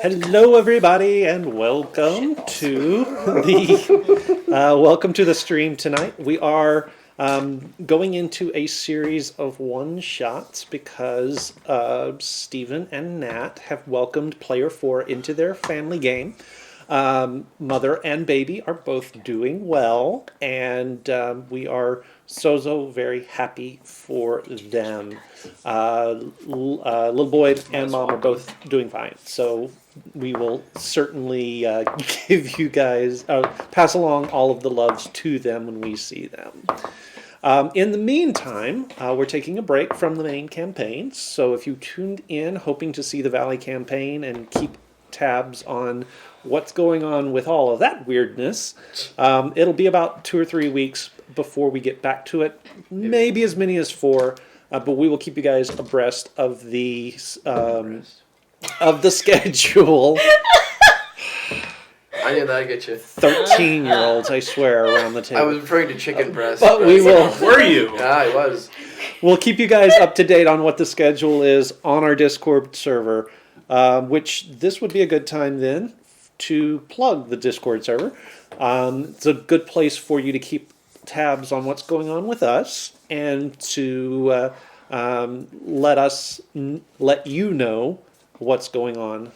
Hello, everybody, and welcome to the stream tonight. We are going into a series of one-shots because Stephen and Nat have welcomed Player 4 into their family game. Mother and baby are both doing well, and we are so very happy for them. Little boy and mom are both doing fine, so we will certainly give you guys pass along all of the loves to them when we see them. In the meantime, we're taking a break from the main campaign, so if you tuned in hoping to see the Valley campaign and keep tabs on what's going on with all of that weirdness, it'll be about 2 or 3 weeks before we get back to it, maybe as many as 4, but we will keep you guys abreast of the schedule. I knew that'd get you. 13-year-olds, I swear, around the table. I was referring to chicken breast. But we will. Were you? Yeah, I was. We'll keep you guys up to date on what the schedule is on our Discord server, which this would be a good time then to plug the Discord server. It's a good place for you to keep tabs on what's going on with us and to let you know what's going on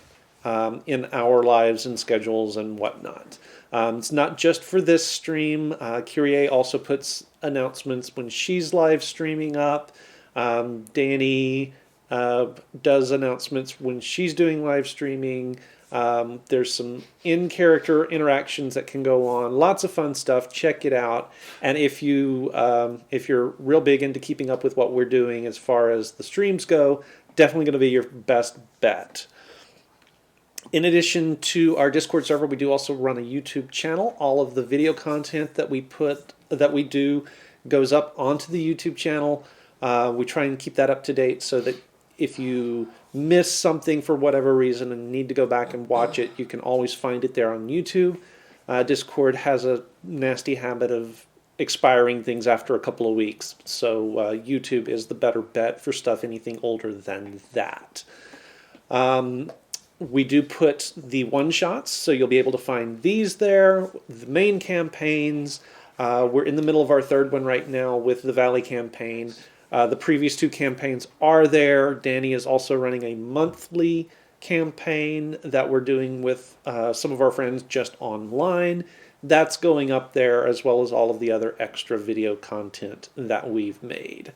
in our lives and schedules and whatnot. It's not just for this stream. Kyrie also puts announcements when she's live streaming up. Danny does announcements when she's doing live streaming. There's some in-character interactions that can go on. Lots of fun stuff. Check it out. And if you're real big into keeping up with what we're doing as far as the streams go, definitely going to be your best bet. In addition to our Discord server, we do also run a YouTube channel. All of the video content that we do goes up onto the YouTube channel. We try and keep that up to date so that if you miss something for whatever reason and need to go back and watch it, you can always find it there on YouTube. Discord has a nasty habit of expiring things after a couple of weeks, so YouTube is the better bet for stuff anything older than that. We do put the one-shots, so you'll be able to find these there, the main campaigns. We're in the middle of our third one right now with the Valley campaign. The previous 2 campaigns are there. Danny is also running a monthly campaign that we're doing with some of our friends just online. That's going up there, as well as all of the other extra video content that we've made.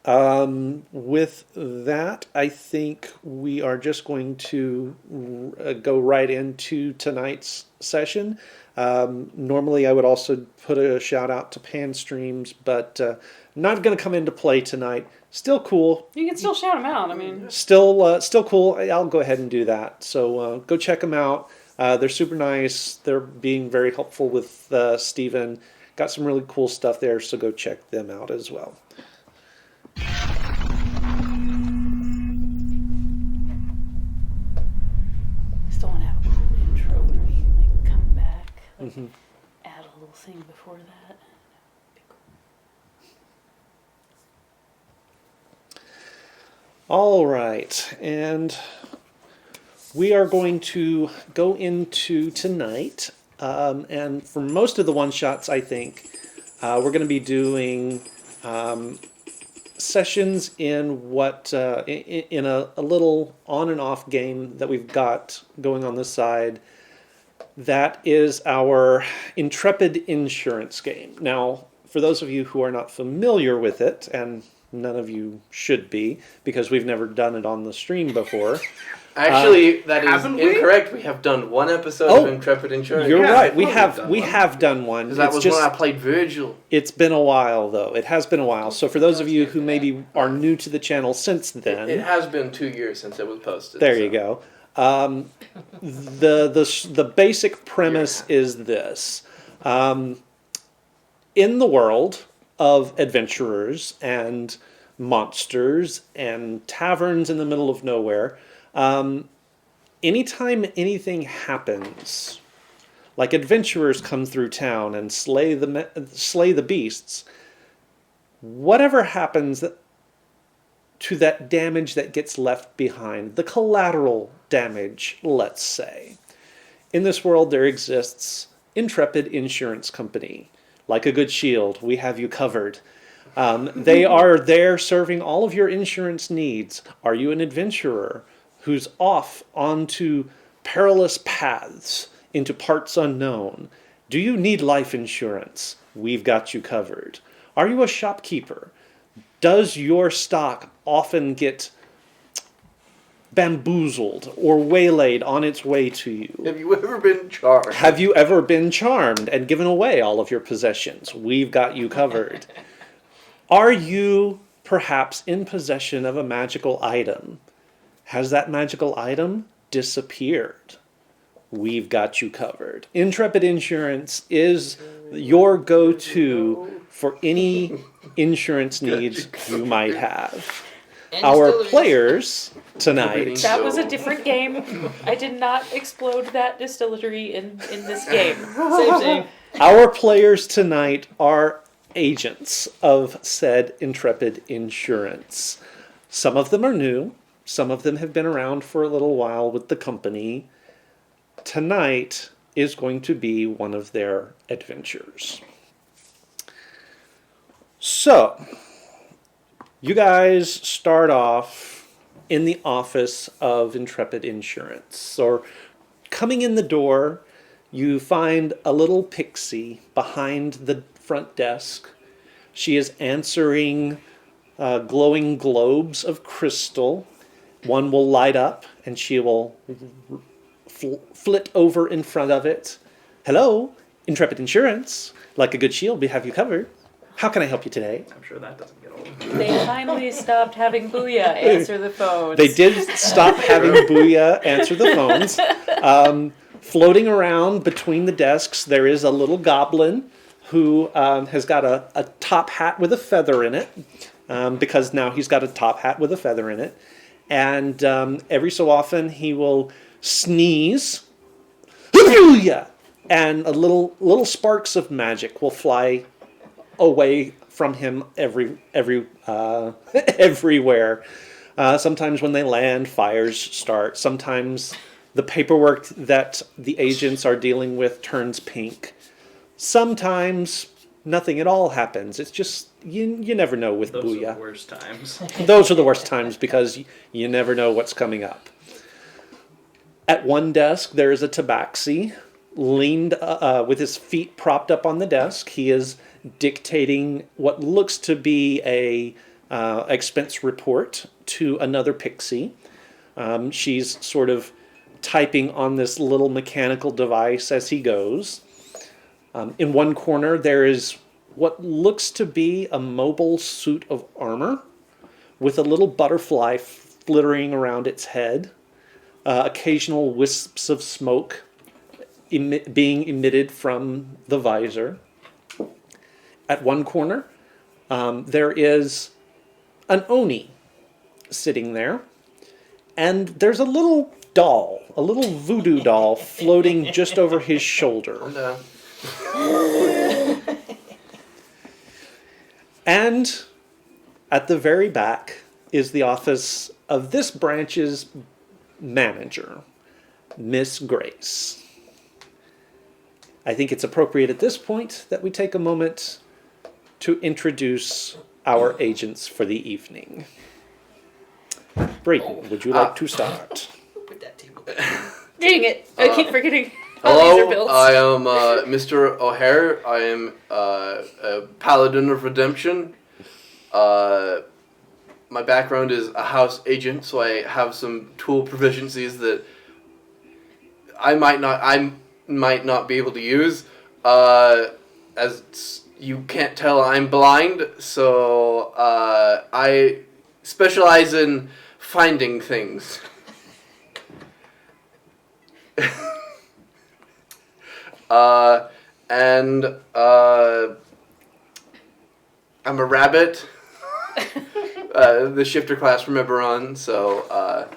With that, I think we are just going to go right into tonight's session. Normally I would also put a shout out to Pan Streams, but not going to come into play tonight. Still cool. You can still shout them out. I mean, still cool. I'll go ahead and do that. So go check them out. They're super nice. They're being very helpful with Stephen. Got some really cool stuff there, so go check them out as well. still want to have a cool intro when we come back. Add a little thing before that. Be cool. All right, and we are going to go into tonight, and for most of the one-shots, I think, we're going to be doing sessions in in a little on and off game that we've got going on this side. That is our Intrepid Insurance game. Now, for those of you who are not familiar with it, and none of you should be, because we've never done it on the stream before. Actually, that is incorrect. We have done one episode of Intrepid Insurance. You're right. We have done one. Because that was when I played Virgil. It's been a while, though. It has been a while. So for those of you who maybe are new to the channel since then, it has been 2 years since it was posted. There you go. The basic premise is this: in the world of adventurers and monsters and taverns in the middle of nowhere, anytime anything happens, like adventurers come through town and slay the beasts, whatever happens to that damage that gets left behind, the collateral damage, let's say. In this world, there exists Intrepid Insurance Company. Like a good shield, we have you covered. They are there serving all of your insurance needs. Are you an adventurer who's off onto perilous paths into parts unknown? Do you need life insurance? We've got you covered. Are you a shopkeeper? Does your stock often get bamboozled or waylaid on its way to you? Have you ever been charmed? Have you ever been charmed and given away all of your possessions? We've got you covered. Are you perhaps in possession of a magical item? Has that magical item disappeared? We've got you covered. Intrepid Insurance is your go-to for any insurance needs you might have. And Our distilleries. players tonight. That was a different game. I did not explode that distillery in this game. Same. Our players tonight are agents of said Intrepid Insurance. Some of them are new. Some of them have been around for a little while with the company. Tonight is going to be one of their adventures. So, you guys start off in the office of Intrepid Insurance. Or coming in the door, you find a little pixie behind the front desk. She is answering glowing globes of crystal. One will light up and she will flit over in front of it. Hello, Intrepid Insurance. Like a good shield, we have you covered. How can I help you today? I'm sure that doesn't get old. They finally stopped having Booyah answer the phones. They did stop having Booyah answer the phones. Floating around between the desks, there is a little goblin who has got a top hat with a feather in it, because now he's got a top hat with a feather in it. And every so often he will sneeze, and a little sparks of magic will fly away from him everywhere. Sometimes when they land, fires start. Sometimes the paperwork that the agents are dealing with turns pink. Sometimes nothing at all happens. It's just, you never know with Those Booyah. are the worst times. Those are the worst times because you never know what's coming up. At one desk, there is a tabaxi leaned with his feet propped up on the desk. He is dictating what looks to be a expense report to another pixie. She's sort of typing on this little mechanical device as he goes. In one corner, there is what looks to be a mobile suit of armor with a little butterfly flittering around its head. Occasional wisps of smoke being emitted from the visor. At one corner, there is an Oni sitting there, and there's a little doll, a little voodoo doll floating just over his shoulder. And at the very back is the office of this branch's manager, Miss Grace. I think it's appropriate at this point that we take a moment to introduce our agents for the evening. Brayden, would you like to start? Put that table. Dang it! I keep forgetting how these are Hello, built. I am Mr. O'Hare. I am a paladin of redemption. My background is a house agent, so I have some tool proficiencies that I might not be able to use. As you can't tell, I'm blind, so I specialize in finding things. I'm a rabbit. The shifter class from Eberron, so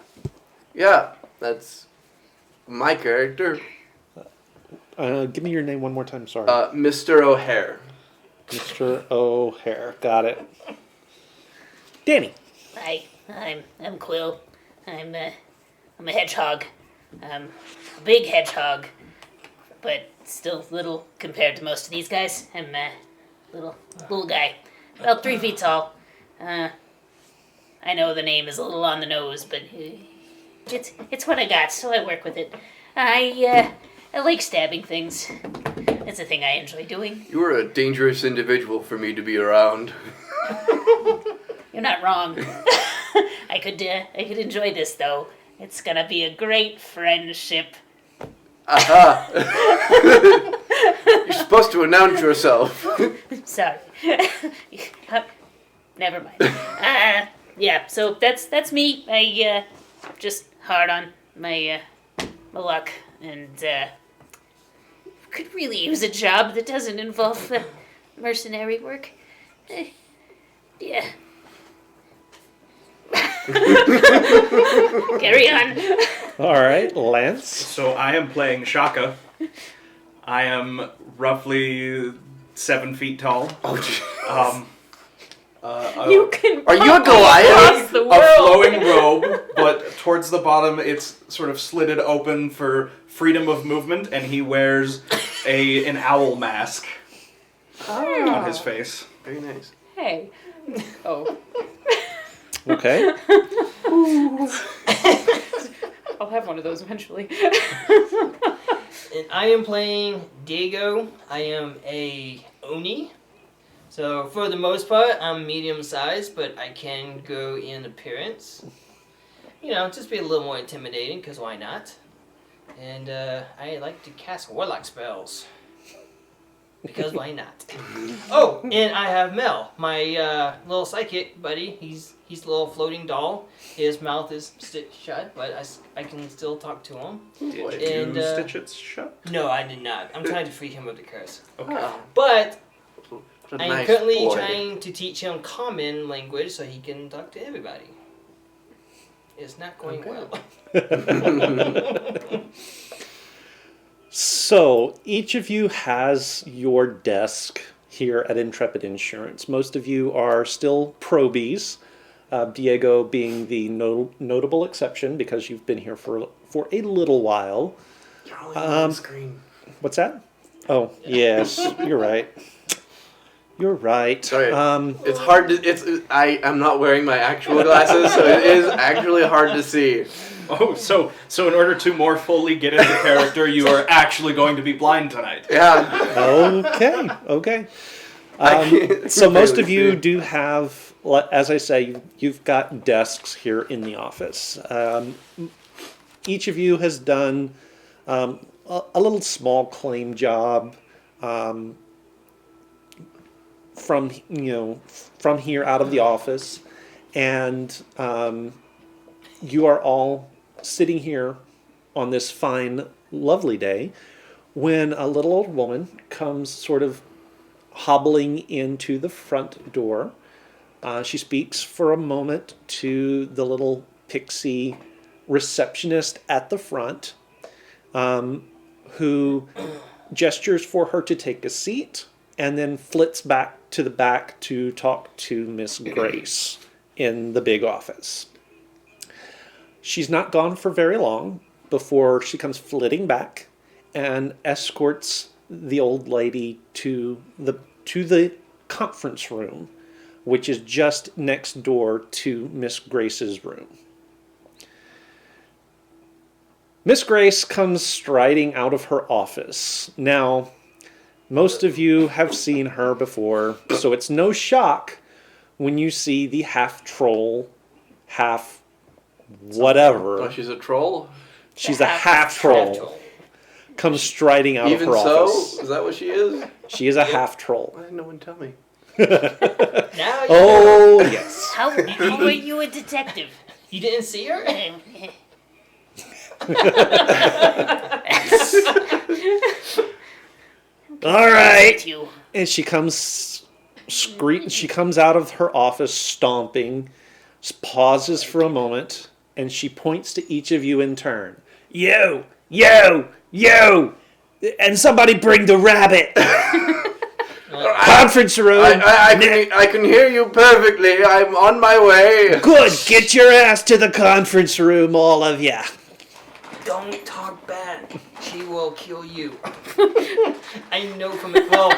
yeah, that's my character. Give me your name one more time, sorry. Mr. O'Hare. Mr. O'Hare, got it. Danny. Right. I'm Quill. I'm a hedgehog. A big hedgehog, but still little compared to most of these guys. I'm a little guy, about 3 feet tall. I know the name is a little on the nose, but it's what I got, so I work with it. I like stabbing things. It's a thing I enjoy doing. You are a dangerous individual for me to be around. You're not wrong. I could enjoy this though. It's gonna be a great friendship. Aha! You're supposed to announce yourself. Sorry. Never mind. Yeah. So that's me. I just hard on my luck and could really use a job that doesn't involve mercenary work. Yeah. Carry on. All right, Lance. So I am playing Shaka. I am roughly 7 feet tall. Oh, geez. You can. Are you a probably Goliath? across the A world. flowing robe, but towards the bottom it's sort of slitted open for freedom of movement, and he wears an owl mask on his face. Very nice. Hey. Oh. Okay. I'll have one of those eventually. And I am playing Diego. I am a Oni. So for the most part, I'm medium sized, but I can go in appearance. Just be a little more intimidating, because why not? And I like to cast warlock spells. Because why not? Oh, and I have Mel, my little psychic buddy. He's a little floating doll. His mouth is stitched shut, but I can still talk to him. Did And, you stitch it shut? No, I did not. I'm trying to free him of the curse. Okay. Oh, But what a I'm nice currently boy. trying to teach him common language so he can talk to everybody. It's not going well. So each of you has your desk here at Intrepid Insurance. Most of you are still probies, Diego being the notable exception because you've been here for a little while. You're only on the screen. What's that? Oh, yes, you're right. You're right. Sorry. It's hard to. I'm not wearing my actual glasses, so it is actually hard to see. Oh, so in order to more fully get into character, you are actually going to be blind tonight. Yeah. Okay. can't So most barely of you see. do have, as I say, you've got desks here in the office. Each of you has done a little small claim job from here out of the office, and you are all sitting here on this fine, lovely day when a little old woman comes sort of hobbling into the front door. She speaks for a moment to the little pixie receptionist at the front, who gestures for her to take a seat and then flits back to the back to talk to Miss Grace in the big office. She's not gone for very long before she comes flitting back and escorts the old lady to the conference room, which is just next door to Miss Grace's room. Miss Grace comes striding out of her office. Now, most of you have seen her before, so it's no shock when you see the half troll, half whatever. Oh, she's a troll? She's a half troll. Comes striding out Even of her so? office. Is that what she is? She is a half troll. Why didn't no one tell me? Now you Oh, yes. How are you a detective? You didn't see her? All right. You. And she comes she comes out of her office stomping, pauses for a moment, and she points to each of you in turn. You, and somebody bring the rabbit. Conference room. I can hear you perfectly. I'm on my way. Good. Get your ass to the conference room, all of ya. Don't talk bad. She will kill you. I know from it. Well,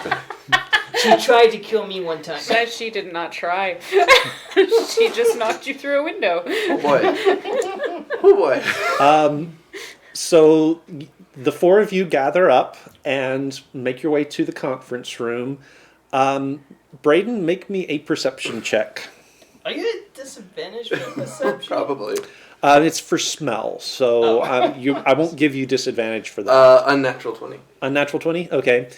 she tried to kill me one time. Says she did not try. She just knocked you through a window. Oh boy. Oh boy. So the four of you gather up and make your way to the conference room. Braden, make me a perception check. Are you at disadvantage for perception? Probably. It's for smell, so I won't give you disadvantage for that. Unnatural 20. Unnatural 20? Okay.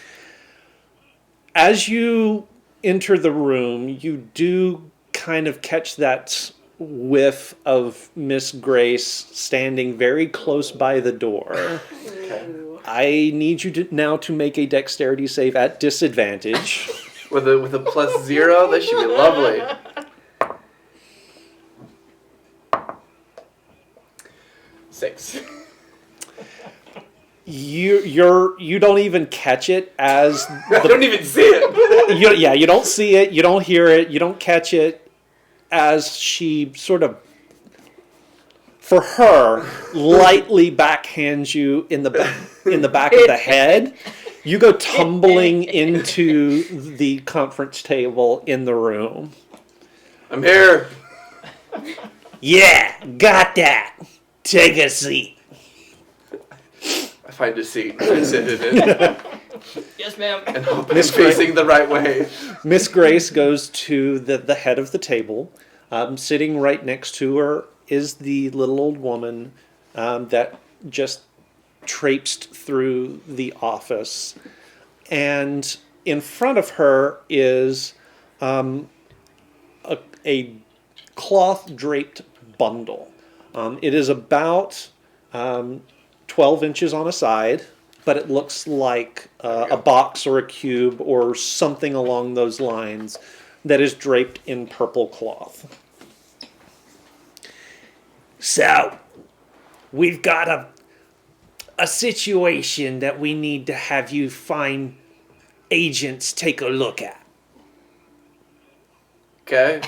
As you enter the room, you do kind of catch that whiff of Miss Grace standing very close by the door. Okay. I need you now to make a dexterity save at disadvantage. With a +0, that should be lovely. Six. You don't even catch it as I don't even see it. you don't see it, you don't hear it, you don't catch it as she sort of, for her, lightly backhands you in the back of the head. You go tumbling into the conference table in the room. I'm here. Yeah, got that. Take a seat. I find a seat and I sit in it. Yes, ma'am. And hope I'm facing the right way. Miss Grace goes to the head of the table. Sitting right next to her is the little old woman that just traipsed through the office. And in front of her is a cloth-draped bundle. It is about 12 inches on a side, but it looks like a box or a cube or something along those lines that is draped in purple cloth. So, we've got a situation that we need to have you find agents take a look at. Okay.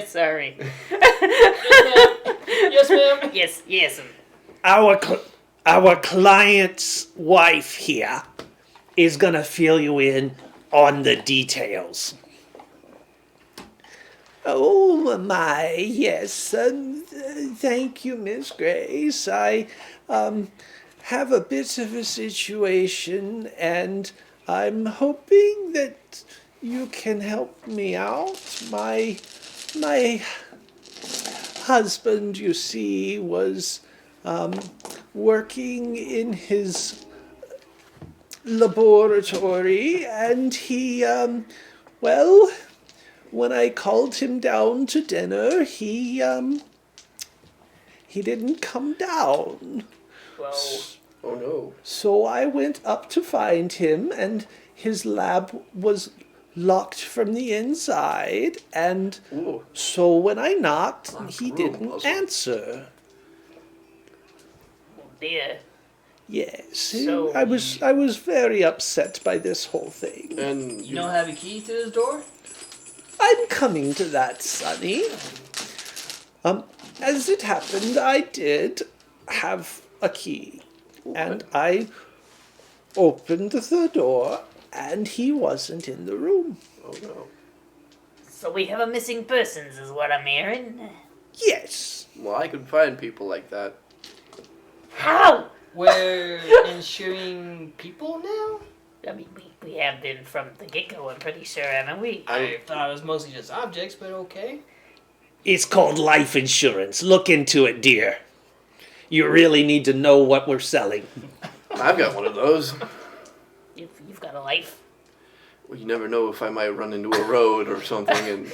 Sorry. Yes, ma'am. Yes. Our client's wife here is gonna fill you in on the details. Oh my, yes. Thank you, Miss Grace. I have a bit of a situation, and I'm hoping that you can help me out. My husband, you see, was working in his laboratory, and he, when I called him down to dinner, he didn't come down. Well, Oh no. So I went up to find him, and his lab was locked from the inside, and Ooh. so when I knocked, he room didn't puzzle. answer. Dear. Yes, So I was very upset by this whole thing. And you don't have a key to this door? I'm coming to that, Sonny. As it happened, I did have a key, and I opened the door, and he wasn't in the room. Oh no. So we have a missing persons, is what I'm hearing. Yes. Well, I can find people like that. How? We're insuring people now? I mean, we have been from the get-go, I'm pretty sure, haven't we? I thought it was mostly just objects, but okay. It's called life insurance. Look into it, dear. You really need to know what we're selling. I've got one of those. You've got a life. Well, you never know if I might run into a road or something, and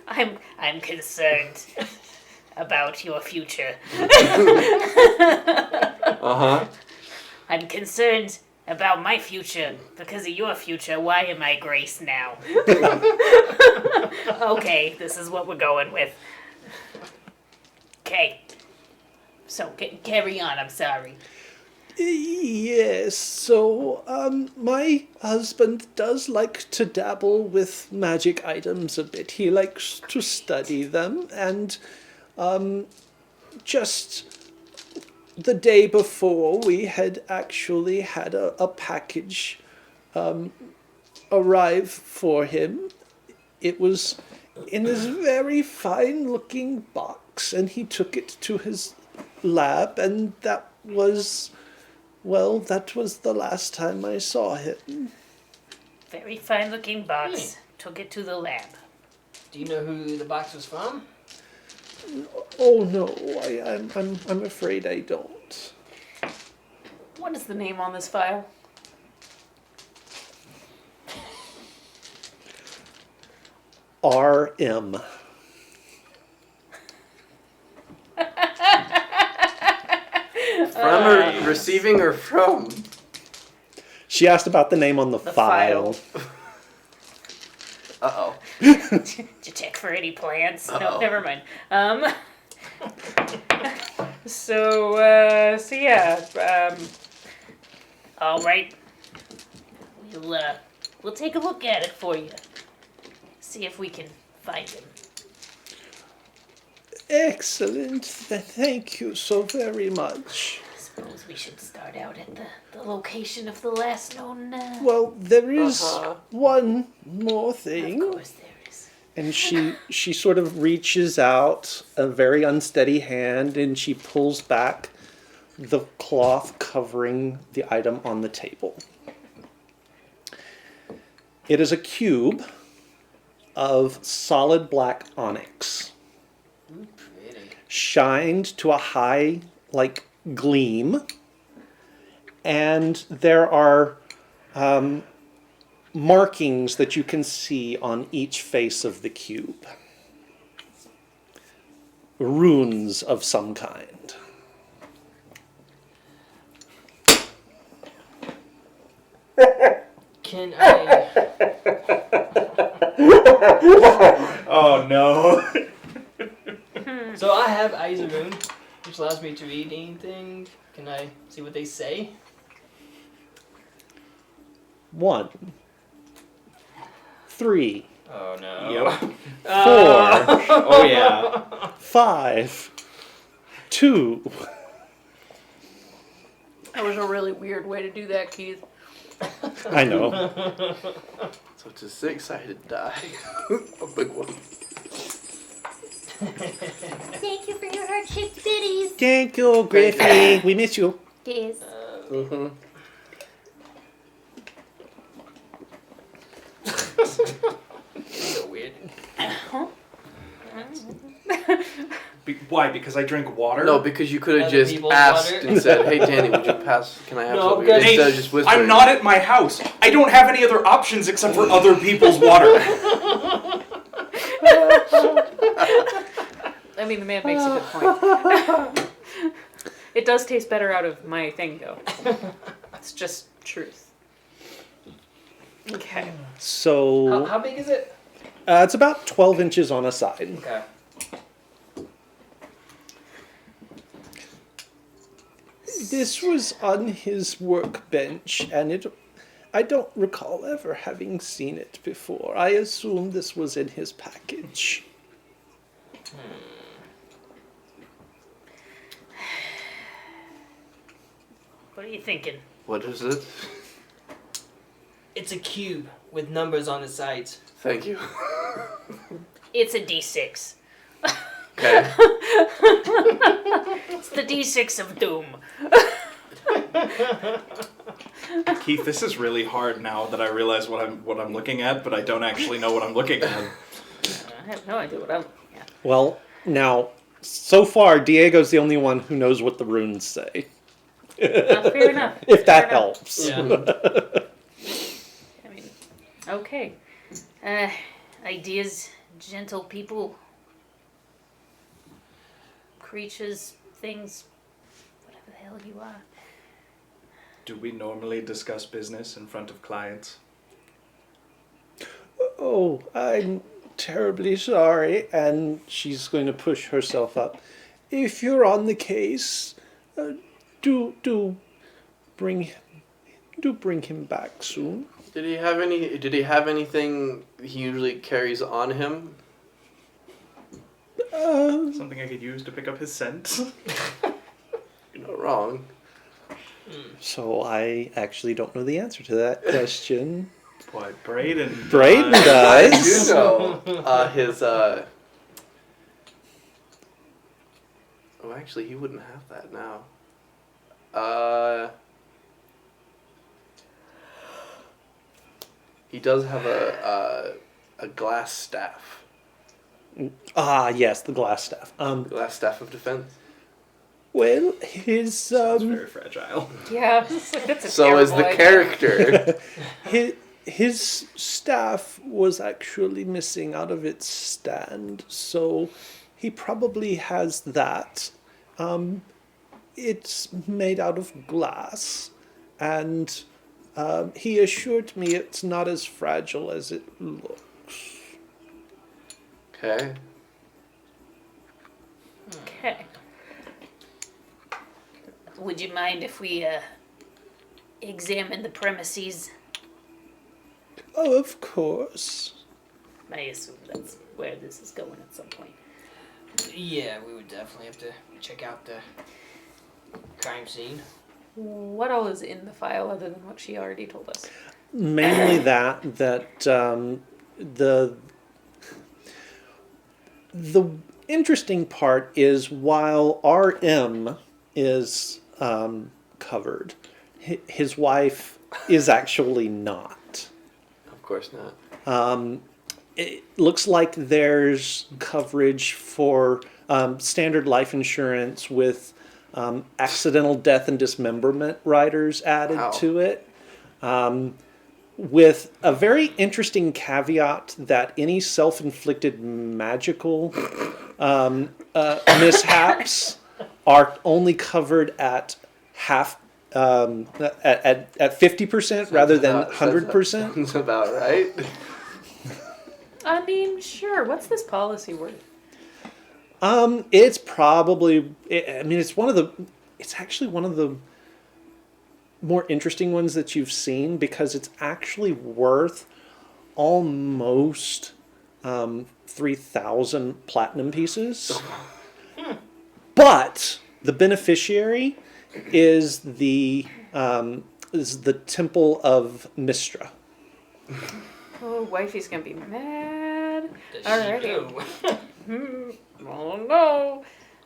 I'm concerned about your future. uh-huh. I'm concerned about my future. Because of your future, why am I Grace now? Okay, this is what we're going with. Okay. So, carry on, I'm sorry. Yes, so my husband does like to dabble with magic items a bit. He likes to study them, and just the day before, we had actually had a package arrive for him. It was in this very fine looking box, and he took it to his lab, and that was the last time I saw him. Very fine looking box. Took it to the lab. Do you know who the box was from? Oh no, I'm afraid I don't. What is the name on this file? RM. From or receiving or from? She asked about the name on the file. Uh-oh. Did you check for any plans? No, Uh-oh. never mind. So yeah. All right. We'll take a look at it for you. See if we can find him. Excellent. Thank you so very much. I suppose we should start out at the location of the last known. Well, there is one more Of thing. course there is. And she sort of reaches out a very unsteady hand, and she pulls back the cloth covering the item on the table. It is a cube of solid black onyx, Pretty. shined to a high, gleam. And there are markings that you can see on each face of the cube. Runes of some kind. Can I? Oh no. So I have Eyes of Rune, which allows me to read anything. Can I see what they say? 1, 3, Oh no. Yep. 4, Oh yeah. 5, 2. That was a really weird way to do that, Keith. I know. So it's a six-sided die. A big one. Thank you for your heart-shaped bitties. Thank you, Griffey. We miss you. Yes. Mm-hmm. So weird. Why? Because I drink water? No, because you could have Other just people's asked water? and said, "Hey, Danny, would you pass? Can I have No, some of because- yours?" Instead of Hey, just whispering. I'm not at my house. I don't have any other options except for other people's water. I mean, the man makes a good point. It does taste better out of my thing, though. It's just truth. Okay. So How big is it? it's about 12 inches on a side. Okay. This was on his workbench, and I don't recall ever having seen it before. I assume this was in his package. What are you thinking? What is it? It's a cube with numbers on the sides. Thank you. It's a D6. Okay. It's the D6 of doom. Keith, this is really hard now that I realize what I'm looking at, but I don't actually know what I'm looking at. I have no idea what I'm looking at. Well, now, so far, Diego's the only one who knows what the runes say. Fair enough. If that Fair enough. helps. Yeah. I mean, okay. Ideas, gentle people, creatures, things, whatever the hell you are. Do we normally discuss business in front of clients? Oh, I'm terribly sorry. And she's going to push herself up. If you're on the case, do bring him back soon. Did he have anything he usually carries on him? Something I could use to pick up his scent. You're not wrong. So I actually don't know the answer to that question. What, Braden? Braden I does. do know his. Oh, actually, he wouldn't have that now. He does have a glass staff. Ah, yes, the glass staff. Glass staff of defense. Well, his Sounds very fragile. Yeah, that's a So is the terrible idea. character. his staff was actually missing out of its stand, so he probably has that. It's made out of glass, and he assured me it's not as fragile as it looks. Okay. Okay. Would you mind if we examine the premises? Oh, of course. I assume that's where this is going at some point. Yeah, we would definitely have to check out the crime scene. What all is in the file other than what she already told us? Mainly that the interesting part is while RM is covered, his wife is actually not. Of course not. It looks like there's coverage for standard life insurance with accidental death and dismemberment riders added Wow. to it. With a very interesting caveat that any self-inflicted magical mishaps are only covered at half, at 50% rather than 100%. Sounds about right. I mean, sure. What's this policy worth? It's probably. It's actually one of the more interesting ones that you've seen because it's actually worth almost 3,000 platinum pieces. But the beneficiary is the Temple of Mistra. Oh, wifey's gonna be mad. Does Alrighty. she know? Oh no.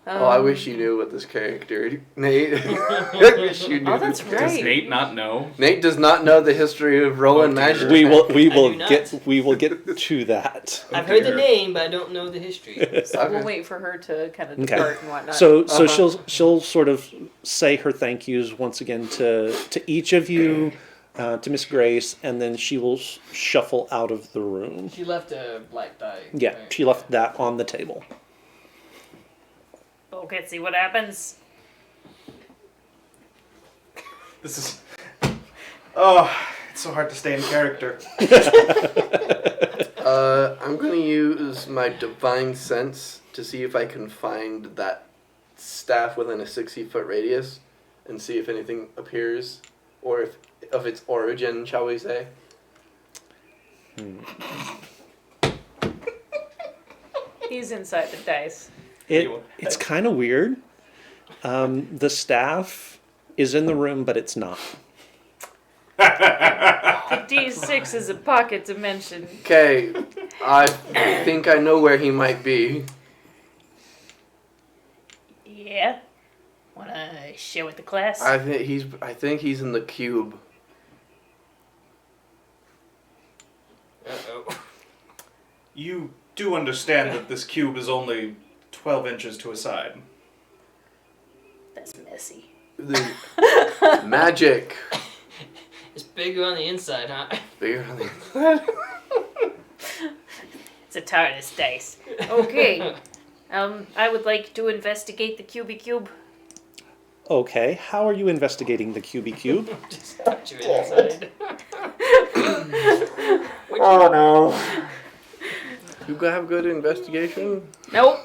Oh, I wish you knew what this character, Nate. I wish you knew. Oh, that's this right. character. Does Nate not know? Nate does not know the history of Roland Oh, dear. Magic. We will do not. we will get to that. I've heard the dear. name, but I don't know the history. So Okay. we'll wait for her to kind of Okay. depart and whatnot. So Uh-huh. she'll sort of say her thank yous once again to each of you, to Miss Grace, and then she will shuffle out of the room. She left a black die. Yeah, right? she left that on the table. Okay, see what happens. This is. Oh, it's so hard to stay in character. I'm gonna use my divine sense to see if I can find that staff within a 60-foot radius, and see if anything appears, or if of its origin, shall we say? He's inside the dice. It's kind of weird. The staff is in the room, but it's not. The D6 is a pocket dimension. Okay, I think I know where he might be. Yeah. Wanna share with the class? I think he's in the cube. Uh-oh. You do understand that this cube is only 12 inches to a side. That's messy. The magic. It's bigger on the inside, huh? Bigger than the- It's a TARDIS dice. Okay. I would like to investigate the cube. Okay, how are you investigating the QB cube? Just touch your inside. Oh no. You have good investigation? Nope.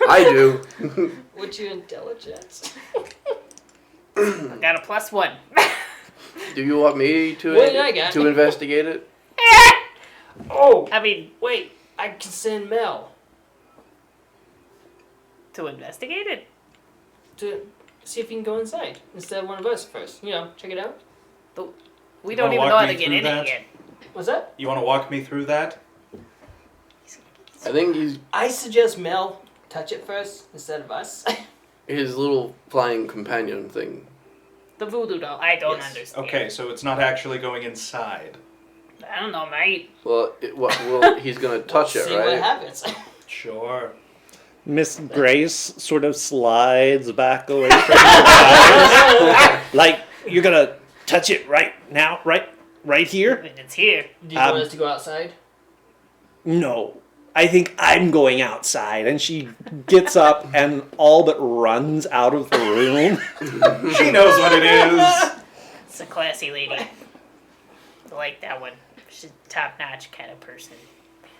I do. What's your intelligence? I got a +1. Do you want me to What did I get? to investigate it? Oh, I mean, wait, I can send Mel to investigate it. to see if he can go inside instead of one of us first. Check it out. We You don't wanna even walk know how me to get through in that? it yet. What's that? You want to walk me through that? I think he's I suggest Mel touch it first instead of us. his little flying companion thing. The voodoo doll. I don't Yes. understand. Okay, so it's not actually going inside. I don't know, mate. Well, he's gonna touch it, See what right? happens. Sure. Miss Grace sort of slides back away from you guys. Like, you're gonna touch it right now, right here? I mean, it's here. Do you want Um, us to go outside? No. I think I'm going outside. And she gets up and all but runs out of the room. She knows what it is. It's a classy lady. I like that one. She's a top-notch kind of person.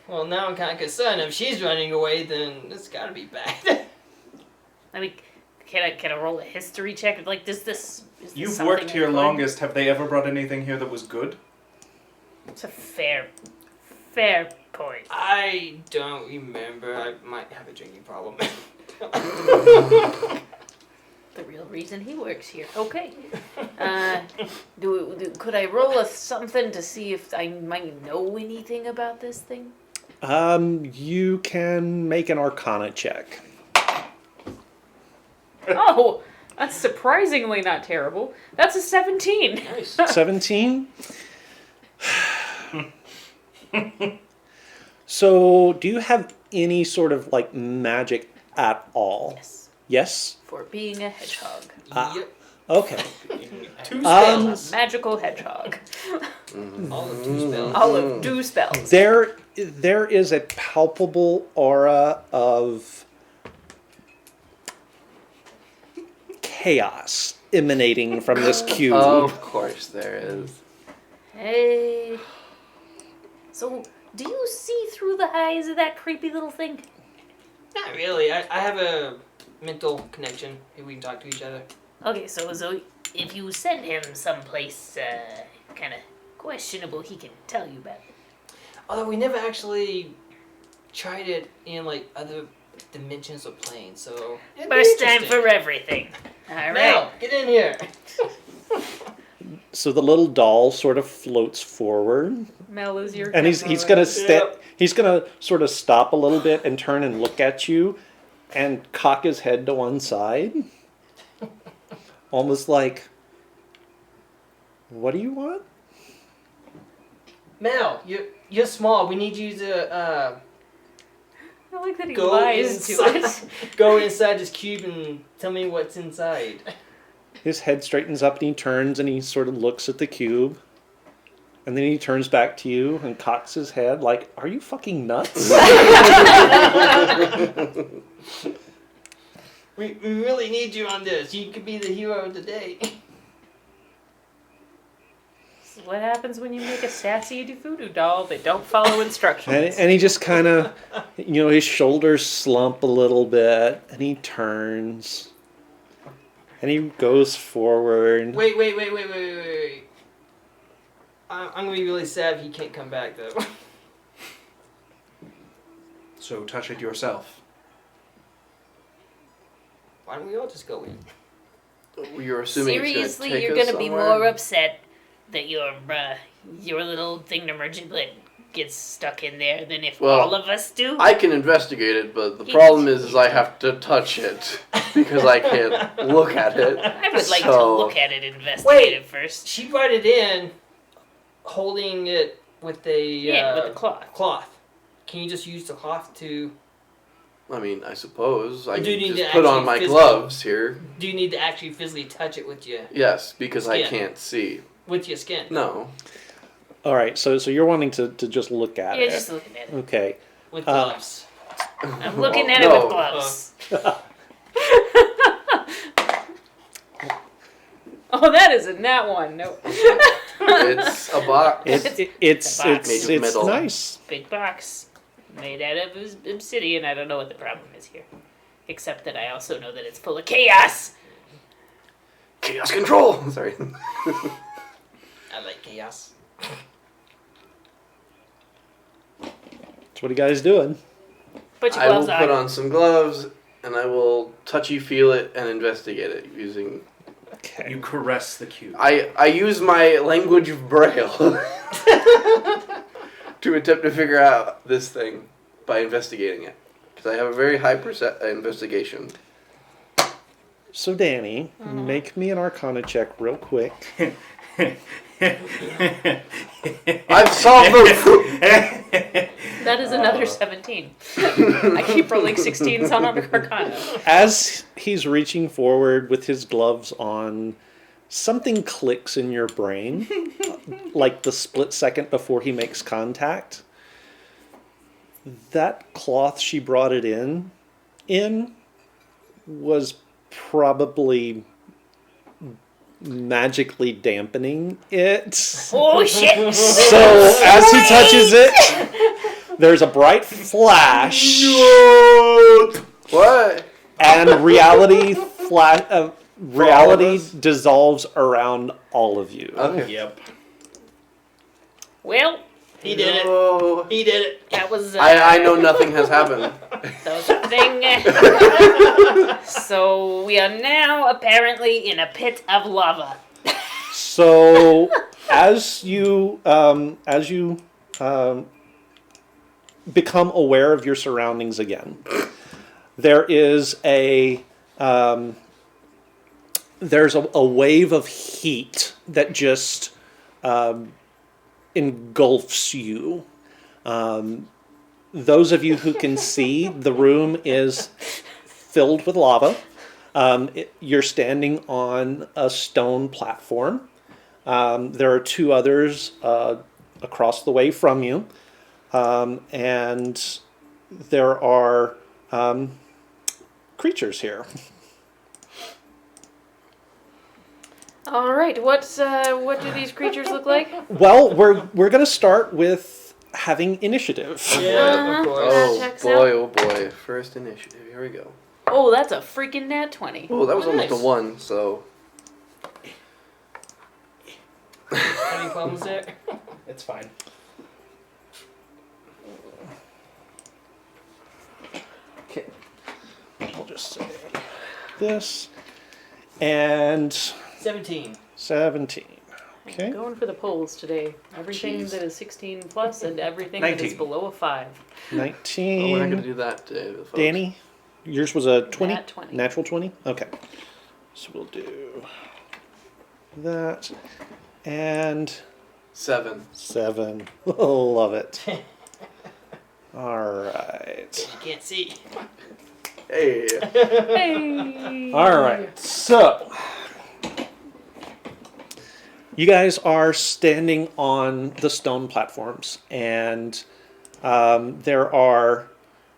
Well, now I'm kind of concerned. If she's running away, then it's got to be bad. I mean, can I roll a history check? Like, is this You've something worked here good? longest. Have they ever brought anything here that was good? It's a fair point. I don't remember. I might have a drinking problem. The real reason he works here. Okay. Could I roll something to see if I might know anything about this thing? You can make an Arcana check. Oh, that's surprisingly not terrible. That's a 17. Nice. 17? So, do you have any sort of like magic at all? Yes. Yes? For being a hedgehog. Ah. Yep. Okay. 2 Um, spells. Magical hedgehog. All of 2 spells. All of do spells. There is a palpable aura of chaos emanating from this cube. Of course there is. Hey. So, do you see through the eyes of that creepy little thing? Not really. I have a mental connection. Maybe we can talk to each other. Okay, so if you send him someplace kind of questionable, he can tell you about it. Although we never actually tried it in like other dimensions or planes, so it'd be First time interesting. for everything. All right. Mel, get in here. So the little doll sort of floats forward, Mel is your and he's camera. gonna he's gonna sort of stop a little bit and turn and look at you, and cock his head to one side, almost like, "What do you want?" Mel, you're small. We need you to I like that he go lies to inside. us. Go inside this cube and tell me what's inside. His head straightens up and he turns and he sort of looks at the cube. And then he turns back to you and cocks his head like, "Are you fucking nuts?" We really need you on this. You could be the hero of the day. This is what happens when you make a sassy voodoo doll that don't follow instructions. And he just kind of, his shoulders slump a little bit and he turns. And he goes forward. Wait. I'm gonna be really sad if he can't come back though. So touch it yourself. Why don't we all just go in? You're assuming Seriously, it's you're gonna gonna be somewhere? more upset that your little thingamerjiglet gets stuck in there than if Well, all of us do? I can investigate it, but the He- problem is I have to touch it because I can't look at it. I would like to So- look at it, investigate it first. She brought it in, holding it with a Yeah, with the cloth. Cloth. Can you just use the cloth to? I mean, I suppose I You do can need just to put on actually my physically- gloves here. Do you need to actually physically touch it with your Yes, because I Yeah. can't see. skin? No. All right, so you're wanting to just look at Yeah, it. just looking at it. Okay. With gloves. I'm looking Oh, at it no. with gloves. Oh, that is a nat one. No. It's a box. It's box. Made of it's metal. nice. Big box. Made out of obsidian. I don't know what the problem is here. Except that I also know that it's full of chaos. Chaos control! Sorry. Chaos. That's what you guys doing. Put your I will gloves put on. on some gloves and I will touchy feel it and investigate it using. Okay. You caress the cube. I use my language of braille to attempt to figure out this thing by investigating it because I have a very high investigation. So Danny, make me an Arcana check real quick. I've solved the. That is another 17. I keep rolling 16s on Arcana. As he's reaching forward with his gloves on, something clicks in your brain, like the split second before he makes contact. That cloth she brought it in was probably magically dampening it. Oh shit! So as he touches it, there's a bright flash. What? And reality dissolves around all of you. Okay. Yep. Well, He did it. No. He did it. that was I know nothing has happened. that was a thing. So we are now apparently in a pit of lava. So as you become aware of your surroundings again, there is there's a wave of heat that just engulfs you. Those of you who can see, the room is filled with lava. You're standing on a stone platform. There are two others across the way from you. And there are creatures here. All right, what do these creatures look like? Well, we're going to start with having initiative. Yeah, of course. Oh checks boy, oh boy. First initiative. Here we go. Oh, that's a freaking nat 20. Oh, that was almost nice. a 1, so. Any problems there? It's fine. Okay. We'll just say this. And 17. 17. I'm Okay. going for the polls today. Everything Jeez. that is 16 plus and everything that is 19. below a 5. 19. Oh, we're not going to do that today, folks. Danny, yours was a 20? Nat 20. Natural 20? Okay. So we'll do that. And 7. 7. Oh, love it. All right. You can't see. Hey. Hey! All right. So, you guys are standing on the stone platforms, and there are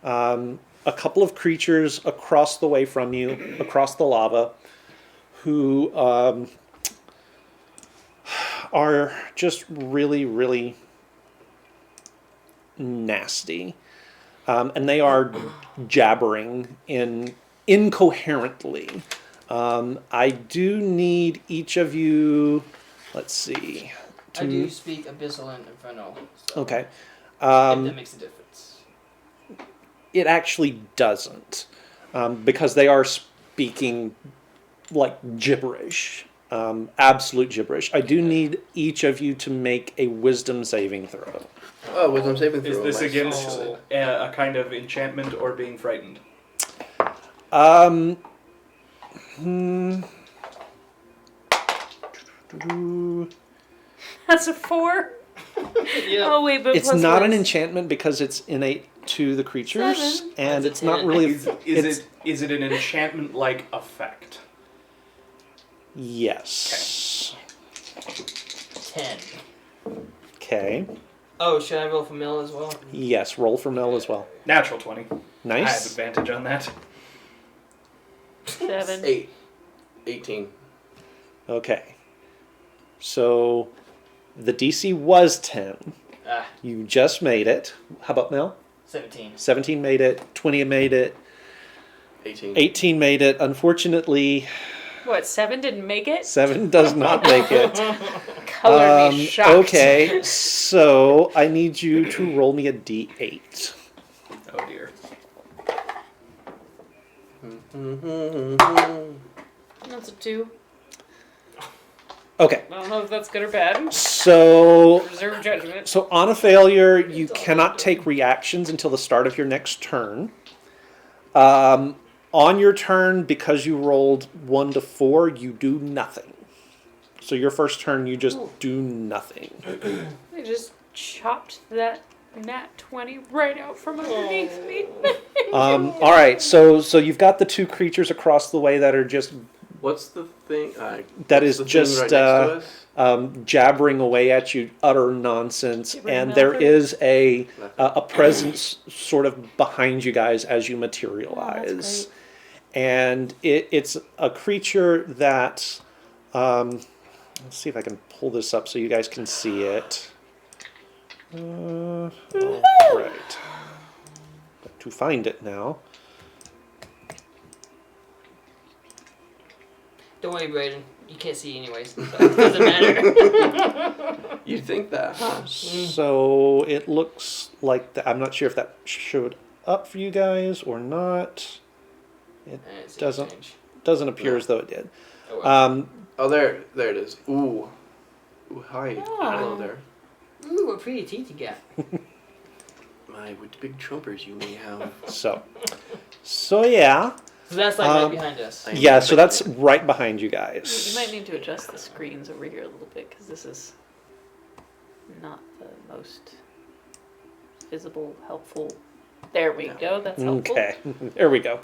a couple of creatures across the way from you, across the lava, who are just really, really nasty. And they are jabbering incoherently. I do need each of you, let's see. I do speak Abyssal and Infernal. So Okay. if that makes a difference. It actually doesn't, because they are speaking like gibberish, absolute gibberish. I do need each of you to make a wisdom saving throw. Oh, wisdom saving throw. Is this my against soul. a kind of enchantment or being frightened? That's a 4? Yeah. Oh, wait, but It's plus not an was- enchantment because it's innate to the creatures, 7. and That's it's a not 10. really. Is it an enchantment like effect? Yes. 10. Okay. Oh, should I roll for mill as well? Yes. Roll for Mel as well. Natural 20. I have Nice. advantage on that. 7. 8. 18. Okay. So the DC was 10. Ah, You just made it. How about Mel? 17. 17 made it. 20 made it. 18. 18 made it. Unfortunately, What, 7 didn't make it? 7 does not make it. Color me shocked. Okay, so I need you to roll me a d8. Oh dear. That's a 2. Okay, I don't know if that's good or bad. so Reserve judgment. So on a failure, you cannot take reactions until the start of your next turn. On your turn, because you rolled 1 to 4, you do nothing. So your first turn, you just do nothing. I just chopped that nat 20 right out from underneath me. All right, so you've got the 2 creatures across the way that are just What's the thing? That what's is the thing just, right next to us? jabbering away at you, utter nonsense, Gibbering and there mouthers? is a presence sort of behind you guys as you materialize. great. And it's a creature that, let's see if I can pull this up so you guys can see it. All right. Got to find it now. Don't worry, Brayden. You can't see anyways, so it doesn't matter. You think that, huh? So it looks like I'm not sure if that showed up for you guys or not. It It's doesn't strange. doesn't appear as though it did. Oh, well. Oh, there it is. Ooh. Ooh, hi. Ah. Hello there. Ooh, what pretty teeth you got. My, what big chompers you may have. So yeah. So that's like right behind us. Yeah, so that's right behind you guys. You might need to adjust the screens over here a little bit because this is not the most visible, helpful. There we go. That's helpful. Okay, there we go.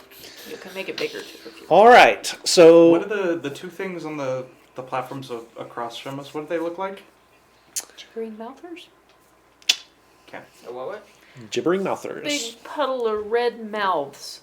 You can make it bigger too if you All right, so What are the 2 things on the platforms across from us? What do they look like? green mouthers. Okay. Oh, what? gibbering mouthers. Big puddle of red mouths.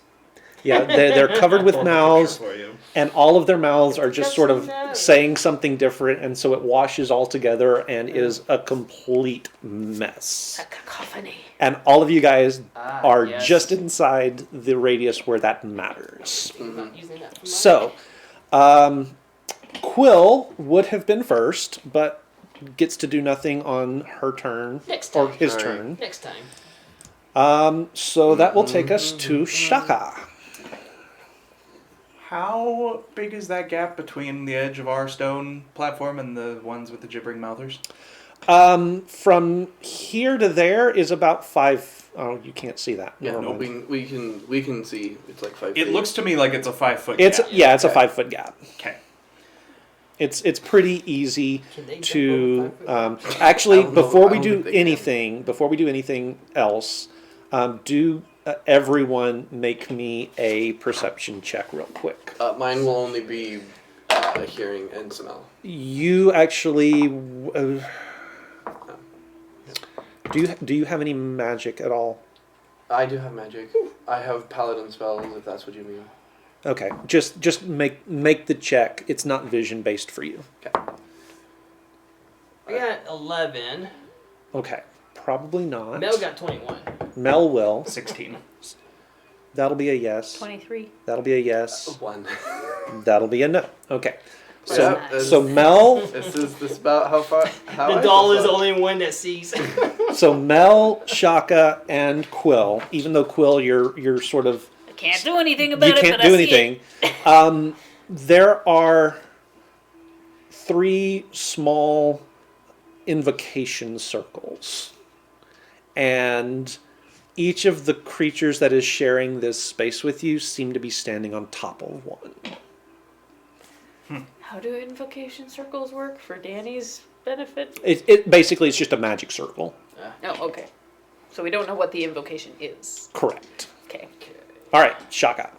Yeah, they're covered with mouths, For you. and all of their mouths are just sort of Disgusting nose. saying something different, and so it washes all together and is a complete mess. A cacophony. And all of you guys are yes. just inside the radius where that matters. I'm not using that for my- So, Quill would have been first, but gets to do nothing on her turn Next or time. his Sorry. turn. Next time. So that will take us to Shaka. How big is that gap between the edge of our stone platform and the ones with the gibbering mouthers? From here to there is about 5. Oh, you can't see that. Yeah, Never no, mind. we can see. It's like 5 It feet. looks to me like it's a 5-foot It's gap. yeah, it's a Okay. 5-foot gap. Okay. It's pretty easy Can they jump to over 5 foot? actually I don't know. before I we don't do think they can. anything else, do everyone make me a perception check real quick. Mine will only be hearing and smell. You actually do you have any magic at all? I do have magic. I have paladin spells, if that's what you mean. Okay, just make the check. It's not vision based for you. Okay. I got 11. Okay, probably not. Mel got 21. Mel will. 16. That'll be a yes. 23. That'll be a yes. 1. That'll be a no. Okay. So Yeah, that's- so Mel This is this about how far. How The I doll is the decide. only one that sees. so Mel, Shaka, and Quill. Even though Quill, you're sort of I can't do anything about you it, can't but do I see it. anything. There are 3 small invocation circles, and each of the creatures that is sharing this space with you seem to be standing on top of one. How do invocation circles work for Danny's benefit? It basically it's just a magic circle. Oh, okay. So we don't know what the invocation is. Correct. Okay. All right, Shaka,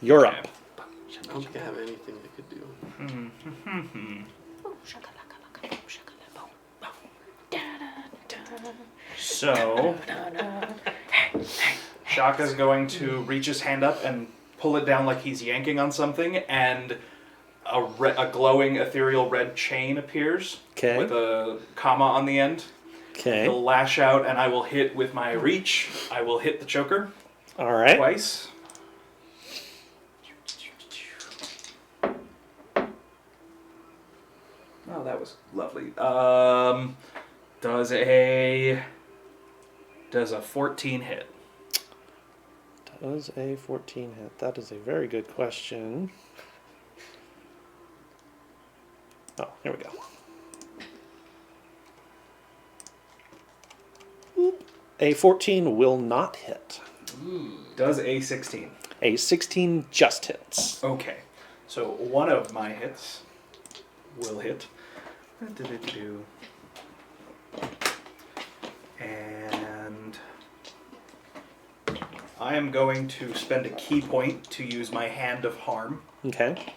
you're up. I don't think I have anything I could do. Oh, shakalaka, boom, shakalaka, boom, boom. Da-da-da. So, Shaka's going to reach his hand up and pull it down like he's yanking on something, and a glowing ethereal red chain appears Okay. with a comma on the end. Okay. He'll lash out, and I will hit with my reach. I will hit the choker All right. twice. Oh, that was lovely. Does a 14 hit? Does a 14 hit? That is a very good question. Oh, here we go. Oop. A 14 will not hit. Does a 16? A 16 just hits. Okay. So one of my hits will hit. And I am going to spend a key point to use my Hand of Harm. Okay.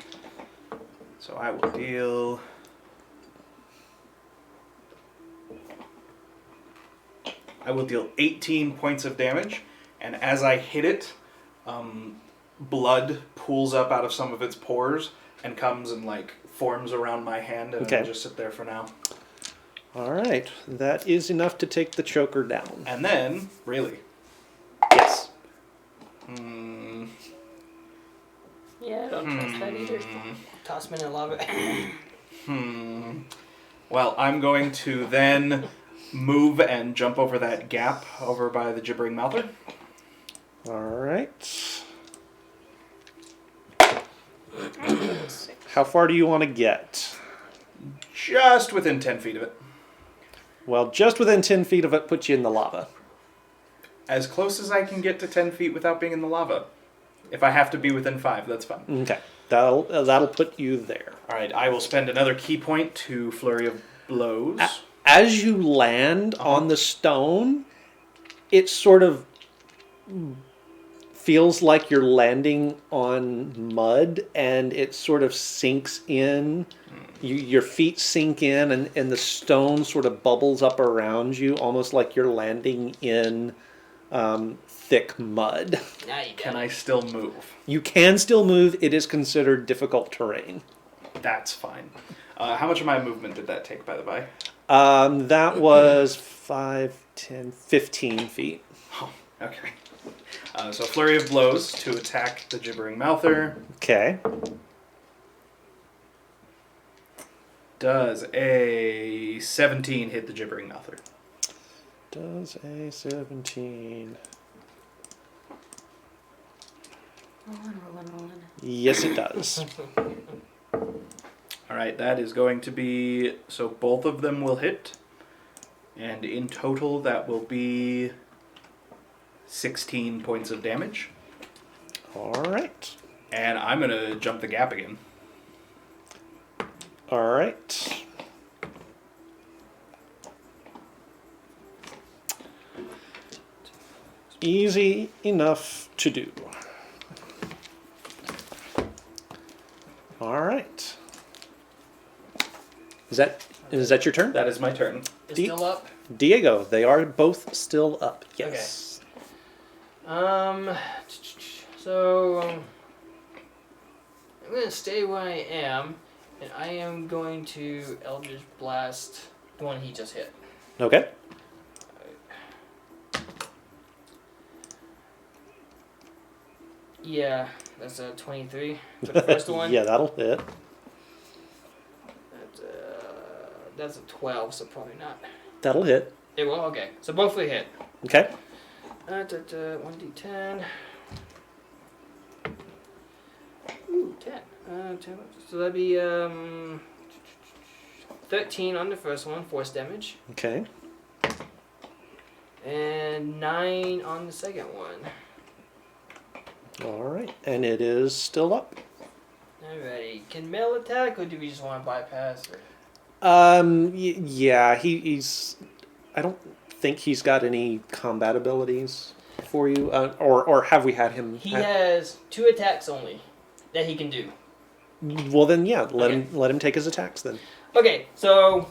So I will deal... I will deal 18 points of damage, and as I hit it, blood pools up out of some of its pores and comes and like forms around my hand, and Okay. it'll just sit there for now. All right. That is enough to take the choker down. And then, really, Yes. Yeah, I don't trust that either. Toss him in the lava. Well, I'm going to then move and jump over that gap over by the gibbering mouther. All right. How far do you want to get? Just within 10 feet of it. Well, just within 10 feet of it puts you in the lava. As close as I can get to 10 feet without being in the lava. If I have to be within 5, that's fine. Okay. That'll put you there. All right, I will spend another key point to Flurry of Blows. As you land on the stone, it sort of feels like you're landing on mud, and it sort of sinks in. Your feet sink in, and the stone sort of bubbles up around you, almost like you're landing in thick mud. Now you Can got I it. still move? You can still move. It is considered difficult terrain. That's fine. How much of my movement did that take, by the by? That was 5, 10, 15 feet. Oh, okay. So Flurry of Blows to attack the gibbering mouther. Okay. Does a 17 hit the gibbering mouther? Does a 17. Rolling. Yes, it does. All right, that is going to be... So both of them will hit. And in total, that will be 16 points of damage. All right. And I'm going to jump the gap again. All right. Easy enough to do. All right. Is that your turn? That is my turn. It's D- still up. Diego, they are both still up. Yes. So I'm gonna stay where I am, and I am going to Eldritch Blast the one he just hit. Okay. Yeah, that's a 23 for the first one. Yeah, that'll hit. That's a 12, so probably not. That'll hit. It will? Okay. So both will hit. Okay. 1d10. Ooh, 10. 10. So that'd be 13 on the first one, force damage. Okay. And 9 on the second one. All right. And it is still up. Alrighty. Can Mel attack, or do we just want to bypass it? Yeah, he's. I don't think he's got any combat abilities for you, or have we had him? He has 2 attacks only that he can do. Well, then, yeah, let Okay. him take his attacks then. Okay, so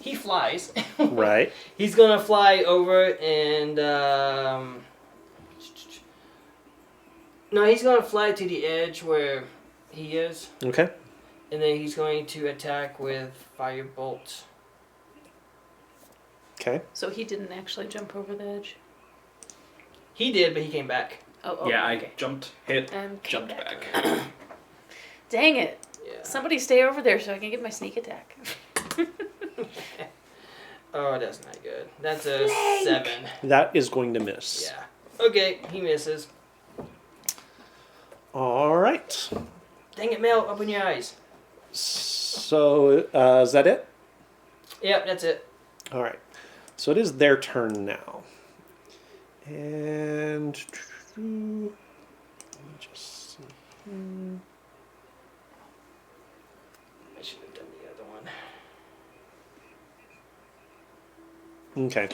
he flies. Right. He's gonna fly over and no, he's gonna fly to the edge where he is, Okay. and then he's going to attack with firebolt. Okay. So he didn't actually jump over the edge. He did, but he came back. Oh, Yeah, okay. I jumped, hit, And came jumped back. Dang it! Yeah. Somebody stay over there so I can get my sneak attack. Oh, that's not good. That's a 7. That is going to miss. Yeah. Okay, he misses. All right. Dang it, Mel, open your eyes. So, is that it? Yep, that's it. All right. So it is their turn now. And let me just see. I should have done the other one. Okay.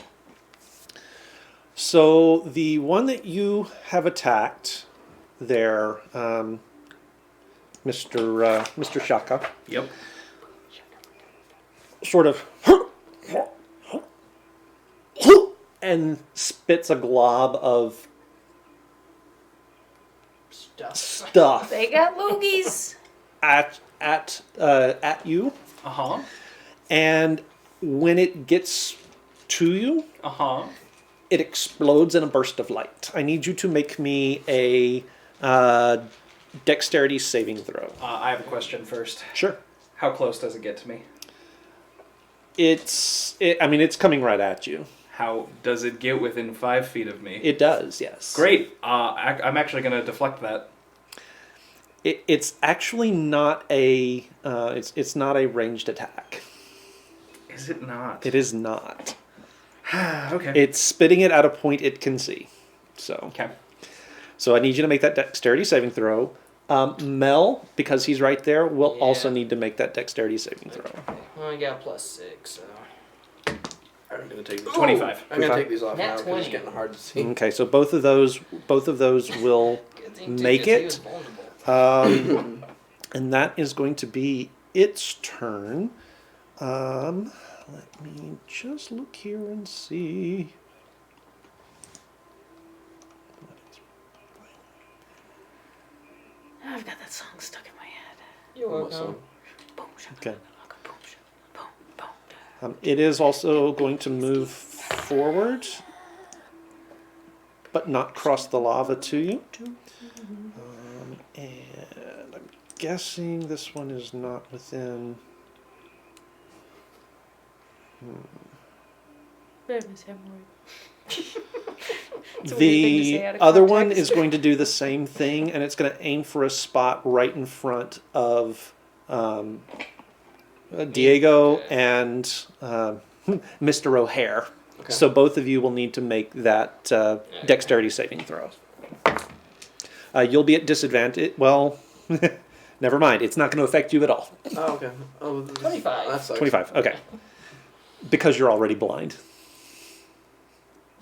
So the one that you have attacked there, Mr. Shaka, Yep. sort of and spits a glob of stuff They got loogies. at you, and when it gets to you, it explodes in a burst of light. I need you to make me a dexterity saving throw. I have a question first. Sure. How close does it get to me? It's coming right at you. How does it get within 5 feet of me? It does, yes. Great. I'm actually going to deflect that. It's actually not a it's not a ranged attack. Is it not? It is not. Okay. It's spitting it at a point it can see. So Okay. So I need you to make that dexterity saving throw. Mel, because he's right there, will Yeah. also need to make that dexterity saving throw. Well, I got +6, so. I'm gonna take these. 25. I'm gonna take these off Nat now because 20. it's getting hard to see. Okay, so both of those will Good thing too, make 'cause he it. was vulnerable. And that is going to be its turn. Let me just look here and see. I've got that song stuck in my head. You're What welcome. song? Boom, Okay. boom, boom, boom. It is also going to move forward, but not cross the lava to you. And I'm guessing this one is not within. It's a weird thing to The say out of other one context. is going to do the same thing, and it's going to aim for a spot right in front of Diego and Mr. O'Hare. Okay. So both of you will need to make that dexterity saving throw. You'll be at disadvantage. Well, never mind. It's not going to affect you at all. Oh, okay. Oh, 25. That sucks. 25. Okay. Because you're already blind.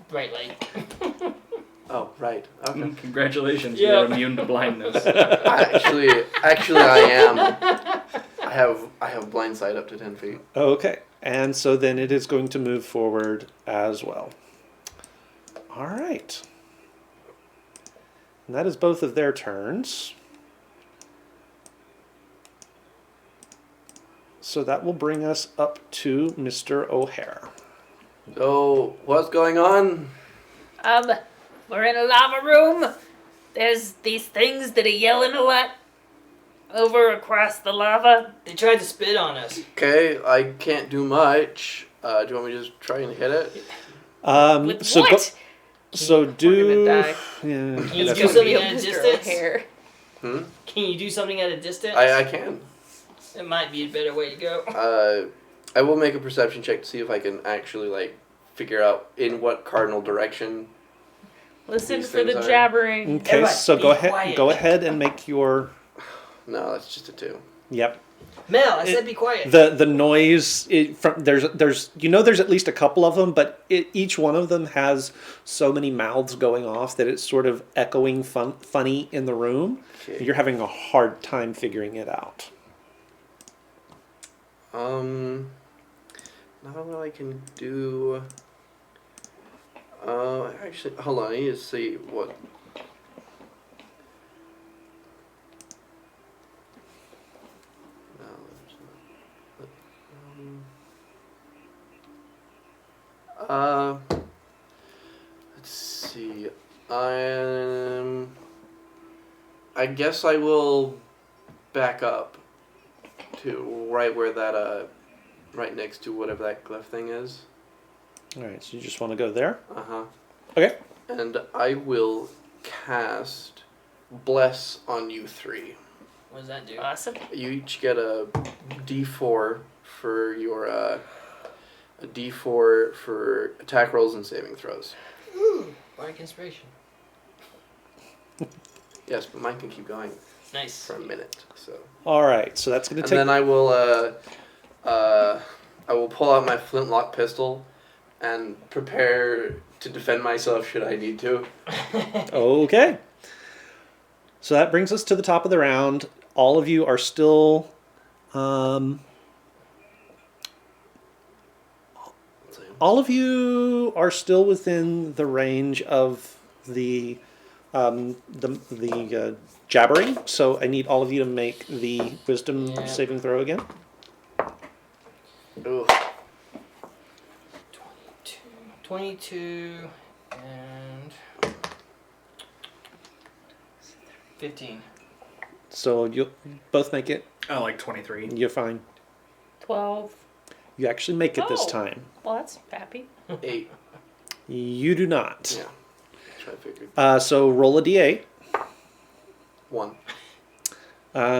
Bright light. Oh, right. Okay. Congratulations, Yeah. you're immune to blindness. Actually, I am. I have blind sight up to 10 feet. Okay. And so then it is going to move forward as well. All right. And that is both of their turns. So that will bring us up to Mr. O'Hare. So, what's going on? We're in a lava room. There's these things that are yelling a lot over across the lava. They tried to spit on us. Okay, I can't do much. Do you want me to just try and hit it? With So what? So do. gonna die. Yeah, Can you that's do fine. something at a Mr. distance? O'Hare. Can you do something at a distance? I can. It might be a better way to go. I will make a perception check to see if I can actually figure out in what cardinal direction. Listen These for the things are- jabbering. Okay, Everybody, so be go ahead. quiet. Go ahead and make your. No, that's just a 2. Yep. Mel, I said be quiet. The noise there's there's at least a couple of them, but each one of them has so many mouths going off that it's sort of echoing funny in the room. Okay. You're having a hard time figuring it out. Not what I can do. Actually, hold on. I need to see what. No, there's not. Let's see. I guess I will back up to right where that right next to whatever that glyph thing is. All right, so you just want to go there? Uh-huh. Okay. And I will cast Bless on you three. What does that do? Awesome. You each get a D4 for your a D4 for attack rolls and saving throws. Ooh, bardic inspiration. Yes, but mine can keep going Nice. for a minute. So. All right, so that's going to And take... then I will pull out my flintlock pistol and prepare to defend myself should I need to. Okay. So that brings us to the top of the round. All of you are still... all of you are still within the range of the jabbering. So I need all of you to make the wisdom Yeah. saving throw again. Ooh. 22 and 15. So you'll both make it. Oh, like 23. You're fine. 12. You actually make it this Oh. time. Well, that's happy. 8. You do not. Yeah. That's what I figured. So roll a d8. 1.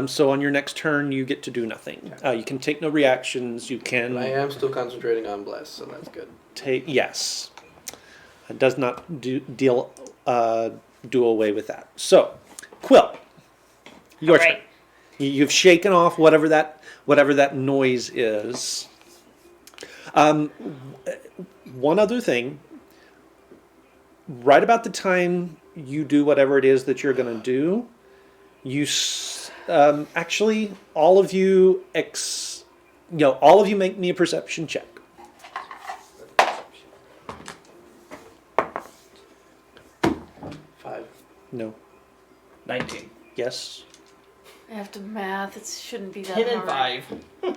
So on your next turn, you get to do nothing. You can take no reactions. You can But I am still concentrating on Bless, so that's good. take yes. It does not do away with that. So, Quill, your All turn. right. You've shaken off whatever that noise is. One other thing. Right about the time you do whatever it is that you're going to do, actually all of you make me a perception check. 5. No. 19. Yes. After math, it shouldn't be that 10 and hard. 5.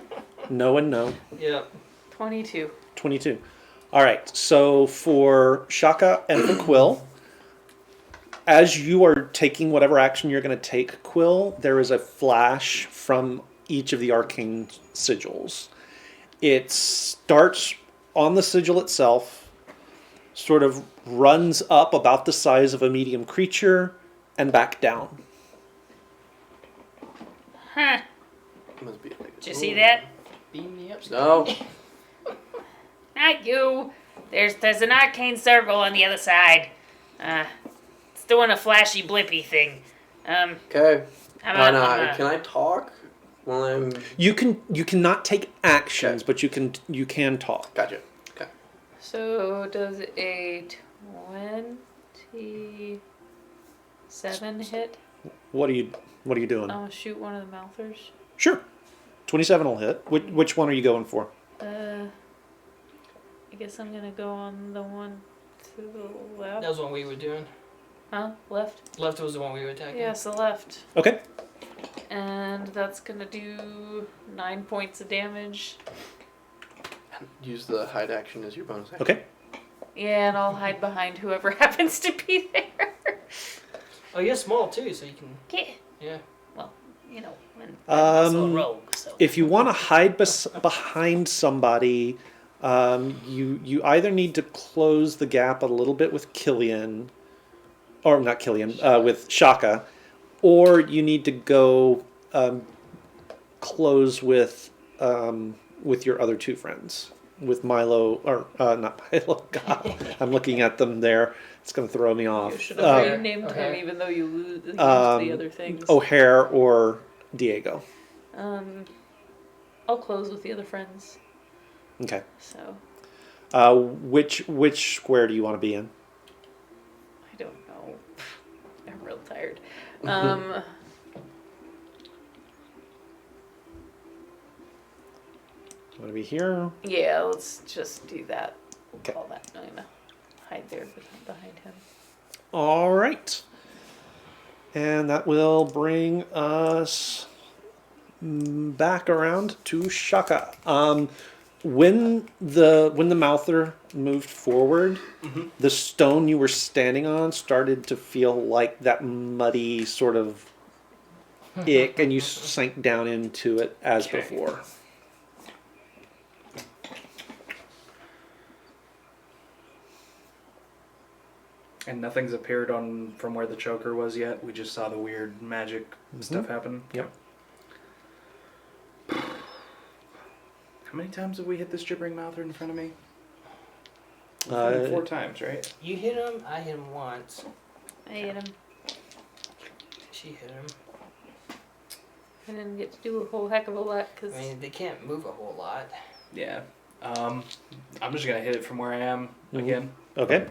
No and no. Yep. 22. 22. All right. So for Shaka and for Quill, as you are taking whatever action you're going to take, Quill, there is a flash from each of the arcane sigils. It starts on the sigil itself, sort of runs up about the size of a medium creature, and back down. Huh. Must be like. Did you see that? Beam me up. No. Not you. There's an arcane circle on the other side. It's doing a flashy blippy thing. Okay. I'm Why a- not? I'm a- Can I talk while I'm? You cannot take actions, Okay. but you can talk. Gotcha. Okay. So does a 27 hit? What are you doing? I'll shoot one of the mouthers. Sure. 27 will hit. Which one are you going for? I guess I'm gonna go on the one to the left. That was what we were doing. Huh? Left? Left was the one we were attacking. Yes, the left. Okay. And that's gonna do 9 points of damage. Use the hide action as your bonus action. Okay. Yeah, and I'll hide behind whoever happens to be there. Oh, you're small too, so you can. Yeah. Yeah. Well, you know, I'm also a rogue, so. If you want to hide behind somebody, you either need to close the gap a little bit with Killian, or not Killian, with Shaka, or you need to go close with your other two friends, with Milo, or not Milo. God, I'm looking at them there. It's going to throw me off. You should have Okay. renamed him Okay. even though you used the other things. O'Hare or Diego. I'll close with the other friends. Okay. So Which square do you want to be in? I don't know. I'm real tired. Want to be here? Yeah, let's just do that. Okay. All that. I'm gonna hide there behind him. All right. And that will bring us back around to Shaka. When the mouther moved forward, the stone you were standing on started to feel like that muddy sort of ick, and you sink down into it as Okay. before. And nothing's appeared on from where the choker was yet. We just saw the weird magic stuff happen. Yep. How many times have we hit this gibbering mouther in front of me? Uh, 4 times, right? You hit him. I hit him once. I hit him. She hit him. I didn't get to do a whole heck of a lot because I mean, they can't move a whole lot. Yeah. I'm just gonna hit it from where I am again. Okay.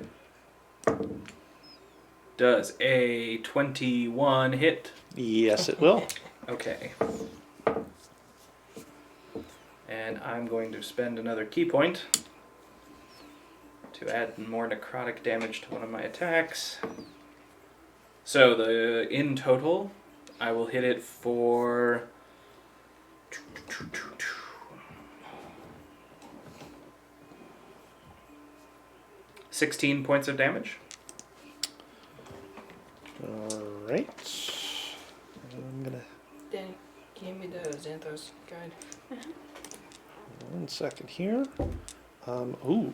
Does a 21 hit? Yes, it will. Okay. And I'm going to spend another key point to add more necrotic damage to one of my attacks. So in total, I will hit it for 16 points of damage. All right. I'm gonna Danny, give me the Xanthos guide. 1 second here. Ooh.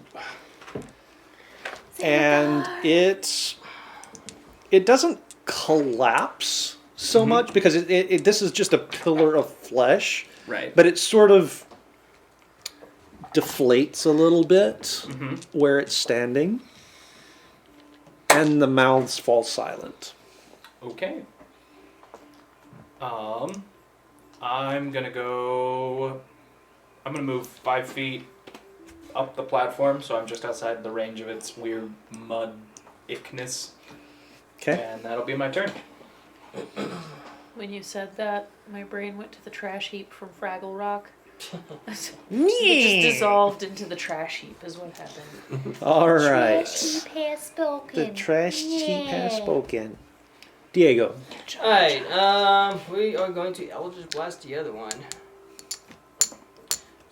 And it doesn't collapse so much because this is just a pillar of flesh, Right. but it sort of deflates a little bit where it's standing, and the mouths fall silent. Okay. I'm gonna move 5 feet up the platform, so I'm just outside the range of its weird mud ickness. Okay. And that'll be my turn. when you said that, my brain went to the trash heap from Fraggle Rock. It just dissolved into the trash heap is what happened. All right. Sheep has spoken. The trash sheep has spoken. Diego. Alright, we are going to Eldritch Blast the other one.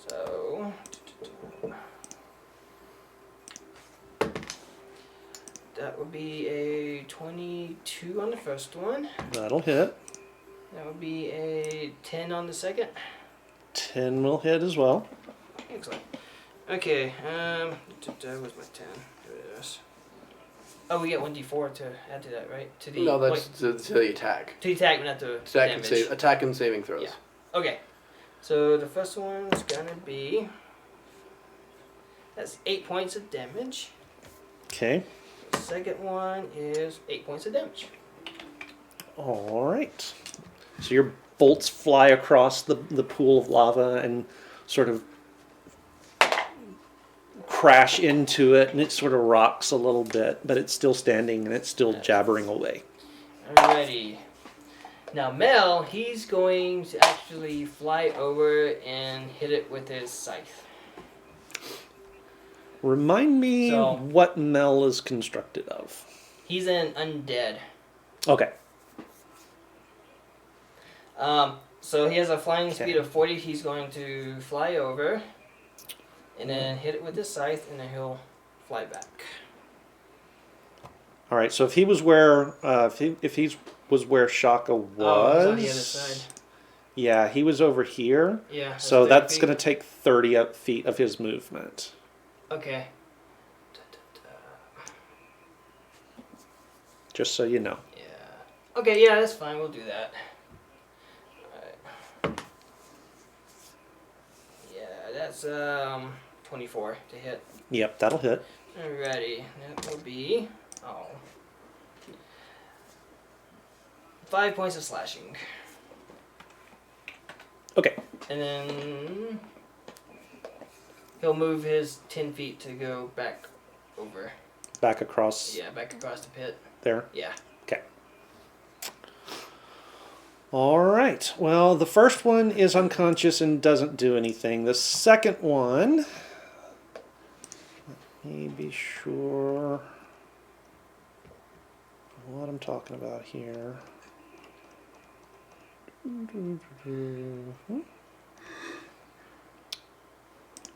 So. That would be a 22 on the first one. That'll hit. That would be a 10 on the second. 10 will hit as well. Excellent. Okay, where's my 10? Here it is. Oh, we get 1d4 to add to that, right? To the No, that's to the attack. to the attack, but not the Attack and, damage. attack and saving throws. Yeah. Okay, so the first one's gonna be that's 8 points of damage. Okay. The second one is 8 points of damage. All right. So your bolts fly across the pool of lava and sort of crash into it, and it sort of rocks a little bit, but it's still standing and it's still jabbering away. Alrighty. Now Mel, he's going to actually fly over and hit it with his scythe. Remind me So- what Mel is constructed of. He's an undead. Okay. So he has a flying speed Okay. of 40. He's going to fly over and then hit it with his scythe, and then he'll fly back. All right. So if he was where if he was where Shaka was, Oh, he's on the other side. yeah, he was over here. Yeah. So 30 that's feet. going to take 30 feet of his movement. Okay. Just so you know. Yeah. Okay, yeah, that's fine. We'll do that. Alright. Yeah, that's 24 to hit. Yep, that'll hit. Alrighty. That will be 5 points of slashing. Okay. And then he'll move his 10 feet to go back over. Back across Yeah, back across the pit. there. Yeah. Okay. All right. Well, the first one is unconscious and doesn't do anything. The second one, let me be sure what I'm talking about here.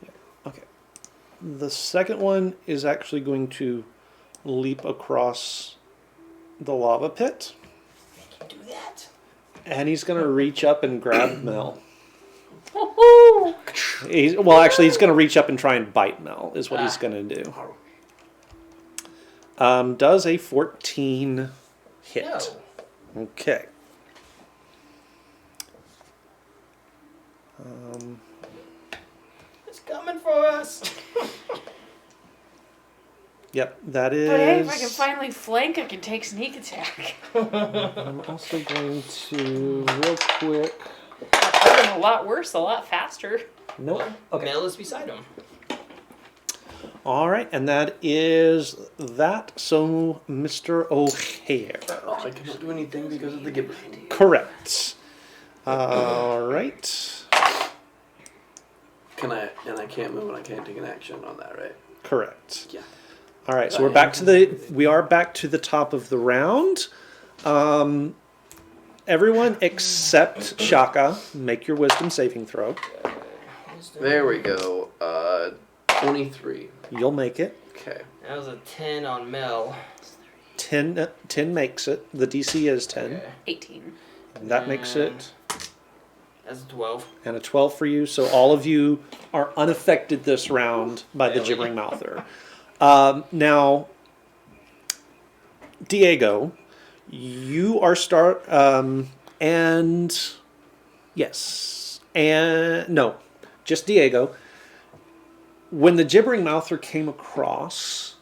Yeah, okay. The second one is actually going to leap across the lava pit. Make him do that. And he's going to reach up and grab Mel. Woohoo! He's going to reach up and try and bite Mel, is what he's going to do. Does a 14 hit? No. Okay. It's coming for us. Yep, that is. But hey, if I can finally flank, I can take sneak attack. I'm also going to, real quick. I've been a lot worse, a lot faster. Nope. Okay. Mel is beside him. All right, and that is that. So, Mr. O'Hare. I cannot do anything because of the gibbering. Correct. All right. And I can't move and I can't take an action on that, right? Correct. Yeah. All right, so we are back to the top of the round. Everyone except Shaka, make your wisdom saving throw. There we go. 23. You'll make it. Okay. That was a 10 on Mel. 10 makes it. The DC is 10. Okay. 18. That makes it. That's a 12. And a 12 for you. So all of you are unaffected this round by the Really? gibbering mouther. Now, Diego, you are and yes, and no, just Diego. When the gibbering mouther came across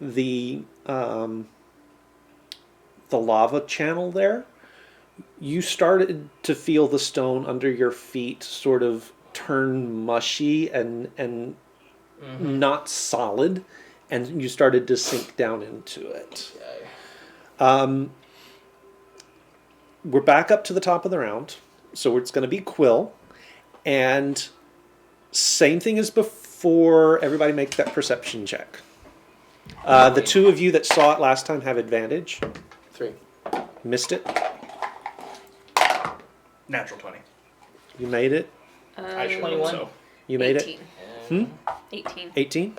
the lava channel there, you started to feel the stone under your feet sort of turn mushy and not solid, and you started to sink down into it. Okay. We're back up to the top of the round, so it's going to be Quill, and same thing as before. Everybody make that perception check. The two of you that saw it last time have advantage. 3. Missed it. Natural 20. You made it. I should 21. so. You made 18. it. 18. 18.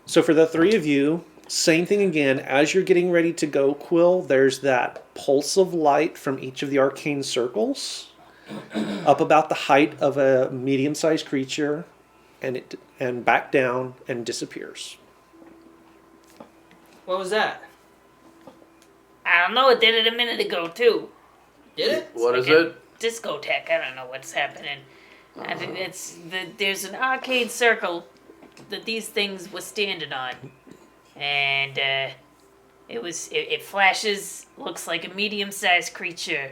So for the three of you, same thing again. As you're getting ready to go, Quill, there's that pulse of light from each of the arcane circles up about the height of a medium-sized creature, and back down and disappears. What was that? I don't know. It did it a minute ago too. Did it? What is like it? Discotheque. I don't know what's happening. I think there's an arcade circle that these things were standing on, and it flashes. Looks like a medium-sized creature.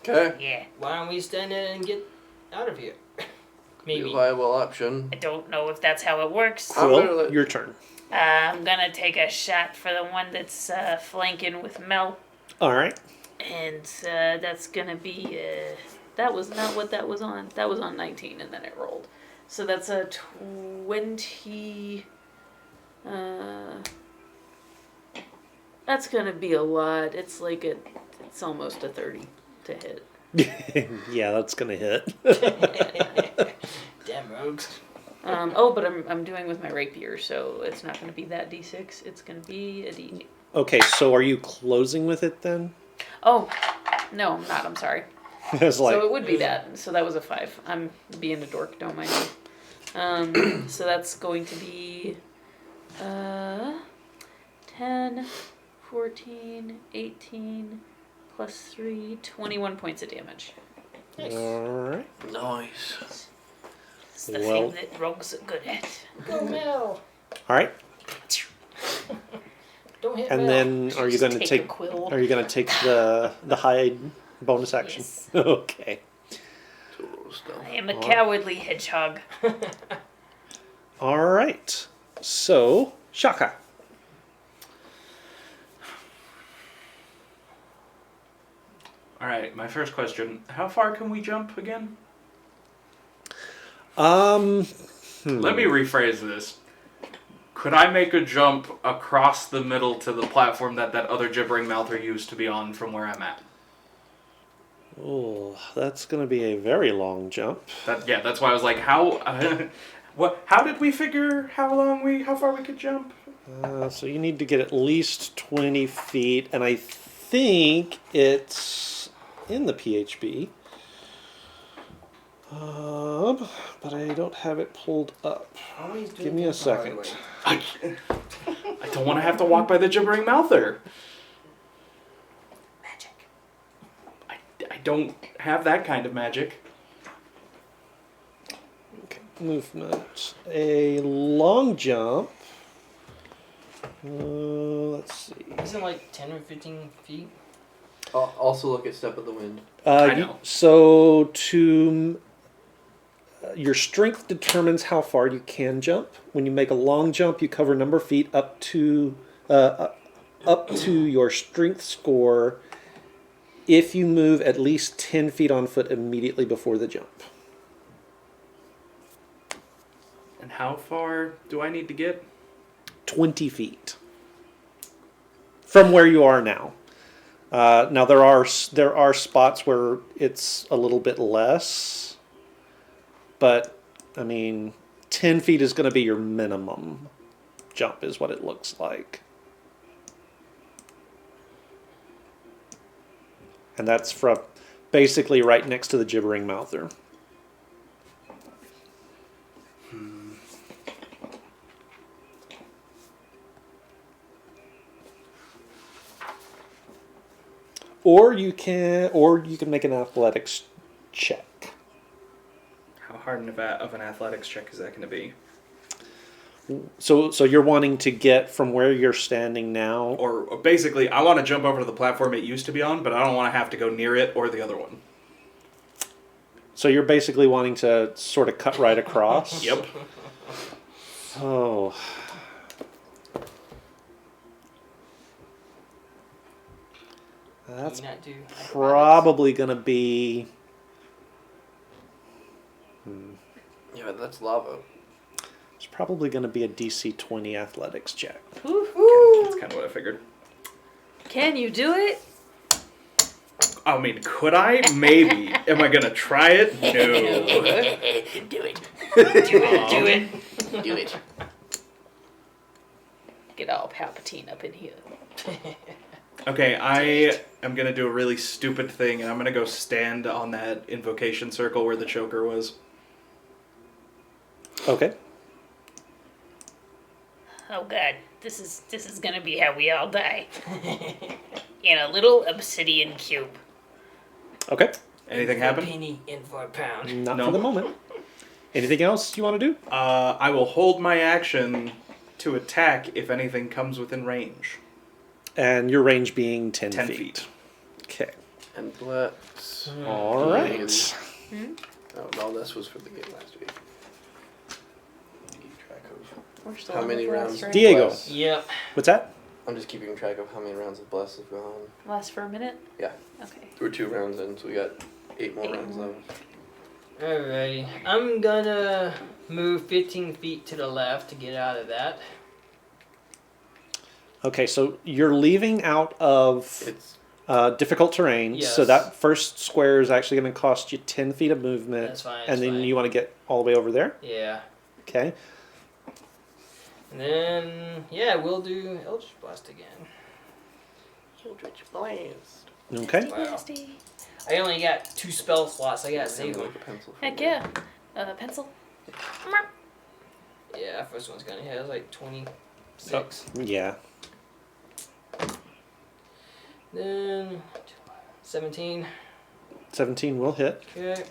Okay. Yeah. Why don't we stand in and get out of here? Be Maybe. a viable option. I don't know if that's how it works. I'm gonna Quill, let- your turn. I'm gonna take a shot for the one that's flanking with Mel, All right. and that's gonna be. That was not what that was on. That was on 19 and then it rolled. So that's a 20. That's gonna be a lot. It's almost a 30 to hit. Yeah, that's gonna hit. Damn rogues. But I'm doing with my rapier, so it's not gonna be that d6. It's gonna be a d8. Okay, so are you closing with it then? Oh, no, I'm not. I'm sorry. It's like So it would be that. So that was a 5. I'm being a dork, don't mind me. So that's going to be 10, 14, 18, plus 3, 21 points of damage. Nice. all right. Nice. It's the Well- thing that rogues are good at. Go Mel. All right. Don't hit And Mel. then are you Just going to take take a quill. Are you going to take the hide bonus action? Yes. Okay. Total stuff. I am a cowardly hedgehog. All right. So, Shaka. Alright, my first question. How far can we jump again? Hmm. Let me rephrase this. Could I make a jump across the middle to the platform that other gibbering mouther used to be on from where I'm at? Oh, that's going to be a very long jump. That's why I was like, how how did we figure how far we could jump? So you need to get at least 20 feet, and I think it's in the PHB. But I don't have it pulled up. Always doing Give me a things the hard second. way. I don't want to have to walk by the gibbering mouther. Magic. I don't have that kind of magic. Okay, movement. A long jump. Let's see. Isn't it like 10 or 15 feet? Also look at Step of the Wind. I know. So your strength determines how far you can jump. When you make a long jump, you cover a number of feet up to your strength score if you move at least 10 feet on foot immediately before the jump. And how far do I need to get? 20 feet from where you are now. Now there are spots where it's a little bit less, but I mean, 10 feet is going to be your minimum jump, is what it looks like. And that's from basically right next to the gibbering mouther. Or you can make an athletics check. How hard of an athletics check is that going to be? So you're wanting to get from where you're standing now. Or basically, I want to jump over to the platform it used to be on, but I don't want to have to go near it or the other one. So you're basically wanting to sort of cut right across. Yep. Oh. That's Do you not do acrobatics? probably going to be. Yeah, that's lava. It's probably going to be a DC 20 athletics check. That's kind of what I figured. Can you do it? I mean, could I? Maybe. Am I going to try it? No. Do it. Do it. Do it. Get all Palpatine up in here. Okay, I am going to do a really stupid thing, and I'm going to go stand on that invocation circle where the choker was. Okay. Oh god, this is gonna be how we all die. In a little obsidian cube. Okay. Anything For a happen? penny in for a pound. Not No. for the moment. Anything else you want to do? I will hold my action to attack if anything comes within range. And your range being 10 10 feet. Okay. And let's... All right. Oh, no, this was for the game last week. Keep track of We're still how on many the rounds. right? Diego. Bless. Yep. What's that? I'm just keeping track of how many rounds of Bless have gone. Last for a minute? Yeah. Okay. We're 2 rounds in, so we got 8 more 8 rounds more. left. Alrighty. I'm gonna move 15 feet to the left to get out of that. Okay, so you're leaving out of It's difficult terrain. So Yes. that first square is actually going to cost you 10 feet of movement. That's fine, And that's then fine. you want to get all the way over there? Yeah. Okay. And then, yeah, we'll do Eldritch Blast again. Eldritch Blast. Okay. Wow. I only got 2 spell slots. I gotta save them. Like a pencil for Heck me. yeah. Pencil? Yeah, first one's gonna hit. It was like 26. Oh, yeah. Then 17. 17 will hit. Okay.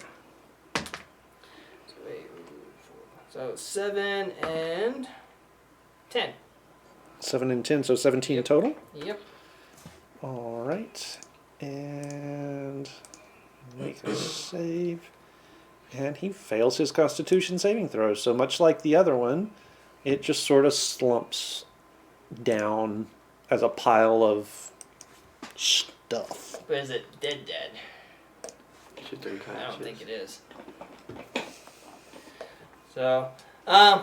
So 7 and 10. 7 and 10, so 17 Yep. total. Yep. All right. And make a save. And he fails his constitution saving throw. So much like the other one, it just sort of slumps down as a pile of stuff. But is it dead? Shit, they're kind I of don't think shit. it is. So,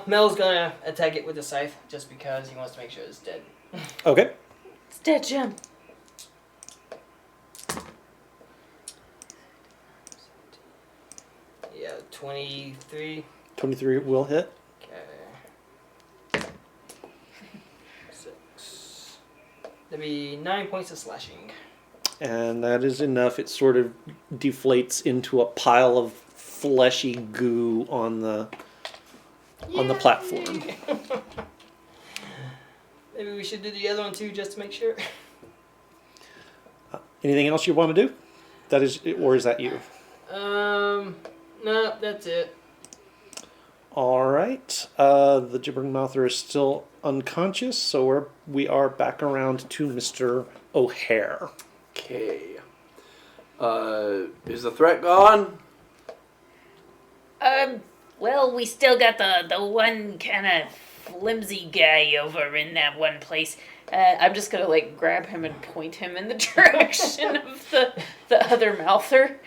Mel's gonna attack it with the scythe just because he wants to make sure it's dead. Okay. It's dead, Jim. Yeah, 23. 23 will hit. Okay. 6. That'd be 9 points of slashing. and that is enough. It sort of deflates into a pile of fleshy goo on the platform. Maybe we should do the other one too, just to make sure. Anything else you want to do? That is, or is that you? No, that's it. All right. The gibbering mouther is still unconscious, so we are back around to Mr. O'Hare. Okay. Is the threat gone? Well, we still got the one kind of flimsy guy over in that one place. I'm just gonna like grab him and point him in the direction of the other mouther.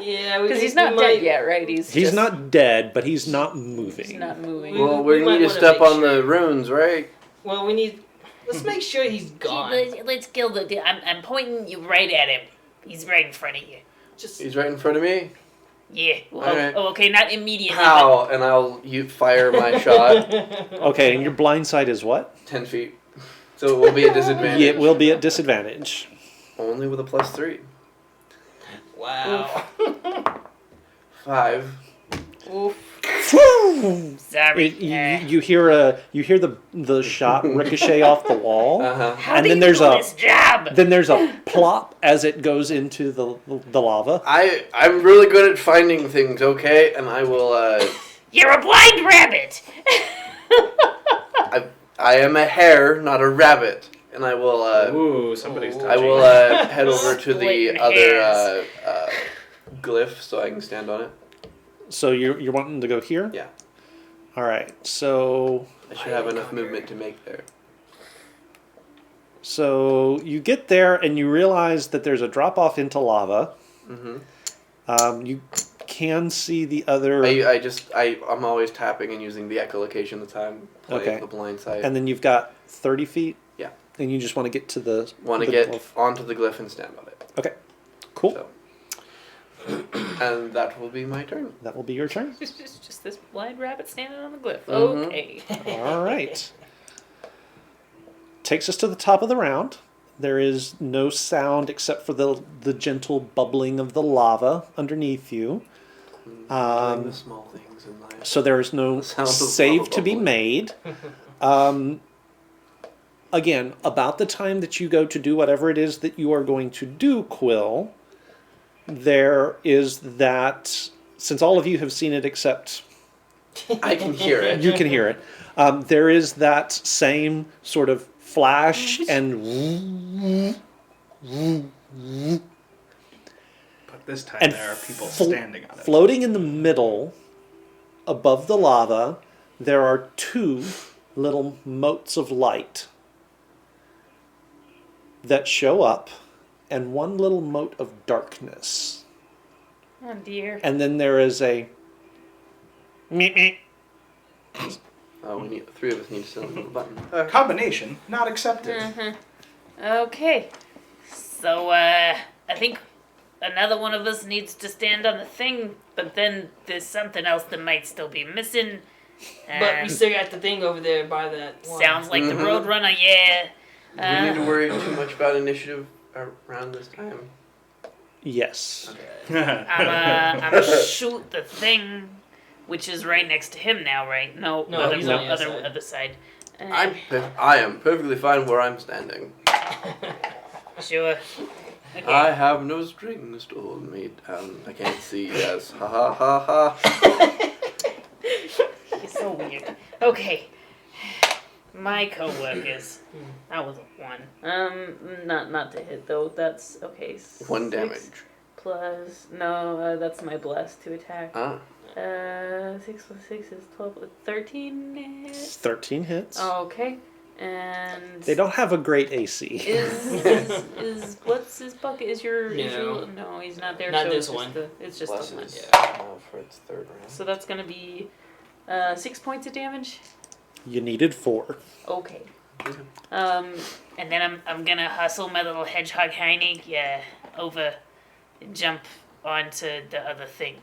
Yeah, Because he's not dead yet, right? He's He's just- not dead, but he's not moving. He's not moving. Well, We we might need to wanna step make on the runes, right? Well, let's make sure he's gone. Let's kill the. I'm pointing you right at him. He's right in front of you. Just He's right in front of me. Yeah. Well, Alright. oh, okay, not immediately. How? And I'll fire my shot Okay, and your blind sight is what? 10 feet. So it will be a disadvantage. It will be at disadvantage. Only with a +3. wow. 5. Oof. Sorry. You hear the shot ricochet off the wall, Uh-huh. How and do then you there's do a this job? then there's a plop as it goes into the lava. I'm really good at finding things, okay? And I will, You're a blind rabbit. I am a hare, not a rabbit. And I will, Ooh, somebody's touching. I will, head over to the Splitting other, glyph so I can stand on it. So you're wanting to go here? Yeah. All right. So I should have enough movement to make there. so you get there and you realize that there's a drop off into lava. Mm-hmm. You can see the other, I'm always tapping and using the echolocation the time playing Okay. the blind sight. and then you've got 30 feet. Yeah. And you just want to get to the Want to the get glyph. onto the glyph and stand on it. Okay. Cool. So. And that will be my turn. That will be your turn. It's just this blind rabbit standing on the glyph. Mhm. Okay. All right. Takes us to the top of the round. There is no sound except for the gentle bubbling of the lava underneath you. Knowing the small things in life. So there is no The sound of save lava to be bubbling. made. Again, about the time that you go to do whatever it is that you are going to do, Quill, there is that, since all of you have seen it except I can hear it. you can hear it, there is that same sort of flash and But this time and there are people flo- standing on it. floating in the middle above the lava, there are two little motes of light that show up and one little mote of darkness. Oh dear. And then there is a meep meep. We need 3 of us need to sit on the button. Combination not accepted. Okay. So, I think another one of us needs to stand on the thing, but then there's something else that might still be missing. But we still got the thing over there by that one. Sounds like Mhm. the Roadrunner, yeah. Do we need to worry too much about initiative around this time? Yes. I'm shoot the thing, which is right next to him now, right? No, No, other, he's on the other, other side. other side. I am perfectly fine where I'm standing. Sure. Okay. I have no strings to hold me down. I can't see. Yes. Ha ha ha ha. It's so weird. Okay. My co-workers. That was a 1. Not to hit though. That's okay. 1 6 damage. Plus that's my bless to attack. 6 plus 6 is 12. 13 hits. 13 hits. Okay. And They don't have a great AC. is what's his bucket? Is your No. no? He's not there. Not so this it's one. It's just Bless the one. is Yeah. for its 3rd round. So that's gonna be 6 points of damage. You needed 4. Okay. And then I'm gonna hustle my little hedgehog hiney, over and jump onto the other thing.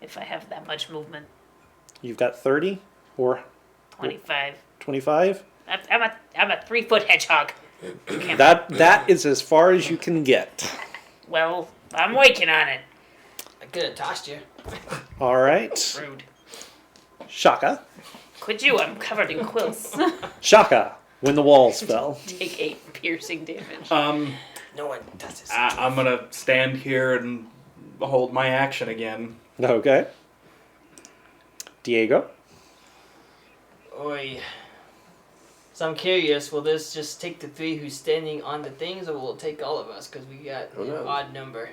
If I have that much movement. You've got 30 or 25. 25. I'm a 3-foot hedgehog. That is as far as you can get. Well, I'm working on it. I could have tossed you. All right. Rude. Shaka. Could you? I'm covered in quills. Shaka. When the walls fell. Take 8 piercing damage. No one does this. I'm gonna stand here and hold my action again. Okay. Diego. Oi. So I'm curious, will this just take the 3 who's standing on the things, or will it take all of us? Because we got Oh, an no. odd number.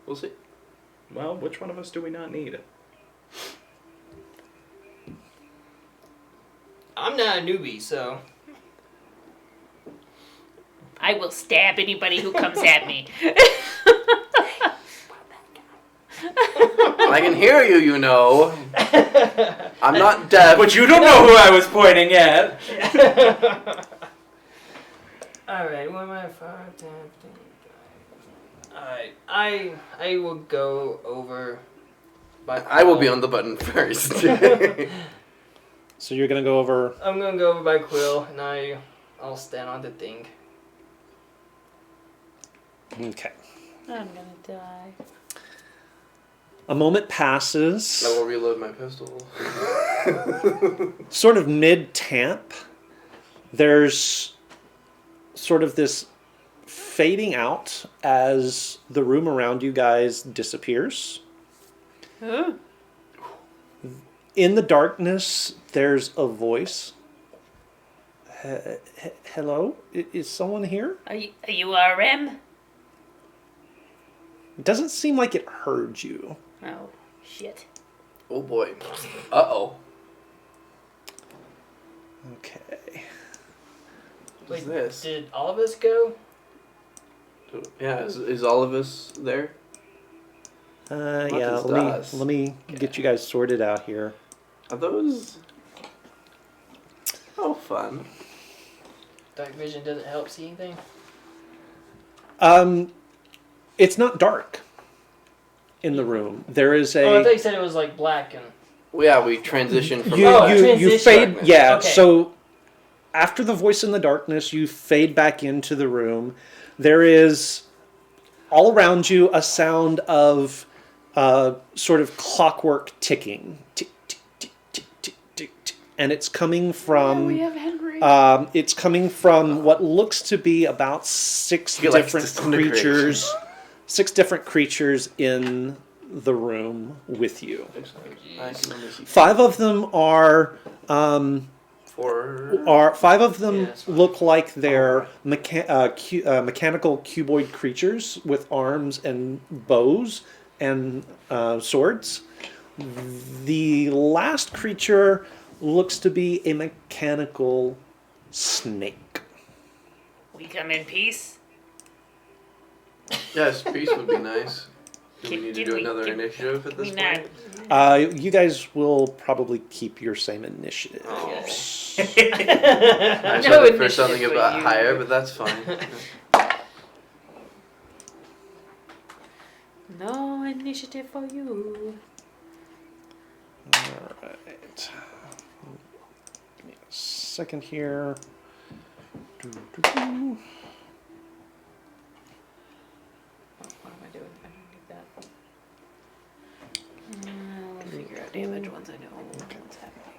We'll see. Well, which one of us do we not need? I'm not a newbie, so. I will stab anybody who comes at me. I can hear you, you know. I'm not deaf. But you don't know who I was pointing at. Alright, what am I? 5, 10, 15. Alright, I will go over. I will be on the button first. So you're going to go over. I'm gonna go over by Quill, and I'll stand on the thing. Okay. I'm gonna die. A moment passes. I will reload my pistol. Sort of mid-tamp, there's sort of this fading out as the room around you guys disappears. Huh? In the darkness, there's a voice. Hello? Is someone here? Are you RM? It doesn't seem like it heard you. Oh, shit. Oh boy. Uh-oh. Okay. What's Wait, this? did all of us go? Yeah, is all of us there? Yeah, just let us. me get you guys sorted out here. Are those... Oh, fun. Dark vision doesn't help see anything? It's not dark in the room. There is Oh, I thought a you said it was like black and. Well, yeah, we transitioned from... you transition. fade. Darkness. Yeah, Okay. so after the voice in the darkness, you fade back into the room. There is all around you a sound of sort of clockwork ticking. Tick, tick, tick, tick, tick, tick, tick. And it's coming from... we have Henry. it's coming from what looks to be about 6 He likes different disintegration. creatures. 6 different creatures in the room with you. I can only see 5 of them are 4. 5 of them Yeah, that's fine. look like they're mechanical cuboid creatures with arms and bows and swords. The last creature looks to be a mechanical snake. We come in peace? Yes, peace would be nice. Do we need to Can do we- another can- initiative at we this not- point? You guys will probably keep your same initiative. Oh. I No was hoping for initiative something for about you. higher, but that's fine. No initiative for you. All right. Give me a second here. Doo-doo-doo. What am I doing? I don't need that. I'll figure out damage once I know what's happening.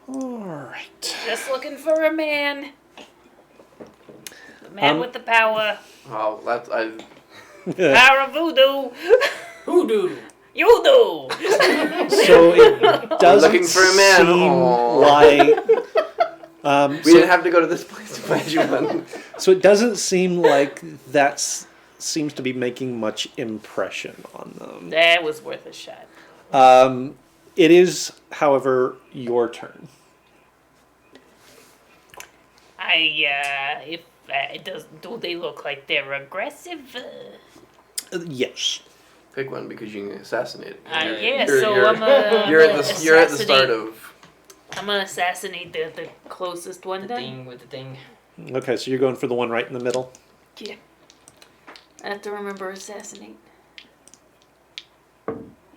All right. Just looking for a man. The man with the power. Oh, that's... Power of voodoo. Hoodoo! You do. So it doesn't looking for a man. seem Aw. like. We didn't have to go to this place to find you one. So it doesn't seem like that seems to be making much impression on them. That was worth a shot. It is, however, your turn. If it does, do they look like they're aggressive? Yes. Pick one because you can assassinate it. Yeah, so I'm You're at the start of... I'm gonna assassinate the closest one The then. thing with the thing. Okay, so you're going for the one right in the middle. Yeah. I have to remember assassinate.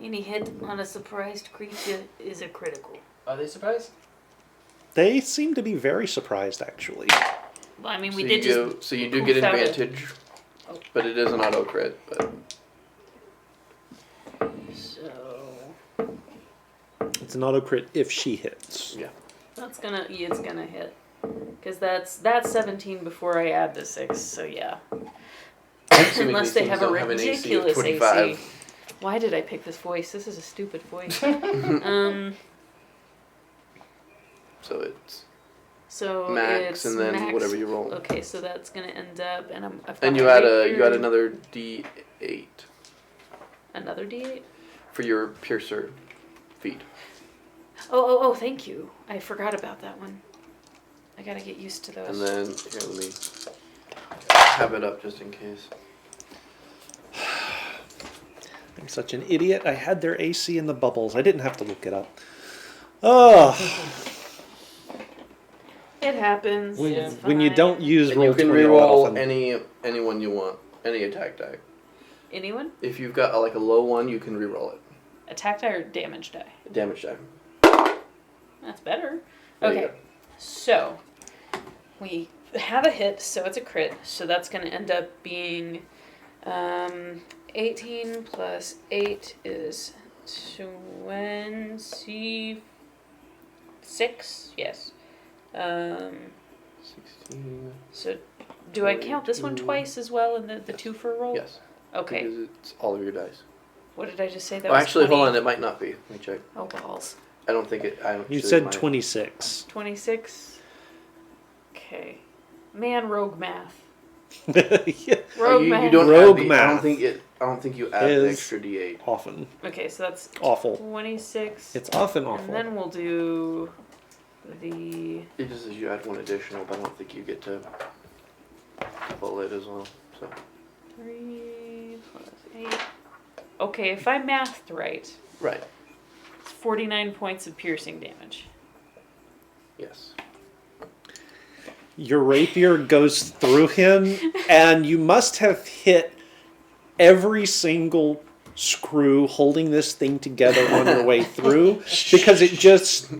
Any hit on a surprised creature is a critical. Are they surprised? They seem to be very surprised, actually. Well, I mean, So we you did just. so you do get poof out a- advantage, but it is an auto crit. But So It's an auto crit if she hits. yeah, it's gonna hit, because that's 17 before I add the 6. So yeah. assuming Unless these they things have a don't have an AC of ridiculous 25. AC. Why did I pick this voice? This is a stupid voice. So it's So max it's and then max. whatever you roll. Okay, so that's gonna end up, and I've got And you my add rapier. another D8 Another D8. for your piercer feat. Oh! Thank you. I forgot about that one. I gotta get used to those. And then here, let me have it up just in case. I'm such an idiot. I had their AC in the bubbles. I didn't have to look it up. Oh, It happens. It's when you fine. don't use And you roll can 20 reroll often. anyone you want, any attack die. Anyone? If you've got like a low one, you can reroll it. Attack die or damage die? Damage die. That's better. There you Okay, go. so we have a hit, so it's a crit. So that's going to end up being 18 plus 8 is 26. Yes. 16. So do I count this one 42. twice as well in the Yes. two for roll? Yes. Okay. Because it's all of your dice. What did I just say? That Oh, was actually, 20. hold on. It might not be. Let me check. Oh, balls. I don't think it. I don't. You actually said might. 26. 26. Okay. Man, rogue math. Yeah, Rogue you math. don't Rogue add the, math I don't think it. I don't think you add the is- extra D8. often. Okay, so that's Awful. 26. It's often And awful. then we'll do the. It just says you add one additional, but I don't think you get to pull it as well. So 3 plus 8. Okay, if I mathed right, right. it's 49 points of piercing damage. Yes. Your rapier goes through him, and you must have hit every single screw holding this thing together on your way through, because it just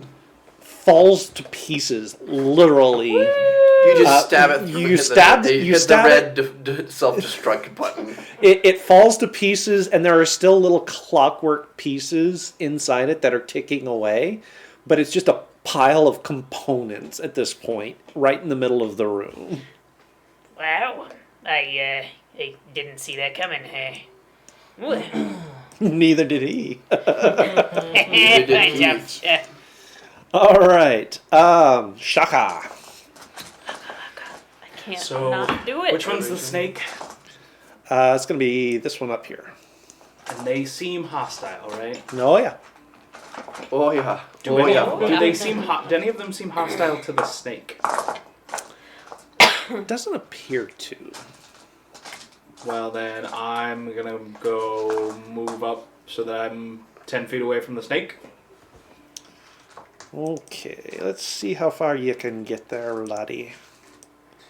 falls to pieces, literally. You just stab it. you hit stabbed- The, you hit stab the red self-destruct button. It falls to pieces, and there are still little clockwork pieces inside it that are ticking away, but it's just a pile of components at this point, right in the middle of the room. Wow. I didn't see that coming. Ooh. Neither did he. did Fine job. Keith. All right, Shaka. I can't So, not do it. which one's the snake? It's going to be this one up here. And they seem hostile, right? Oh, yeah. Oh yeah. Do Oh any yeah. of, do they seem do any of them seem hostile to the snake? It doesn't appear to. Well, then I'm gonna go move up so that I'm 10 feet away from the snake. Okay, let's see how far you can get there, laddie.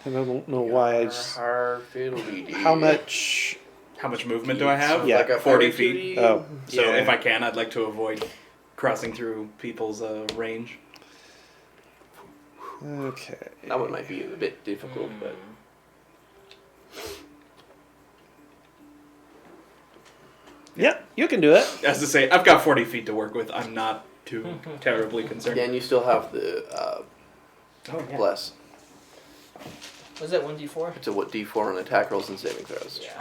And I don't know why I just... How much... How much movement do I have? Yeah. Like a 40 40 feet. Oh, So yeah. if I can, I'd like to avoid crossing through people's range. Okay. That one might be a bit difficult, but Yeah, you can do it. As to say, I've got 40 feet to work with. I'm not too terribly concerned. yeah, and you still have the Oh, yeah. bless. Was that 1d4? It's a what D4 on attack rolls and saving throws Yeah.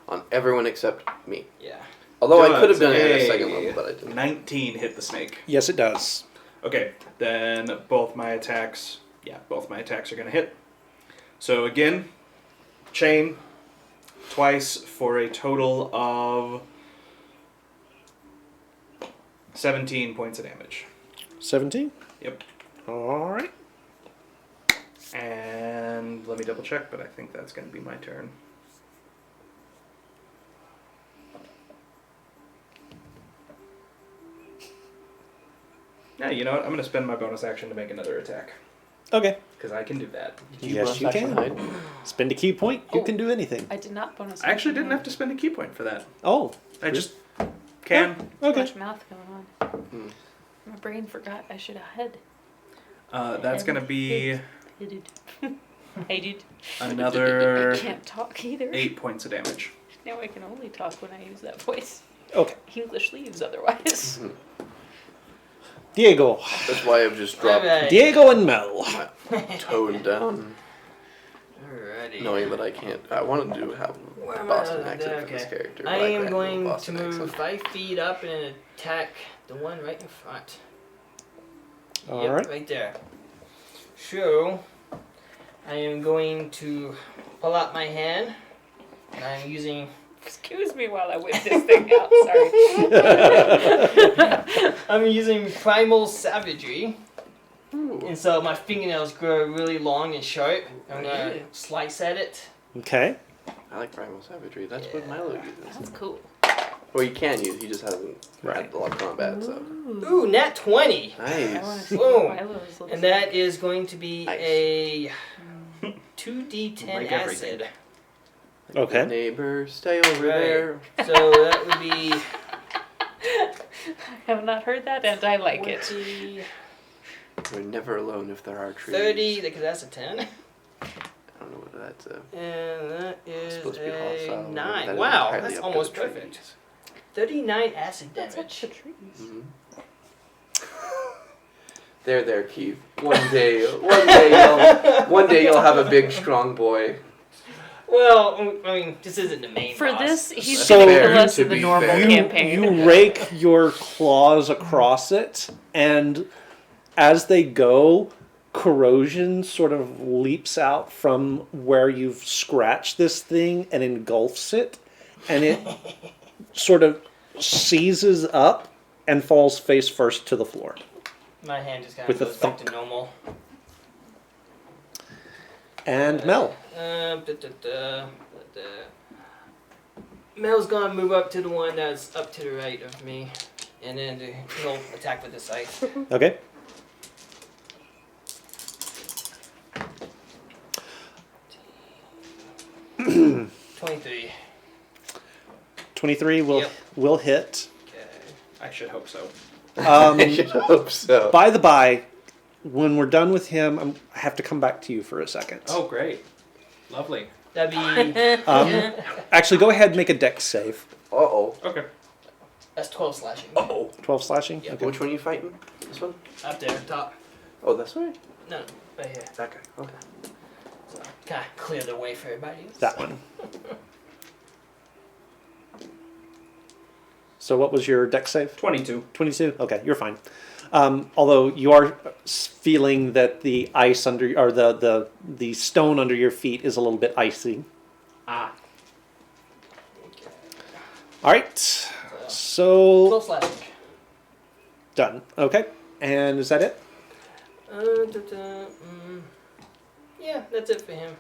on everyone except me. Yeah. Although I could Does have done it at a a second level, but I didn't. 19 hit the snake. Yes, it does. Okay, then both my attacks are going to hit. So again, chain twice for a total of 17 points of damage. 17? Yep. All right. And let me double check, but I think that's going to be my turn. Yeah, you know what? I'm going to spend my bonus action to make another attack. Okay. because I can do that. Did you Yes, bonus you action can. hide? Spend a key point. You Oh. can do anything. I did not bonus. I actually didn't action. have to spend a key point for that. Oh. I just can. Too Okay. much math going on. My brain forgot I should have had. That's gonna be Hey, dude. Hey, dude. another I can't talk either. 8 points of damage. Now I can only talk when I use that voice. Okay. English leaves otherwise. Diego. That's why I've just dropped Alright. Diego and Mel. toned down, Alrighty. knowing that I can't. I want to do have Where am I? Boston accent for this Okay. character. I but am can't do a going to Boston move accent. 5 feet up and attack the one right in front. All Yep, right. right there. So, I am going to pull out my hand, and I'm using. Excuse me while I whip this thing out. Sorry. I'm using Primal Savagery, Ooh. and so my fingernails grow really long and sharp. I'm gonna slice at it. Okay. I like Primal Savagery. That's what Milo uses. That's cool. Well, he can use. He just hasn't Right. had a lot of combat. So Ooh, nat 20! I want to nice. see Boom. what Milo's looks And that is going to be Nice. a 2d10 Like everything. acid. Okay. Neighbor, stay over Right. there. So that would be I have not heard that, and I like it. 20, We're never alone if there are trees. 30, because that's a 10. I don't know what that's. And that is Supposed to be a hostile. 9. That is Wow, entirely that's up to almost the perfect. trees. 39 acid That's up damage. the trees. Mhm. There, Keith. One day you'll have a big, strong boy. Well, I mean, this isn't the main For boss. this, he's So- gonna Fair, kill us to in the be normal fair. campaign. You rake your claws across it, and as they go, corrosion sort of leaps out from where you've scratched this thing and engulfs it, and it sort of seizes up and falls face first to the floor. My hand just kind With of a goes back to thunk. normal. And Mel. Mel's gonna move up to the one that's up to the right of me, and then he'll attack with the scythe. Okay. Uh, 23. 23 will Yep. will hit. Okay. I should hope so. I should hope so. By the by, when we're done with him, I have to come back to you for a second. Oh, great. Lovely. That'd be Actually, go ahead and make a dex save. Uh-oh. Okay. that's 12 slashing. Uh-oh. 12 slashing? Yeah. Okay. Which one are you fighting? This one? Up there, top. Oh, this way? No, right here. That guy. Okay. So kind of clear the way for everybody. That one. So what was your dex save? 22. 22? Okay, you're fine. Although you are feeling that the ice under, or the stone under your feet is a little bit icy. Ah. Okay. All right. So 12 slashing. done. Okay. And is that it? Yeah, that's it for him.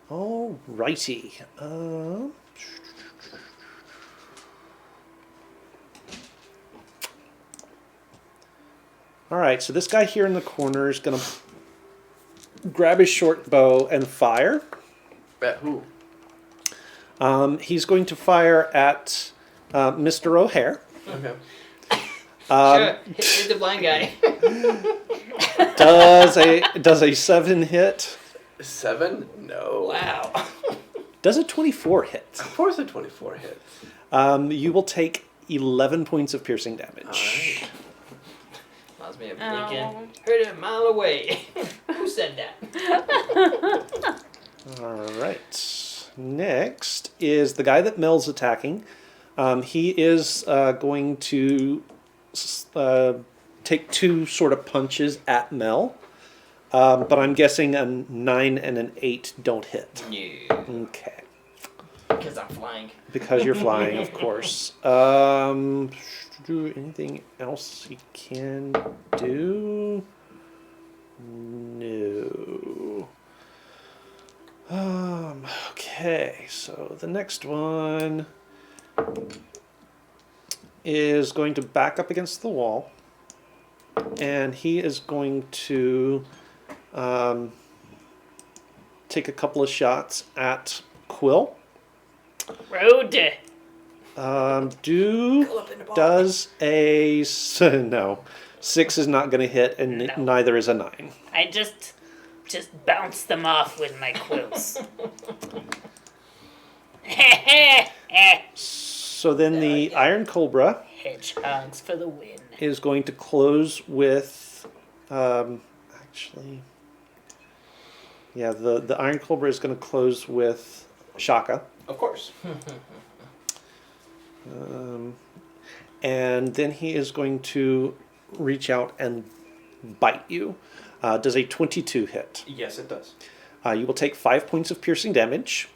All righty. All right. So this guy here in the corner is gonna grab his short bow and fire. Bet who? He's going to fire at Mr. O'Hare. Okay. Sure, hit the blind guy. Does a 7 hit? 7? No. Wow. Does a 24 hit? Of course a 24 hits. You will take 11 points of piercing damage. Alright. Reminds me of Ow. Lincoln. Heard it a mile away. Who said that? All right. Next is the guy that Mel's attacking. He is going to take 2 sort of punches at Mel. But I'm guessing a 9 and an 8 don't hit. No. Okay. Because I'm flying. Because you're flying, of course. Anything else he can do? No. Okay, so the next one is going to back up against the wall, and he is going to take a couple of shots at Quill. Road. Does a no. 6 is not going to hit, and No. neither is a 9. I just bounce them off with my quills. So then the Iron Cobra Hedgehogs for the win. is going to close with, actually, yeah, the Iron Cobra is going to close with Shaka. Of course. And then he is going to reach out and bite you. Does a 22 hit? Yes, it does. You will take 5 points of piercing damage.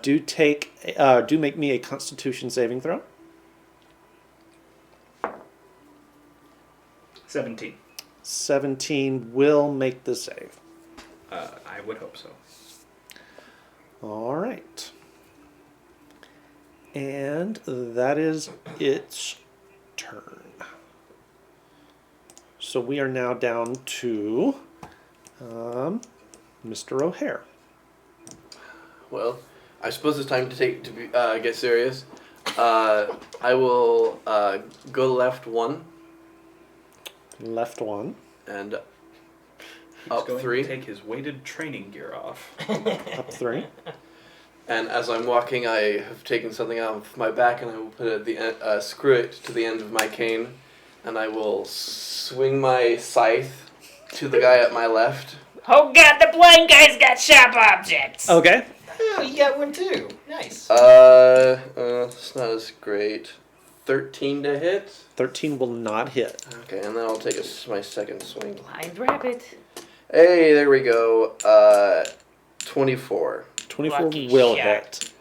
Do make me a Constitution saving throw. 17. 17 will make the save. I would hope so. All right. And that is its turn. So we are now down to Mr. O'Hare. Well, I suppose it's time to get serious. I will go left 1 Left 1. and He's up going 3. to take his weighted training gear off. Up 3. And as I'm walking, I have taken something out of my back, and I will put it at the end, screw it to the end of my cane, and I will swing my scythe to the guy at my left. Oh god, the blind guy's got sharp objects. Okay. Oh, you got one too. Nice. It's not as great. 13 to hit. 13 will not hit. Okay, and then I'll take my second swing. Blind rabbit. Hey, there we go. 24. 24 Lucky will shot. hit.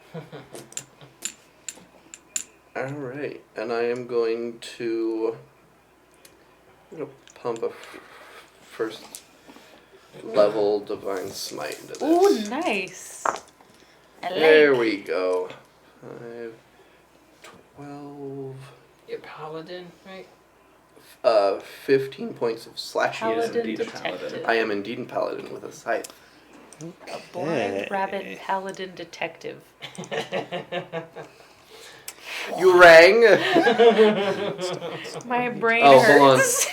All right, and I am going to pump a first level divine smite into this. Ooh, nice. I like There we go. 5, 12, You're paladin, right? 15 points of slashing. He is Paladin indeed a paladin. detective. I am indeed a paladin with a scythe. Blind rabbit paladin detective. You rang? My brain Oh, hold on. hurts.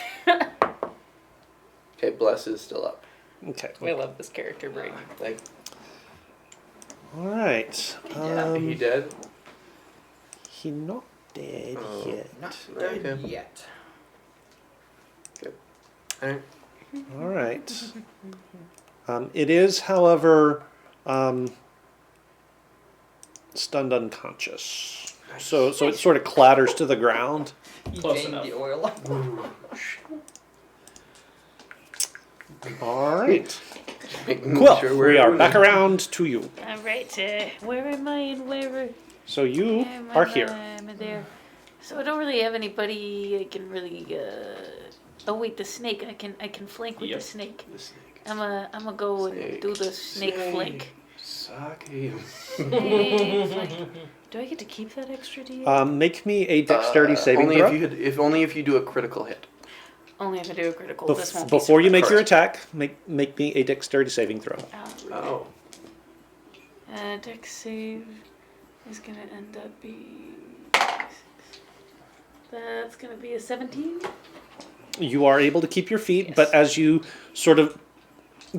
Okay, bless is still up. Okay. I love this character brain. Like, All right. he dead? He not dead Oh. yet. Not Okay. dead yet. Alright. All right. It is, however, stunned unconscious. So it sort of clatters to the ground. You Close gained enough. the oil. All right. Making Quill, sure we are doing back it. around to you. Alright, Where am I and where So you am are I? here. I'm there. So I don't really have anybody I can really. Oh wait, the snake. I can flank with Yep. the snake. The snake. I'm gonna go and Snake. do the snake flank. Suck him. Snake flank. Do I get to keep that extra D? Make me a dexterity saving only throw. if you do a critical hit. Only if I do a critical. This won't be Before you super make your Correct. attack, make me a dexterity saving throw. Oh. Dex save is gonna end up being. That's gonna be a 17. You are able to keep your feet, Yes. but as you sort of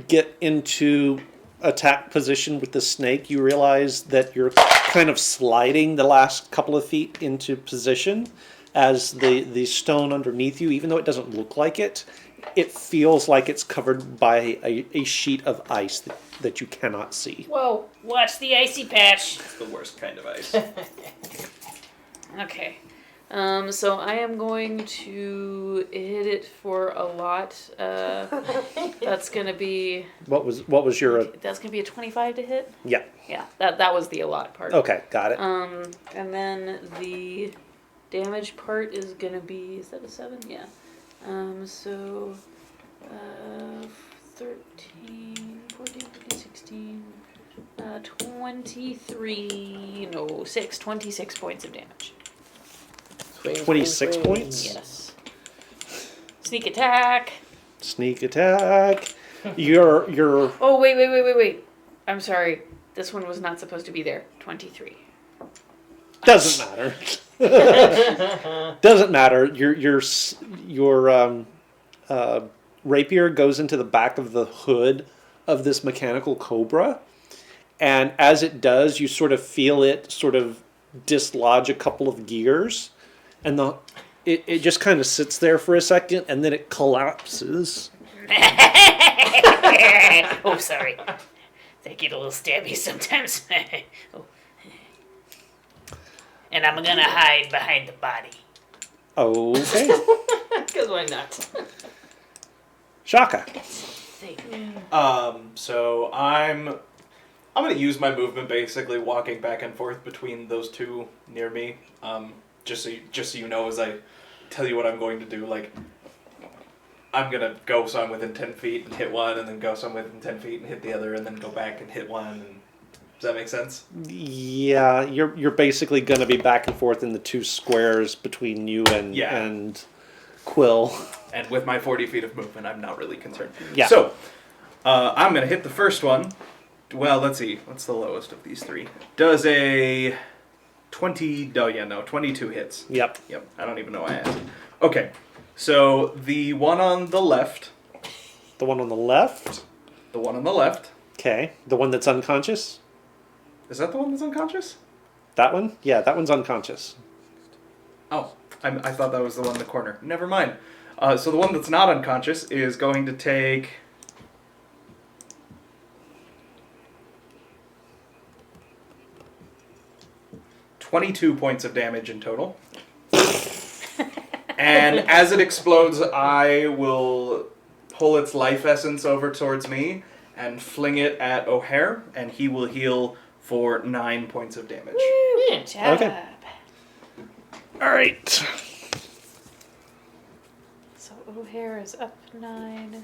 get into attack position with the snake, you realize that you're kind of sliding the last couple of feet into position as the stone underneath you, even though it doesn't look like it, it feels like it's covered by a sheet of ice that you cannot see. Whoa, watch the icy patch. It's the worst kind of ice. Okay. So I am going to hit it for a lot. That's gonna be What was your that's gonna be a 25 to hit. yeah. Yeah, that was the a lot part. Okay, got it. And then the damage part is gonna be, is that a 7? Yeah. So 13, 14, 15, 16, 23, no, 26 points of damage. Swing, 26 swing, points? Yes. Sneak attack. Sneak attack. You're Oh, wait. I'm sorry. This one was not supposed to be there. 23. doesn't matter. Doesn't matter. Your rapier goes into the back of the hood of this mechanical cobra, and as it does, you sort of feel it sort of dislodge a couple of gears, and it just kind of sits there for a second, and then it collapses. Oh, sorry. They get a little stabby sometimes. Oh. And I'm gonna hide behind the body. Okay, Because why not? Shaka. So I'm gonna use my movement basically walking back and forth between those two near me. Just so you know, as I tell you what I'm going to do, like I'm gonna go so I'm within 10 feet and hit one, and then go so I'm within 10 feet and hit the other, and then go back and hit one. And does that make sense? Yeah, you're basically going to be back and forth in the two squares between you and Quill. And with my 40 feet of movement, I'm not really concerned. Yeah. So I'm gonna hit the first one. Well, let's see. What's the lowest of these three? Does a 22 hits. Yep. Yep, I don't even know why I asked. Okay, so the one on the left. The one on the left. The one on the left. Okay. The one that's unconscious. Is that the one that's unconscious? That one? Yeah, that one's unconscious. Oh, I thought that was the one in the corner. Never mind. So the one that's not unconscious is going to take... ...22 points of damage in total. And as it explodes, I will pull its life essence over towards me and fling it at O'Hare, and he will heal for 9 points of damage. Good job. Okay. All right. So O'Hare is up 9.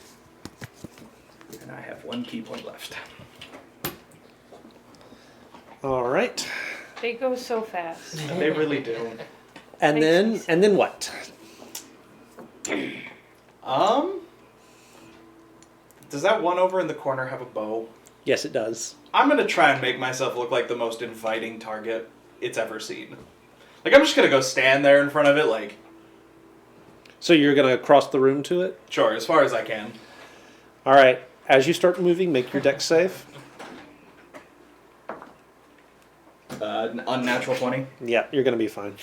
And I have 1 key point left. All right. They go so fast. They really do. And Makes then what? Does that one over in the corner have a bow? Yes, it does. I'm gonna try and make myself look like the most inviting target it's ever seen. Like, I'm just gonna go stand there in front of it, like, So you're going to cross the room to it? sure, as far as I can. All right. As you start moving, make your dex save. Unnatural 20. Yeah, you're going to be fine.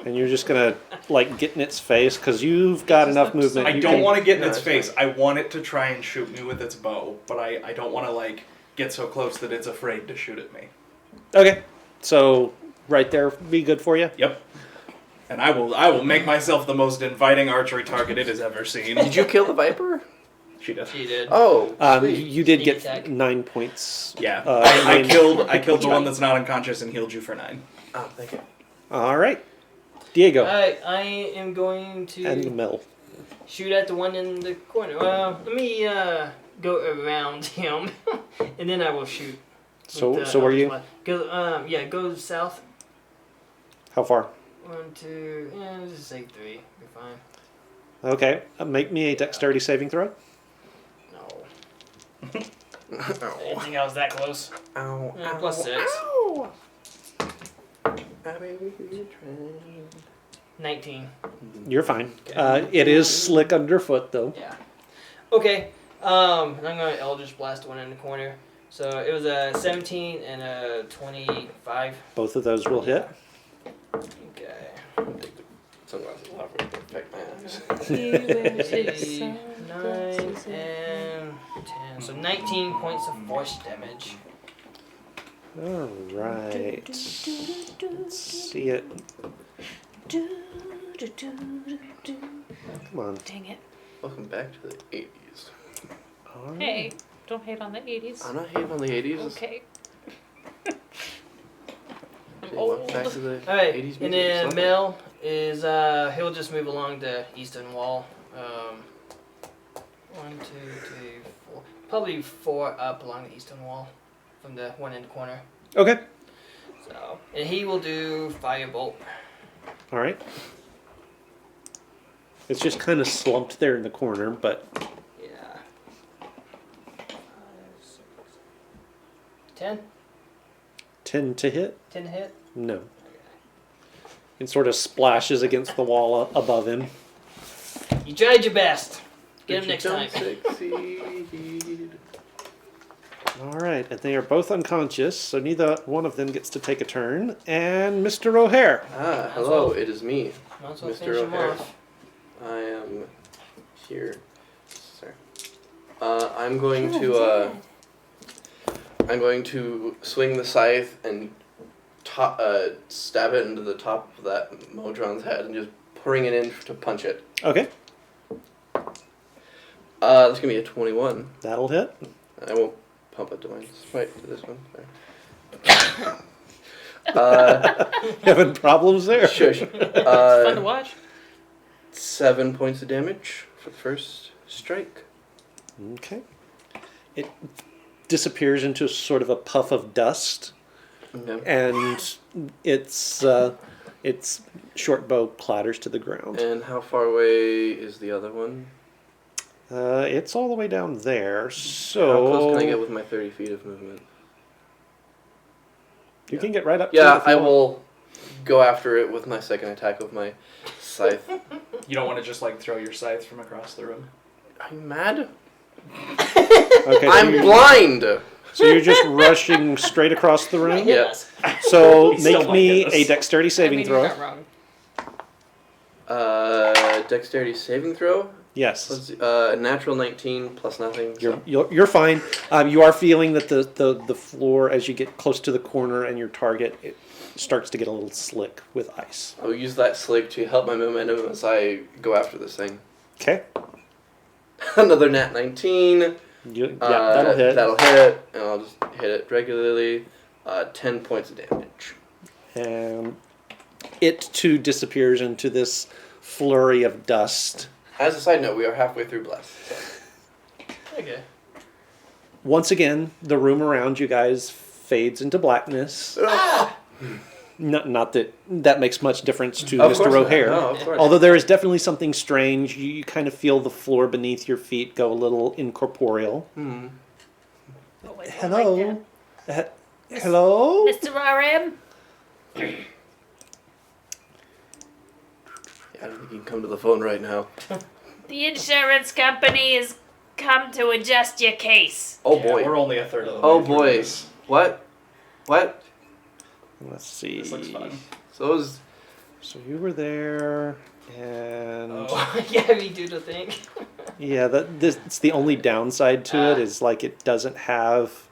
And you're just going to, like, get in its face because you've got enough movement. I You don't can- want to get in No, its it's face. I want it to try and shoot me with its bow, but I don't want to, like, get so close that it's afraid to shoot at me. Okay. So right there be good for you? Yep. And I will make myself the most inviting archery target it has ever seen. Did you kill the viper? She does. She did. Oh, You sweet. did Sneak get attack. 9 points. Yeah. I I killed the one that's not unconscious and healed you for 9. Oh, thank you. All right. Diego. Alright, I am going to And Mel. shoot at the one in the corner. Well, let me go around him, and then I will shoot. So with the so are you? other one. Go south. How far? 1, 2, let's just say 3. Be fine. Okay. Make me a dexterity saving throw. No. I Ow. didn't think I was that close. Ow. Plus 6. Ow. Ah, baby, you're trained. 19. You're fine. Okay. It is slick underfoot though. Yeah. Okay. And I'm gonna Eldritch Blast one in the corner. So it was a 17 and a 25. Both of those will hit. Okay. Sunglasses off real quick. Pack my eyes. 9 and 10. So 19 points of force damage. All right. Let's see it. Come on. Dang it. Welcome back to the 80s. All right. Hey, don't hate on the 80s. I'm not hating on the 80s. Okay. Okay, welcome back to the Alright, 80s music. and It's then lovely. Mel is he'll just move along the eastern wall. 1, 2, 3, 4. Probably 4 up along the eastern wall from the one in the corner. Okay. So, and he will do firebolt. All right. It's just kind of slumped there in the corner, but Yeah. 10? 10 to hit? 10 to hit? No. It sort of splashes against the wall above him. You tried your best. Get But him next you time. don't succeed. All right, and they are both unconscious, so neither one of them gets to take a turn. And Mr. O'Hare. Ah, hello, it is me, Might as well Mr. finish him O'Hare. off. I am here. Sorry. I'm going to swing the scythe and stab it into the top of that Modron's head and just bring it in to punch it. Okay, That's gonna be a 21. that'll hit. I won't pump it to mine. Right to this one. Having problems there? Shush. It's fun to watch. 7 points of damage for the first strike. Okay. It disappears into sort of a puff of dust, Okay. and its short bow clatters to the ground. And how far away is the other one? It's all the way down there, How so close can I get with my 30 feet of movement? you can get right up. Yeah, to it if you I want. will go after it with my second attack with my scythe. You don't want to just like throw your scythe from across the room. Are you mad? Okay, so I'm you're, blind! so you're just rushing straight across the room. Yes. So He still make might me get a this. dexterity saving I mean, throw. You're not wrong. Dexterity saving throw? Yes. Let's see, natural 19 plus nothing. So. You're fine. You are feeling that the floor, as you get close to the corner and your target, it starts to get a little slick with ice. I'll use that slick to help my momentum as I go after this thing. Okay. Another nat 19. That'll hit. That'll hit, and I'll just hit it regularly. 10 points of damage. And it too disappears into this flurry of dust. As a side note, we are halfway through Bless. So. Okay. Once again, the room around you guys fades into blackness. Not that makes much difference to Of Mr. course not. O'Hare. No, of course. Although there is definitely something strange. You kind of feel the floor beneath your feet go a little incorporeal. Hmm. Always Hello? like that. Hello? Mr. RM? Yeah, I don't think you can come to the phone right now. The insurance company has come to adjust your case. Oh Yeah, boy. We're only a third of the Oh way through boy. this. What? What? Let's see. This looks fun. So those. So you were there, and Oh, yeah, we do the thing. yeah, it's the only downside to it is like it doesn't have.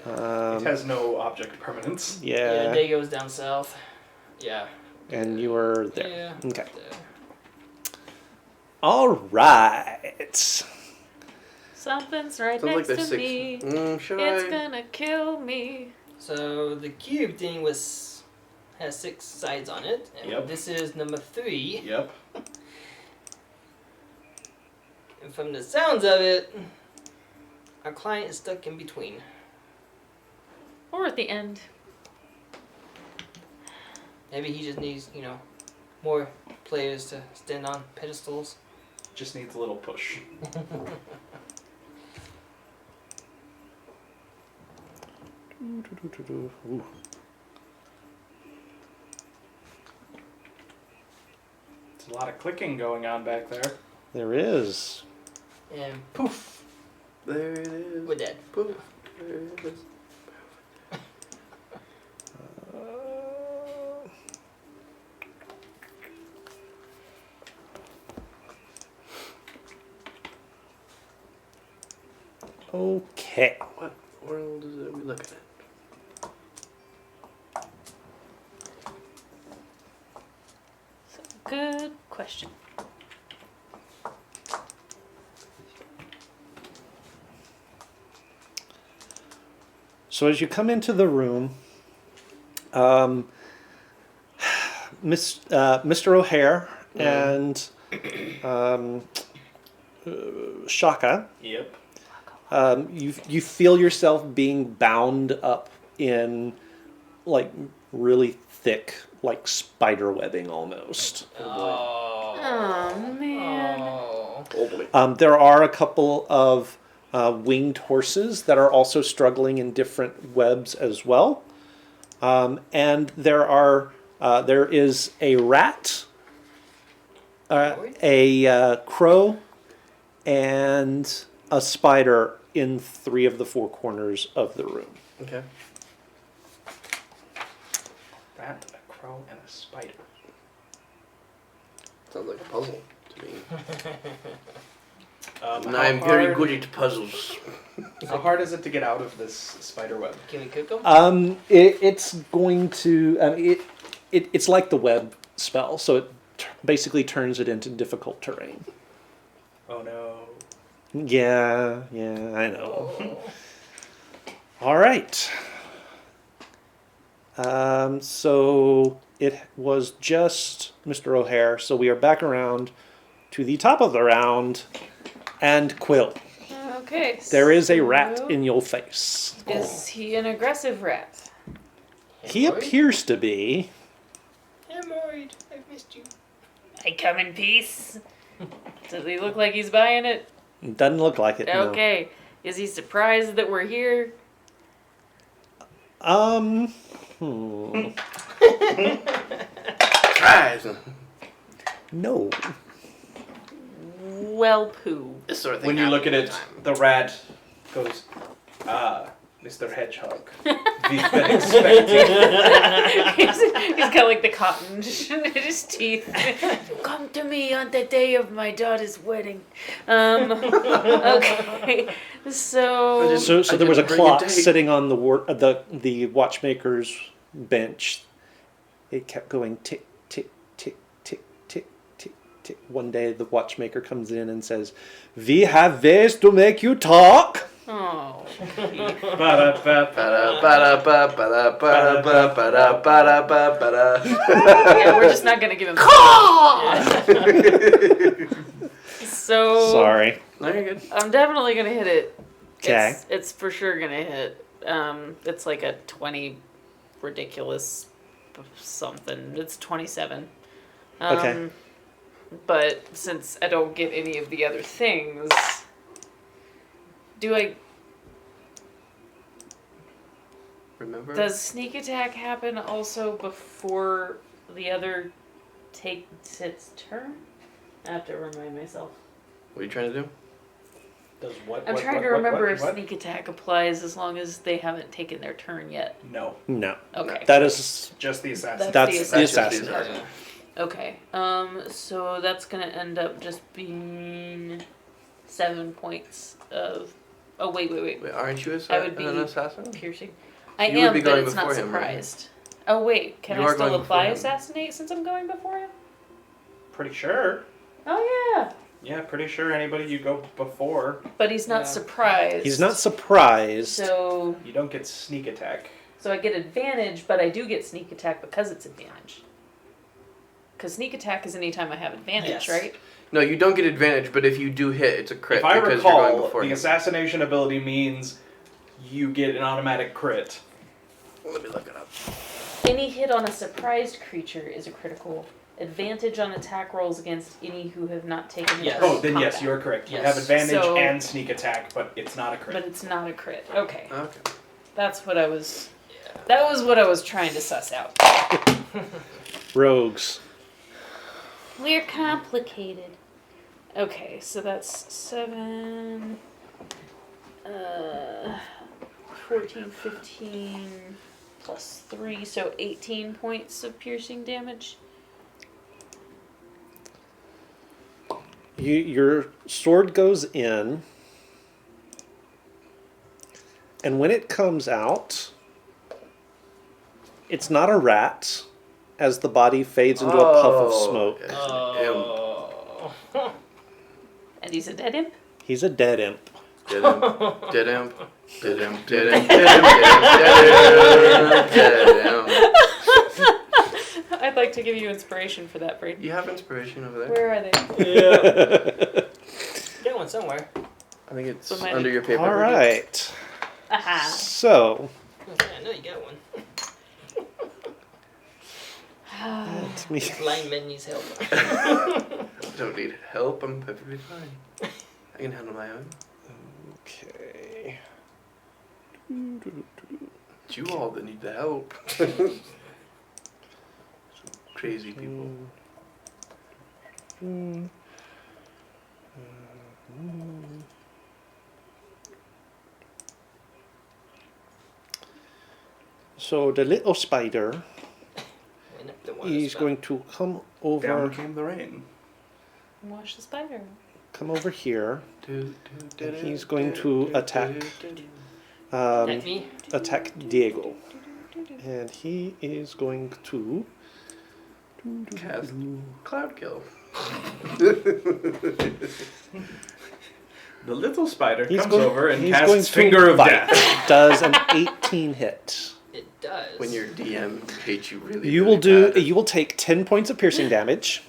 It has no object permanence. Yeah, Yeah, day goes down south. Yeah. and you were there. Yeah. Okay. There. All right. Something's right Sounds like next there's to 6. me. Should It's I? gonna kill me. So the cube thing has 6 sides on it, and Yep. this is number 3. Yep. And from the sounds of it, our client is stuck in between. Or at the end. Maybe he just needs, more players to stand on pedestals. Just needs a little push. Ooh. There's a lot of clicking going on back there. There is. And poof, There it is. we're dead. Poof. There it is. Okay. What world is it we looking at? Good question. So as you come into the room, Mr. O'Hare and Shaka, Yep. you feel yourself being bound up in like really thick, like spider webbing almost. Oh. Oh man. Oh. Oh boy. There are a couple of winged horses that are also struggling in different webs as well. And there is a rat, a crow, and a spider in 3 of the 4 corners of the room. Okay. Rat, a crow, and a spider. Sounds like a puzzle to me. How And I'm very hard- good at puzzles. How hard is it to get out of this spider web? Can we cook them? It's going to it's like the web spell, so it basically turns it into difficult terrain. Oh no. Yeah, I know. All right. So it was just Mr. O'Hare. So we are back around to the top of the round, and Quill. Okay. There is a rat so in your face. Is he an aggressive rat? He appears to be. Hemorrhoid, I've missed you. I come in peace. Does he look like he's buying it? Doesn't look like it. no. Okay. Is he surprised that we're here? Tries. No. Well, poo. This sort of thing When you look at happens it, all the rat goes, Mr. Hedgehog. We've been expecting. He's got like the cotton in his teeth. Come to me on the day of my daughter's wedding. Okay. So So I there was a didn't bring a clock date. sitting on the watchmaker's bench. It kept going tick, tick, tick, tick, tick, tick, tick. One day the watchmaker comes in and says, "We have ways to make you talk." oh, Ba-da-ba-ba. Ba-da-ba-da-ba-ba-ba-ba-ba-ba-ba-ba-ba. yeah, we're just not gonna give him. So Sorry. No, you're good. I'm definitely gonna hit it. 'Kay. It's for sure gonna hit. It's like a 20 ridiculous something. It's 27. Okay. But since I don't get any of the other things, Remember? does sneak attack happen also before the other takes its turn? I have to remind myself. What are you trying to do? Does what? I'm what, trying what, to what, remember what, if what? sneak attack applies as long as they haven't taken their turn yet. No, No. Okay. That is just the assassin. that's the That's just the assassin. assassin. Okay. So that's gonna end up just being 7 points of. Oh wait. Wait, aren't you I would be- an assassin? Piercing. I You would am, be but going it's not before him, right? surprised. Oh wait, can You I are still going apply before him. assassinate since I'm going before him? Pretty sure. Oh yeah. Yeah, pretty sure anybody you go before, But he's not Yeah. surprised. He's not surprised. So you don't get sneak attack. I get advantage, but I do get sneak attack because it's advantage. Because sneak attack is anytime I have advantage, Yes. right? No, you don't get advantage, but if you do hit, it's a crit If I because you're going recall, before the him. assassination ability means you get an automatic crit. Let me look it up. Any hit on a surprised creature is a critical. Advantage on attack rolls against any who have not taken the Yes. turn Oh, of then yes, combat. you are correct. You Yes. have advantage So- and sneak attack, but it's not a crit. But it's not a crit. Okay. Okay. That's what I was. That was what I was trying to suss out. Rogues. We're complicated. Okay, so that's 7, 14, 15, plus 3, so 18 points of piercing damage. Your sword goes in, and when it comes out, it's not a rat, as the body fades into a puff of smoke. yes. Oh. And he's a dead imp? He's a dead imp. Dead imp. Dead imp. Dead imp. Dead imp. Dead imp. Dead imp. Dead imp. I'd like to give you inspiration for that, Braden. You have inspiration over there. Where are they? Yeah. Get one somewhere. I think it's So my- under your paper. All right. Aha. So, Yeah, I know you got one. let me. Blind man needs help. Don't need help. I'm perfectly fine. I can handle my own. Okay. It's you all that need the help. Crazy people. So the little spider When the water is spout. going to come over, Down came the rain. Watch the spider. come over here. And he's going to attack. Attack me? Attack Diego, and he is going to Cast Cloud Kill. The little spider He's comes going- over and he's going casts to Finger of bite. Death. Does an 18 hit. It does. When your DM hates you really. You really will do. bad. You will take 10 points of piercing damage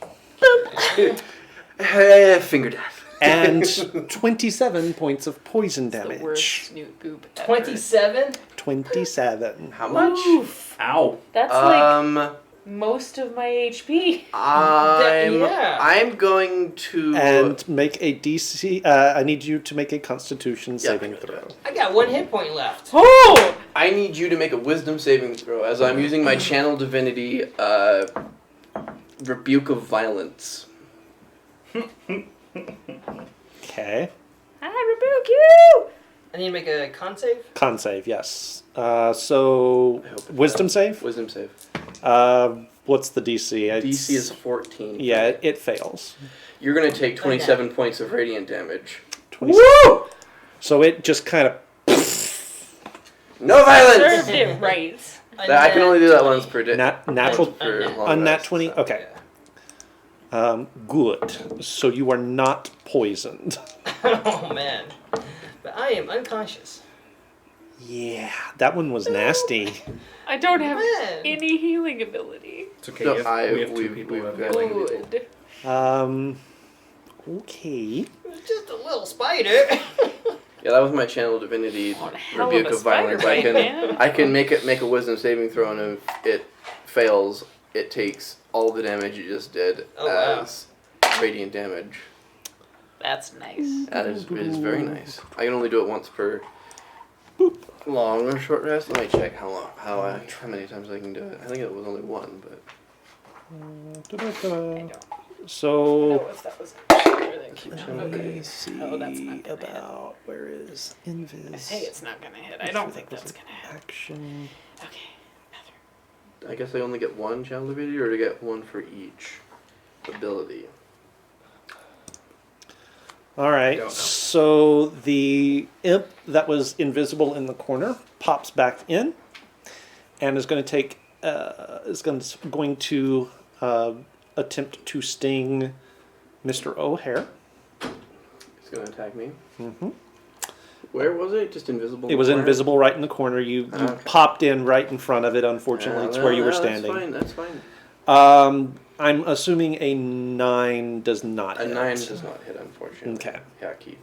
Finger death. and 27 points of poison The worst damage. snoot goop ever. 27? 27. How much? Ow. That's like most of my HP. Yeah. I'm going to. And make a DC. I need you to make a Constitution saving yeah. throw. I got 1 hit point left. Oh! I need you to make a Wisdom saving throw as I'm using my Channel Divinity Rebuke of Violence. Okay. I rebuke you! I need to make a con save? Con save, yes. So I hope it wisdom fails. save. Wisdom save. What's the DC? DC is 14. Yeah, it fails. You're going to take 27 points of radiant damage. 20. Woo! So it just kind of. No violence! Served it right. I can only do that once per day. Natural. For long On nat rests, 20? so. Okay. Good. So you are not poisoned. Oh man. But I am unconscious. Yeah, that one was nasty. I don't have Man. any healing ability. It's okay. No, we have two people who have we've- healing. Good. Okay. It was just a little spider. Yeah, that was my Channel Divinity One hell of Rebuke a of Violence. spider I can, bite, man. I can make a Wisdom saving throw, and if it fails, it takes all the damage you just did Oh, wow. as radiant damage. That's nice. That is, it is very nice. I can only do it once per long or short rest. Let me check how many times I can do it. I think it was only one, but So if that was better than keep let okay. me see Oh, that's not gonna about where is Invis. I say it's not gonna hit. I don't think that's gonna hit. Action. Okay. I guess I only get one Channel Divinity, or to get one for each ability. All right. Don't know. So the imp that was invisible in the corner pops back in, and is going to take going to attempt to sting Mr. O'Hare. It's gonna attack me. Mm-hmm. Where was it? Just invisible. It was corner? invisible right in the corner. You Okay. popped in right in front of it. Unfortunately, it's where you were That's standing. fine. That's fine. I'm assuming a 9 does not A hit. 9 does not hit, unfortunately. Okay. Yeah, Keith.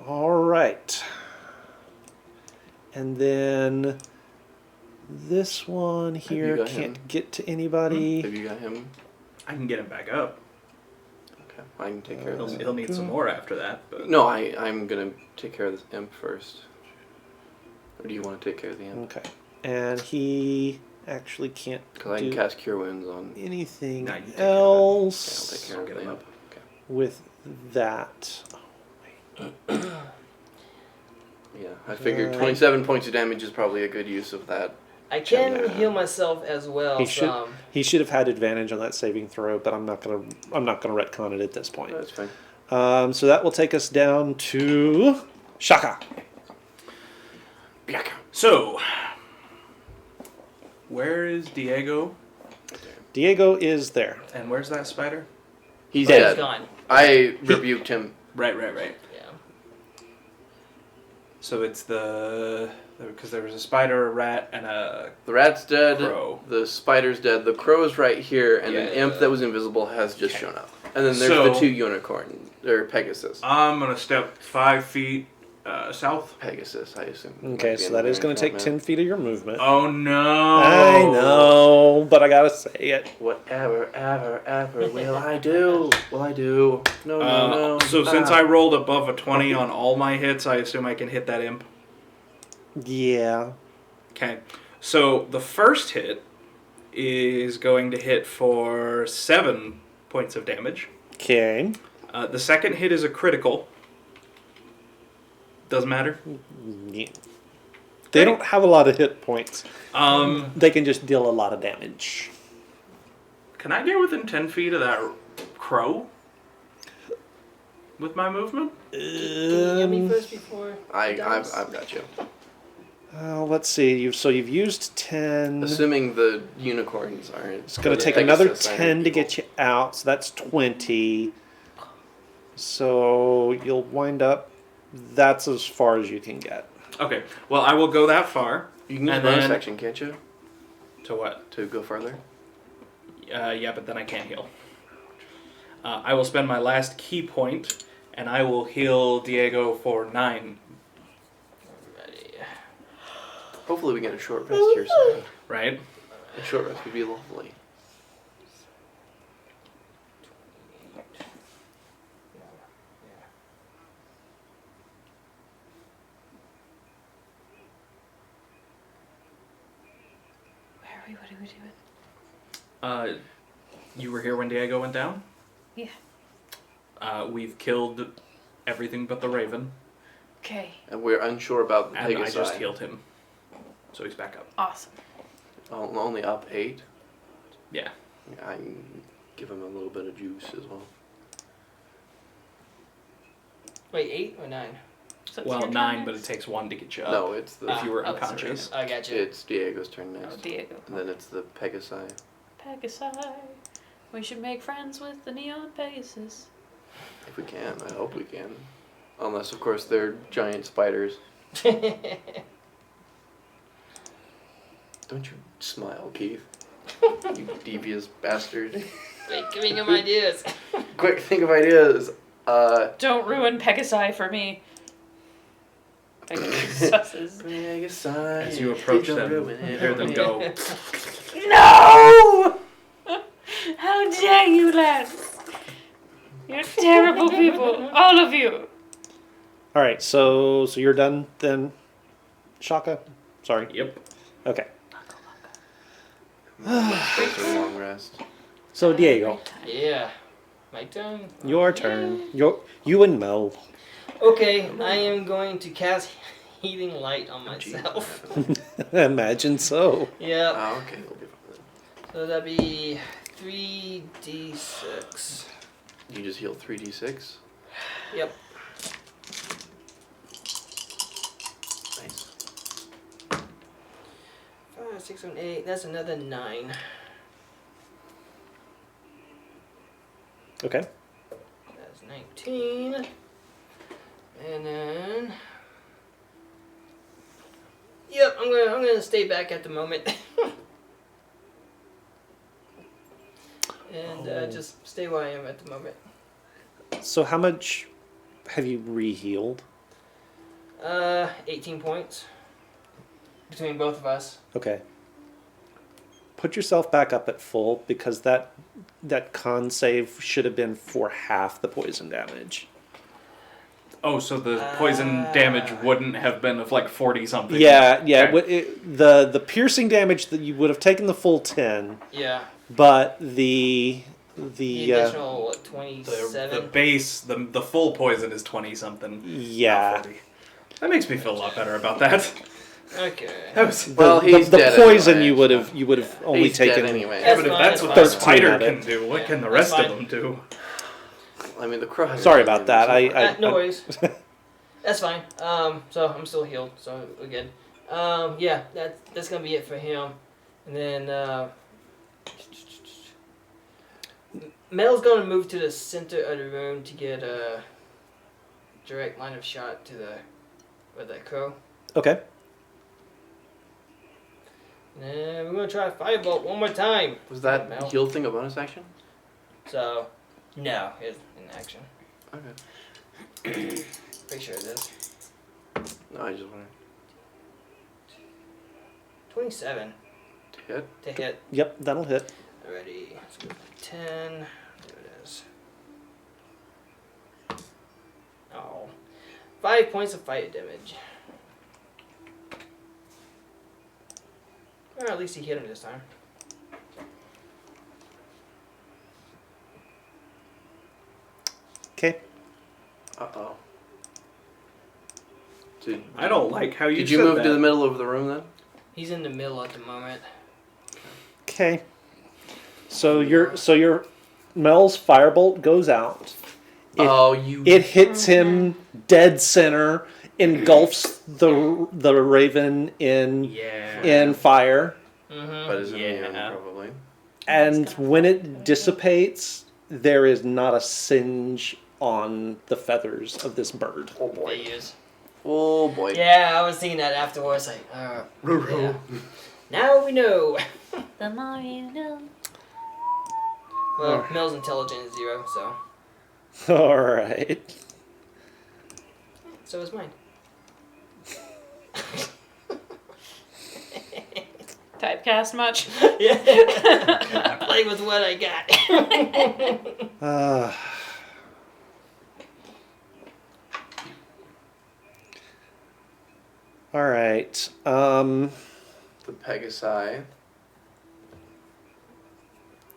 All right. And then this one here got can't him? get to anybody. Have you got him? I can get him back up. Okay, I can take care of this. He'll need some more after that. But No, I'm gonna take care of this imp first. Or do you want to take care of the imp? Okay. And he actually can't Because I can do cast Cure Wounds on. anything No, you take care of it. else I'll take care I'll of get the him imp. up. Okay. with that. Yeah, I figured Right. 27 points of damage is probably a good use of that. I can Yeah. heal myself as well. He should from... he should have had advantage on that saving throw, but I'm not gonna retcon it at this point. That's fine. So that will take us down to Shaka. So, where is Diego? Diego is there. And where's that spider? He's But he's dead. gone. I rebuked him. Right. Yeah. So it's because there was a spider, a rat, and a The rat's dead. crow. The spider's dead. The crow's right here, and an Yeah. imp that was invisible has just Okay. shown up. And then there's So- the 2 unicorn, or Pegasus. I'm gonna step 5 feet South. Pegasus, I assume. Okay, so that is going to take 10 feet of your movement. Oh no! I know, but I gotta say it. Whatever, ever will I do? Will I do? No, no, no. So since I rolled above a 20 on all my hits, I assume I can hit that imp. Yeah. Okay. So the first hit is going to hit for 7 points of damage. Okay. The second hit is a critical. Doesn't matter. Yeah. They don't have a lot of hit points. Um, They can just deal a lot of damage. Can I get within 10 feet of that crow? With my movement? Can you heal me first before? I've it dies? got you. Let's see. You've used 10. Assuming the unicorns aren't. It's going to take another 10 to get you out, so that's 20. So you'll wind up. That's as far as you can get. Okay. Well, I will go that far. You can use And bonus then- action, can't you? To what? To go further? Yeah, but then I can't heal. I will spend my last key point, and I will heal Diego for 9. Ready. Hopefully we get a short rest here soon. Right? A short rest would be lovely. Where are we? What are we doing? You were here when Diego went down? Yeah. We've killed everything but the Raven, Okay. And we're unsure about the and I Pegasus. just healed him. So he's back up. Awesome. Only up 8. Yeah. I can give him a little bit of juice as well. Wait, 8 or 9? So it's Well, your turn 9, but it next? takes 1 to get you up. No, it's the If you were Oh, unconscious. I got you. it's Diego's turn Oh, next. Diego. And then it's the Pegasi. Pegasi. We should make friends with the neon Pegasus. If we can, I hope we can. Unless, of course, they're giant spiders. Don't you smile, Keith. You devious bastard. Wait, giving him ideas. Quick, think of ideas. Don't ruin Pegasi for me. Pegasus. Pegasi. As you approach Please don't them, ruin you it. hear them go, No! How dare you, lads? You're terrible people, all of you. All right, so you're done then, Shaka? Sorry. yep. Okay. Take a long rest. So Diego, Yeah. My turn. your turn. You and Mel. Okay, I am going to cast Healing Light on myself. Imagine so. Yep. Oh, okay. We'll be fine. So that'd be 3d6. You just heal 3d6. Yep. Nice. 5, 6, 7, 8. That's another 9. Okay. That's 19. And then. Yep, I'm gonna stay back at the moment. And just stay where I am at the moment. So how much have you re-healed? 18 points. Between both of us. Okay. Put yourself back up at full because that con save should have been for half the poison damage. Oh, so the poison damage wouldn't have been of like 40 something. Yeah. Okay. The piercing damage that you would have taken the full 10, Yeah. but the additional, what, 27? The base, the full poison is 20 something. yeah. Not 40. That makes me feel a lot better about that. Okay. That was, Well, he's the dead poison anyway, you would have only He's dead taken anyway. yeah, but if fine, that's that's what the fine. spider 13 of can it. do, what Yeah, can the that's rest of fine. them do? I mean, the crow has Sorry a million about that. somewhere. No worries. That's fine. So I'm still healed, so we're good. Yeah, that's gonna be it for him. And then Mel's gonna move to the center of the room to get a direct line of shot to that crow. Okay. And we're gonna try firebolt one more time. Was that Mel. heal thing a bonus action? So no, it's in action. Okay. Pretty sure it is. No, I just want 27 to hit. to hit. Yep, that'll hit. Alrighty, let's go for 10. There it is. Oh. 5 points of fire damage. Or at least he hit him this time. Okay. Uh-oh. I don't like how you Did you said move that. to the middle of the room then? He's in the middle at the moment. Okay. So your Mel's firebolt goes out. It hits him dead center, engulfs the raven in fire, Mm-hmm. But is immune, Yeah. probably. and when it dissipates, there is not a singe on the feathers of this bird. Oh They boy. use. Oh boy. Yeah, I was thinking that afterwards. Like, yeah. Now we know. The more you know. Well, Mel's intelligence is 0, so All right. so is mine. Typecast much? Yeah. Play with what I got. All right. The Pegasi.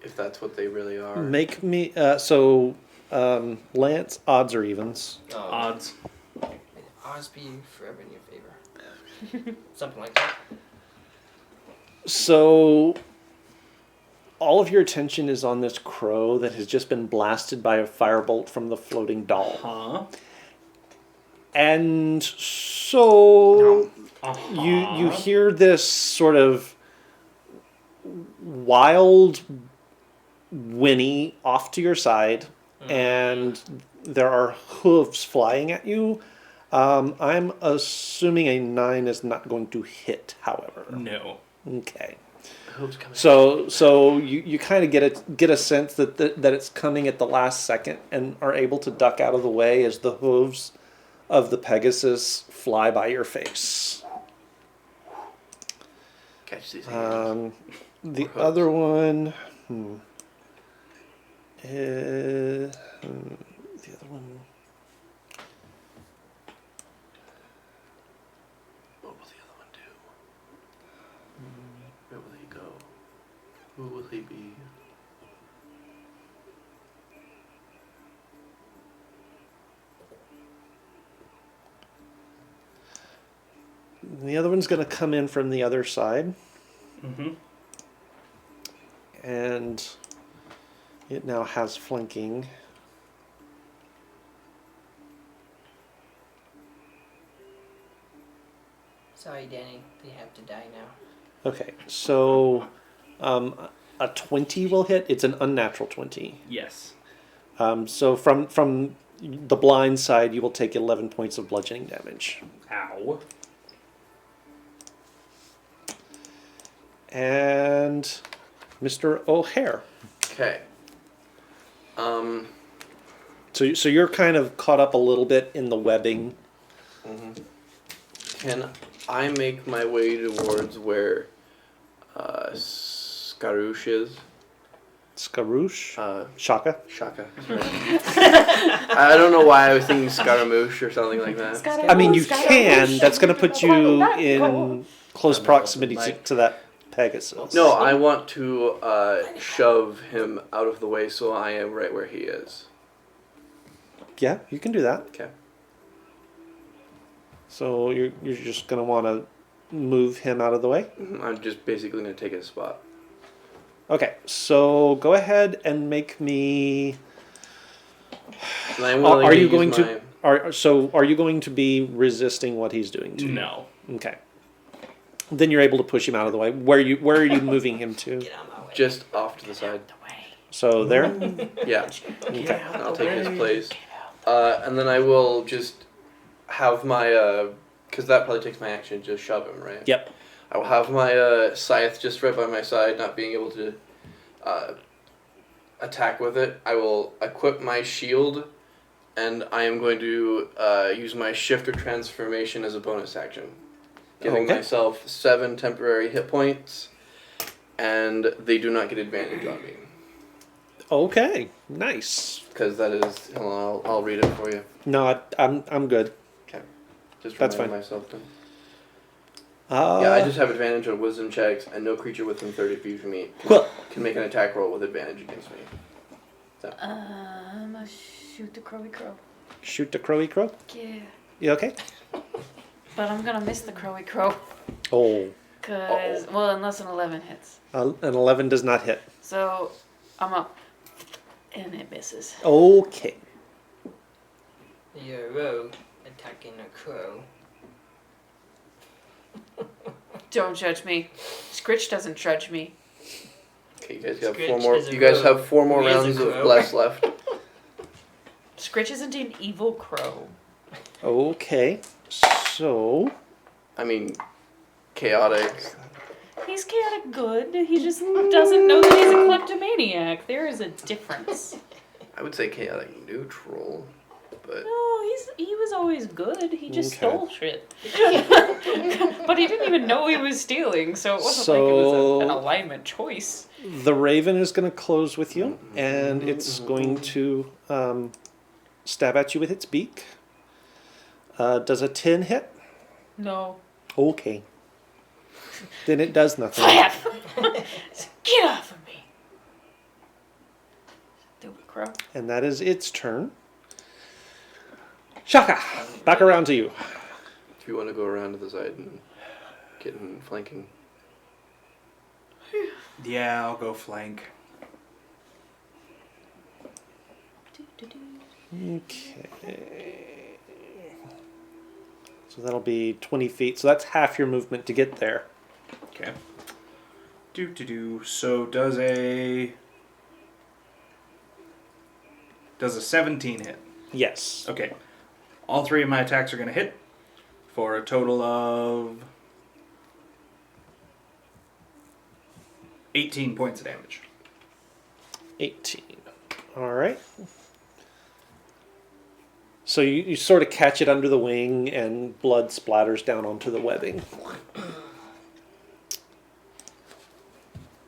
If that's what they really are. Make me Lance, odds or evens. Odds. Odds be forever in your favor. Something like that. So all of your attention is on this crow that has just been blasted by a firebolt from the floating doll. Huh? And so Uh-huh. you hear this sort of wild whinny off to your side, and there are hooves flying at you. I'm assuming a 9 is not going to hit, however. No. Okay. Hooves coming. So you kind of get a sense that it's coming at the last second and are able to duck out of the way as the hooves of the Pegasus fly by your face. Catch these hands. The hooves. other one. The other one. What will the other one do? Where will he go? Who will he be? The other one's going to come in from the other side, Mm-hmm. and it now has flanking. Sorry, Danny. They have to die now. Okay, so a 20 will hit. It's an unnatural 20. Yes. So from the blind side, you will take 11 points of bludgeoning damage. Ow. And Mr. O'Hare. Okay. So you're kind of caught up a little bit in the webbing. Can I make my way towards where Skarouche is? Scarouche? Shaka? Shaka. Sorry. I don't know why I was thinking Scaramouche or something like that. I mean, you can. That's going to put you in close proximity to that Pegasus. No, I want to shove him out of the way so I am right where he is. Yeah, you can do that. Okay. So you're just going to want to move him out of the way? I'm just basically going to take his spot. Okay, so go ahead and make me... And I'm willing Are to you use going my... to... Are you going to be resisting what he's doing to you? No. Okay. Then you're able to push him out of the way. Where are you moving him to? Get out of my way. Just off to the side. So there? Yeah. Okay. I'll take his place. And then I will just have my... Because that probably takes my action, just shove him, right? Yep. I will have my scythe just right by my side, not being able to attack with it. I will equip my shield and I am going to use my shift or transformation as a bonus action, giving Okay. myself 7 temporary hit points, and they do not get advantage on me. Okay, nice. Because that is, hold on, I'll read it for you. No, I'm good. Just That's remind fine. myself to. Uh, Yeah, I just have advantage on wisdom checks, and no creature within 30 feet from me Well, can make an attack roll with advantage against me. Shoot the crowy crow. shoot the crowy crow. Yeah. You okay? But I'm gonna miss the crowy crow. Oh, Well, unless an 11 hits. an 11 does not hit. So, I'm up. And it misses. Okay. You're a rogue attacking a crow. Don't judge me. Scritch doesn't judge me. Okay, you guys have Scritch 4 more. is a You guys crow. have 4 more He is a rounds of crow. bless left. Scritch isn't an evil crow. Okay. So, I mean, chaotic. He's chaotic good. He just doesn't know that he's a kleptomaniac. There is a difference. I would say chaotic neutral, but No, he was always good. He just Okay. stole shit. But he didn't even know he was stealing, so it wasn't like it was an alignment choice. the raven is going to close with you, and it's going to stab at you with its beak. Does a 10 hit? No. Okay. Then it does nothing. Flap! Get off of me! Stupid crow. And that is its turn. Shaka! Back around to you. if you want to go around to the side and get in flanking. Yeah, I'll go flank. Okay. So that'll be 20 feet. So that's half your movement to get there. Okay. So does a 17 hit? Yes. Okay. All 3 of my attacks are going to hit for a total of 18 points of damage. 18. All right. So you sort of catch it under the wing, and blood splatters down onto the webbing.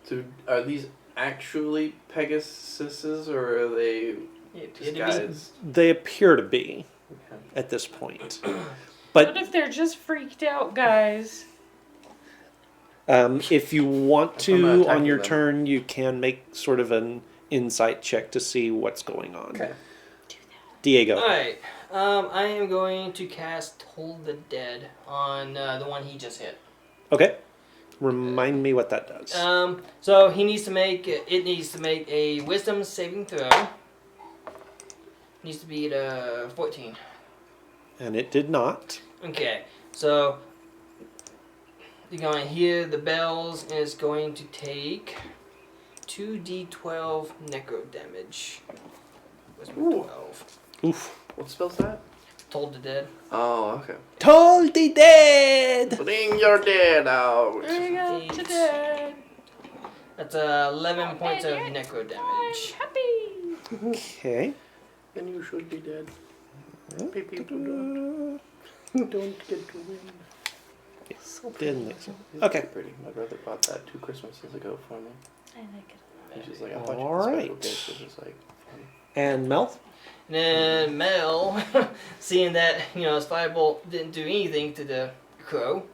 So are these actually Pegasuses, or are they disguised? They appear to be Okay. at this point. What But if they're just freaked out, guys? if you want I'm not to, on attacking your them. turn, you can make sort of an insight check to see what's going on. Okay. Diego. Alright, I am going to cast Toll the Dead on the one he just hit. Okay. Remind me what that does. So he needs to make, it needs to make a Wisdom saving throw. Needs to be at 14. And it did not. Okay, so you're going to hear the bells, and it's going to take 2d12 necro damage. Where's my 12? Oof. What spell's that? Told the Dead. Oh, okay. Told the dead! Bring your dead out. Bring out Eight. the dead. That's 11 points of necro I'm damage. happy. Okay. Then you should be dead. People don't get to win. Didn't think so. It's Okay. pretty. My brother bought that 2 Christmases ago for me. I like it. He's just like, I bought you All the right. special gift. It was like fun. And Mel? And then Mel, seeing that, his firebolt didn't do anything to the crow,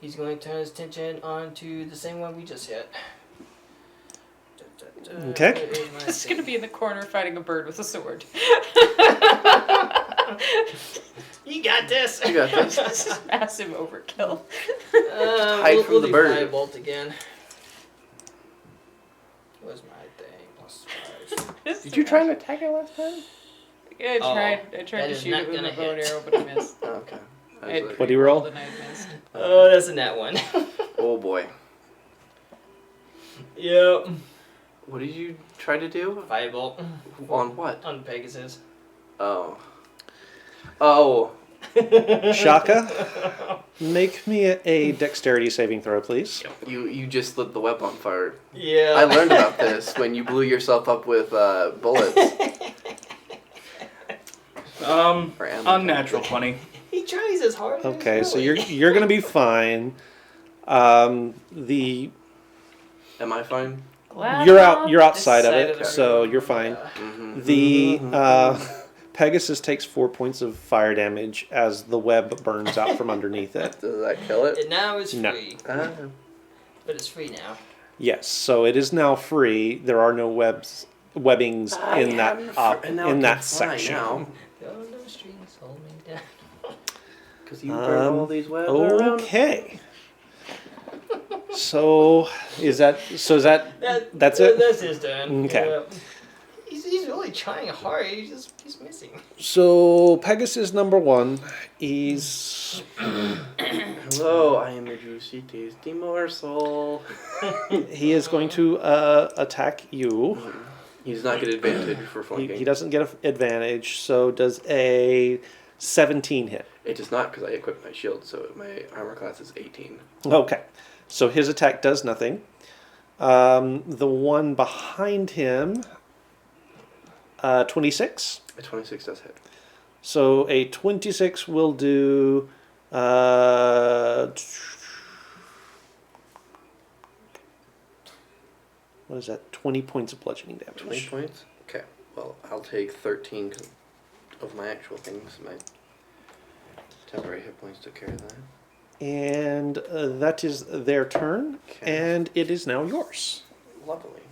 he's going to turn his attention onto the same one we just hit. Okay. Where is my Just gonna thing? be in the corner fighting a bird with a sword. You got this! You got this. This is massive overkill. Hide from we'll the do bird. Firebolt again. Where's my thing? +5. Did you try and attack it last time? Yeah, I Oh, tried. I that tried to is shoot not it with gonna a bow and hit. arrow, but I missed. Oh, okay. I I was like, What do you roll? And I missed. Oh, that's a nat one. oh boy. Yep. What did you try to do? Firebolt. On what? On Pegasus. Oh. Oh. Shaka, make me a dexterity saving throw, please. You just lit the web on fire. Yeah. I learned about this when you blew yourself up with bullets. Or am I Unnatural 20. He tries as hard. Okay, as so really. you're gonna be fine. The Am I fine? Glad you're I'm out. You're on outside this of side it, the so room. you're fine. Yeah. Mm-hmm. The Pegasus takes 4 points of fire damage as the web burns out from underneath it. Does that kill it? And now it's No. free. Ah. But it's free now. Yes, so it is now free. There are no webbings in that and now in I that can fly section. now. Go no strings, hold me down. Because you burn all these webs around. Okay. So is that that's it? That's his turn. Okay. Yeah. He's really trying hard. He's missing. So Pegasus number 1, he's Hello, I am a juicy, tasty morsel. he is going to attack you. He does not get advantage for He flanking. doesn't get an advantage. So does a 17 hit? It does not because I equipped my shield, so my armor class is 18. Okay, so his attack does nothing. The one behind him, 26. A 26 does hit. So a 26 will do. What is that? 20 points of bludgeoning damage. 20 points? Okay. Well, I'll take 13 'cause of my actual things. My temporary hit points took care of that. And that is their turn, Okay. and it is now yours. Lovely.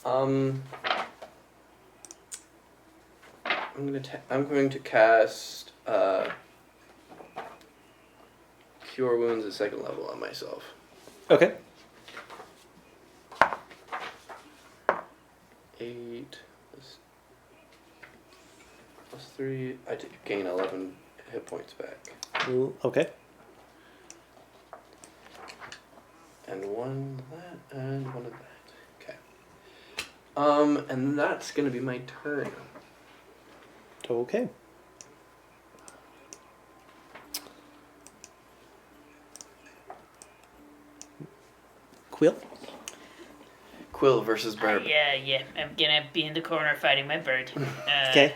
I'm going to cast Cure Wounds at 2nd level on myself. Okay. 8 plus 3. I gain 11 hit points back. Okay. And 1 of that, and 1 of that. Okay. And that's gonna be my turn. Okay. Quill. Quill versus Burb. Yeah. I'm gonna be in the corner fighting my bird. Okay.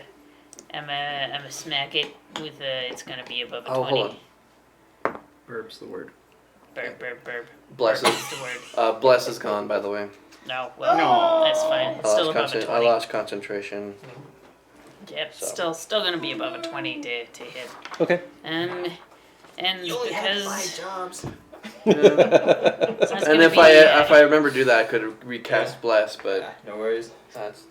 I'm a smack it with it's gonna be above a Oh, 20. hold on. Burb's the word. Burb. Bless Burb is, is the word. Bless is gone, by the way. No, well, No. that's fine. It's still above a 20. I lost concentration. Yep, so. still gonna be above a 20 to hit. Okay. And You only have because 5 jobs. so it's And gonna if be, I remember to do that, I could recast Bless, but Yeah, no worries.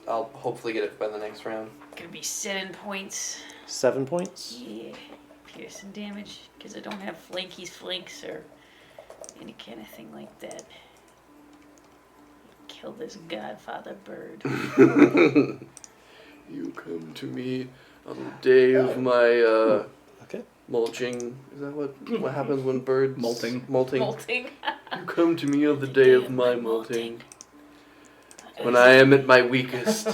I'll hopefully get it by the next round. gonna be 7 points. 7 points. Yeah, piercing damage because I don't have flanks or any kind of thing like that. Kill this godfather bird. You come to me on the day of my Okay. mulching. Is that what happens when birds Molting. Molting. Molting. You come to me on the day of my molting, when I am at my weakest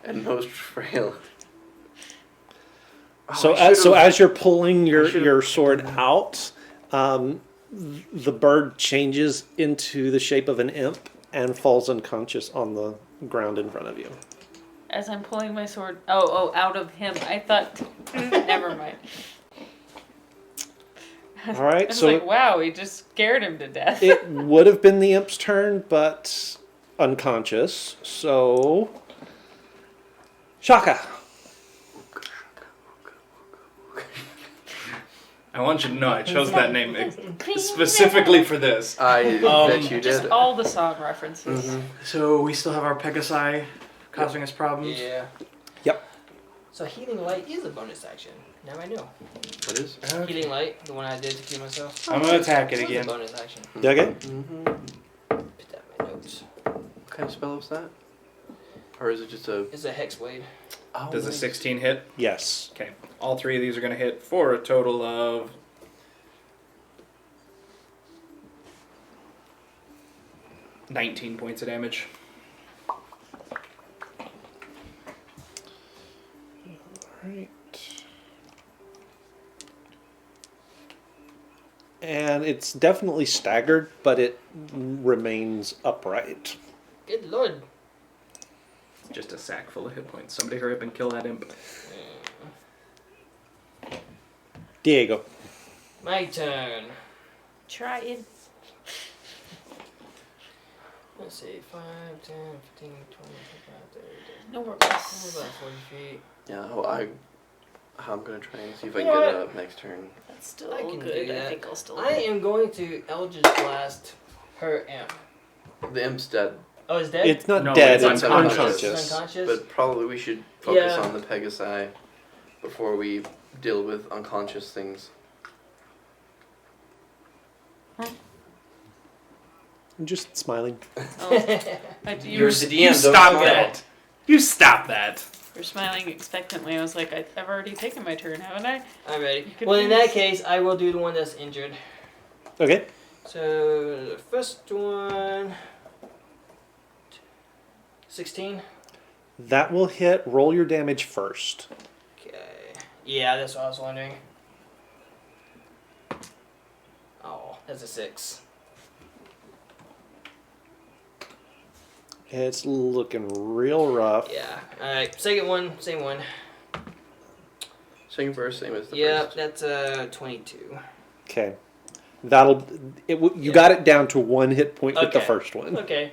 and most frail. Oh, So I should've- as you're pulling should've your sword out, the bird changes into the shape of an imp and falls unconscious on the ground in front of you. As I'm pulling my sword, out of him. I thought, never mind. All right, I was so like, wow, he just scared him to death. it would have been the imp's turn, but unconscious. So, Shaka. I want you to know I chose that name specifically for this. I bet you Just did. all the song references. Mhm. So we still have our Pegasi causing us problems. Yeah. Yep. So healing light is a bonus action. Now I know. What is? Healing light, the one I did to cure myself. I'm gonna attack it It's a again. bonus action. Okay. Mm-hmm. Put that in my notes. What kind of spell is that? Or is it just a? It's a hex blade. Oh, Does a nice. 16 hit? Yes. Okay. All 3 of these are gonna hit for a total of 19 points of damage. Right. And it's definitely staggered, but it remains upright. Good lord. Just a sack full of hit points. Somebody hurry up and kill that imp. Diego. My turn. Try it. Let's see, 5, 10, 15, 20, 25, 30. No more How plus. about 40 feet? Yeah, I'm gonna try and see if I You can know get what? up next turn. That's still I can do good. I that. think I'll still. I am going to Eldritch Blast her imp. The imp's dead, Oh, it's dead? It's not No, dead, it's it's unconscious. unconscious. It's unconscious? but probably we should focus Yeah. on the Pegasi before we deal with unconscious things. I'm just smiling. Oh, You're the DM, You don't stop smile. that. You stop that. You're smiling expectantly. I was like, I've already taken my turn, haven't I? I'm ready. You Well, in that confused. case, I will do the one that's injured. Okay. So, the first one... 16? That will hit. Roll your damage first. Okay. Yeah, that's what I was wondering. Oh, that's a 6. It's looking real rough. Yeah. Alright, second one, same one. Second verse, same as the Yep, first. that's 22. Okay. You got it down to 1 hit point with the Okay. first one. Okay.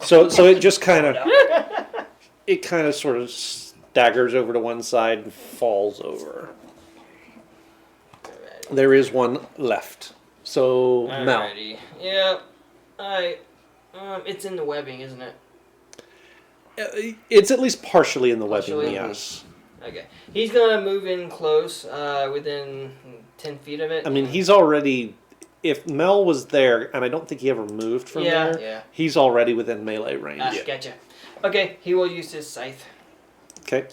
So it just kind of sort of staggers over to one side and falls over. Alrighty. There is one left. So Mel. Alrighty. Yep. Alright. It's in the webbing, isn't it? It's at least partially in the webbing, Partially? yes. Okay. He's gonna move in close, within 10 feet of it. I mean, he's already... If Mel was there, and I don't think he ever moved from Yeah, there, yeah. he's already within melee range. Ah, gotcha. Okay, he will use his scythe. Okay.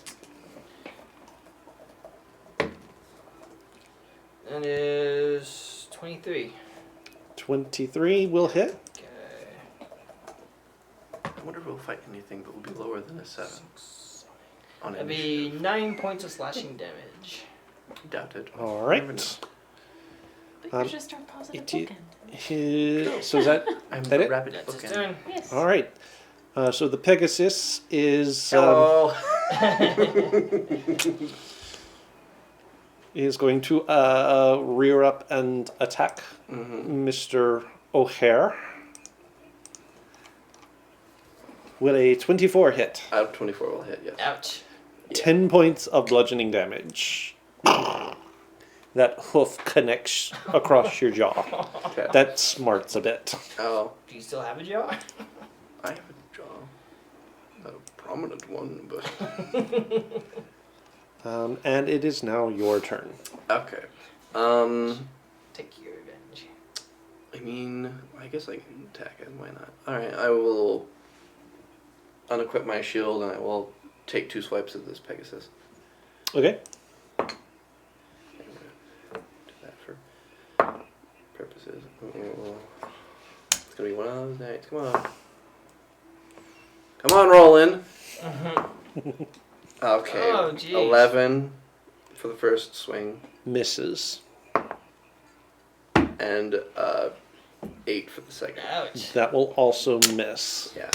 That is 23. 23 will hit. Okay. I wonder if we'll fight anything that will be lower than a 7 on That'd initiative. be 9 points of slashing damage. Doubt it. All Never know. right. But Um, you're just our positive it- bookend. So is that... I'm That the it? rapid That's his bookend. turn. Yes. All right. So the Pegasus is Hello. is going to rear up and attack Mm-hmm. Mr. O'Hare. Will a 24 hit? Out of 24 will hit, yes. Ouch. 10 points of bludgeoning damage. That hoof connects across your jaw. Okay. That smarts a bit. Oh, Do you still have a jaw? I have a jaw. Not a prominent one, but... And it is now your turn. Okay. Take your revenge. I mean, I guess I can attack it. Why not? Alright, I will unequip my shield and I will take 2 swipes at this Pegasus. Okay. Do that for purposes. It's gonna be one of those nights. Come on. Come on, Roland. Okay. Oh, jeez. 11 for the first swing Misses. and 8 for the second. Ouch. That will also miss. Yeah.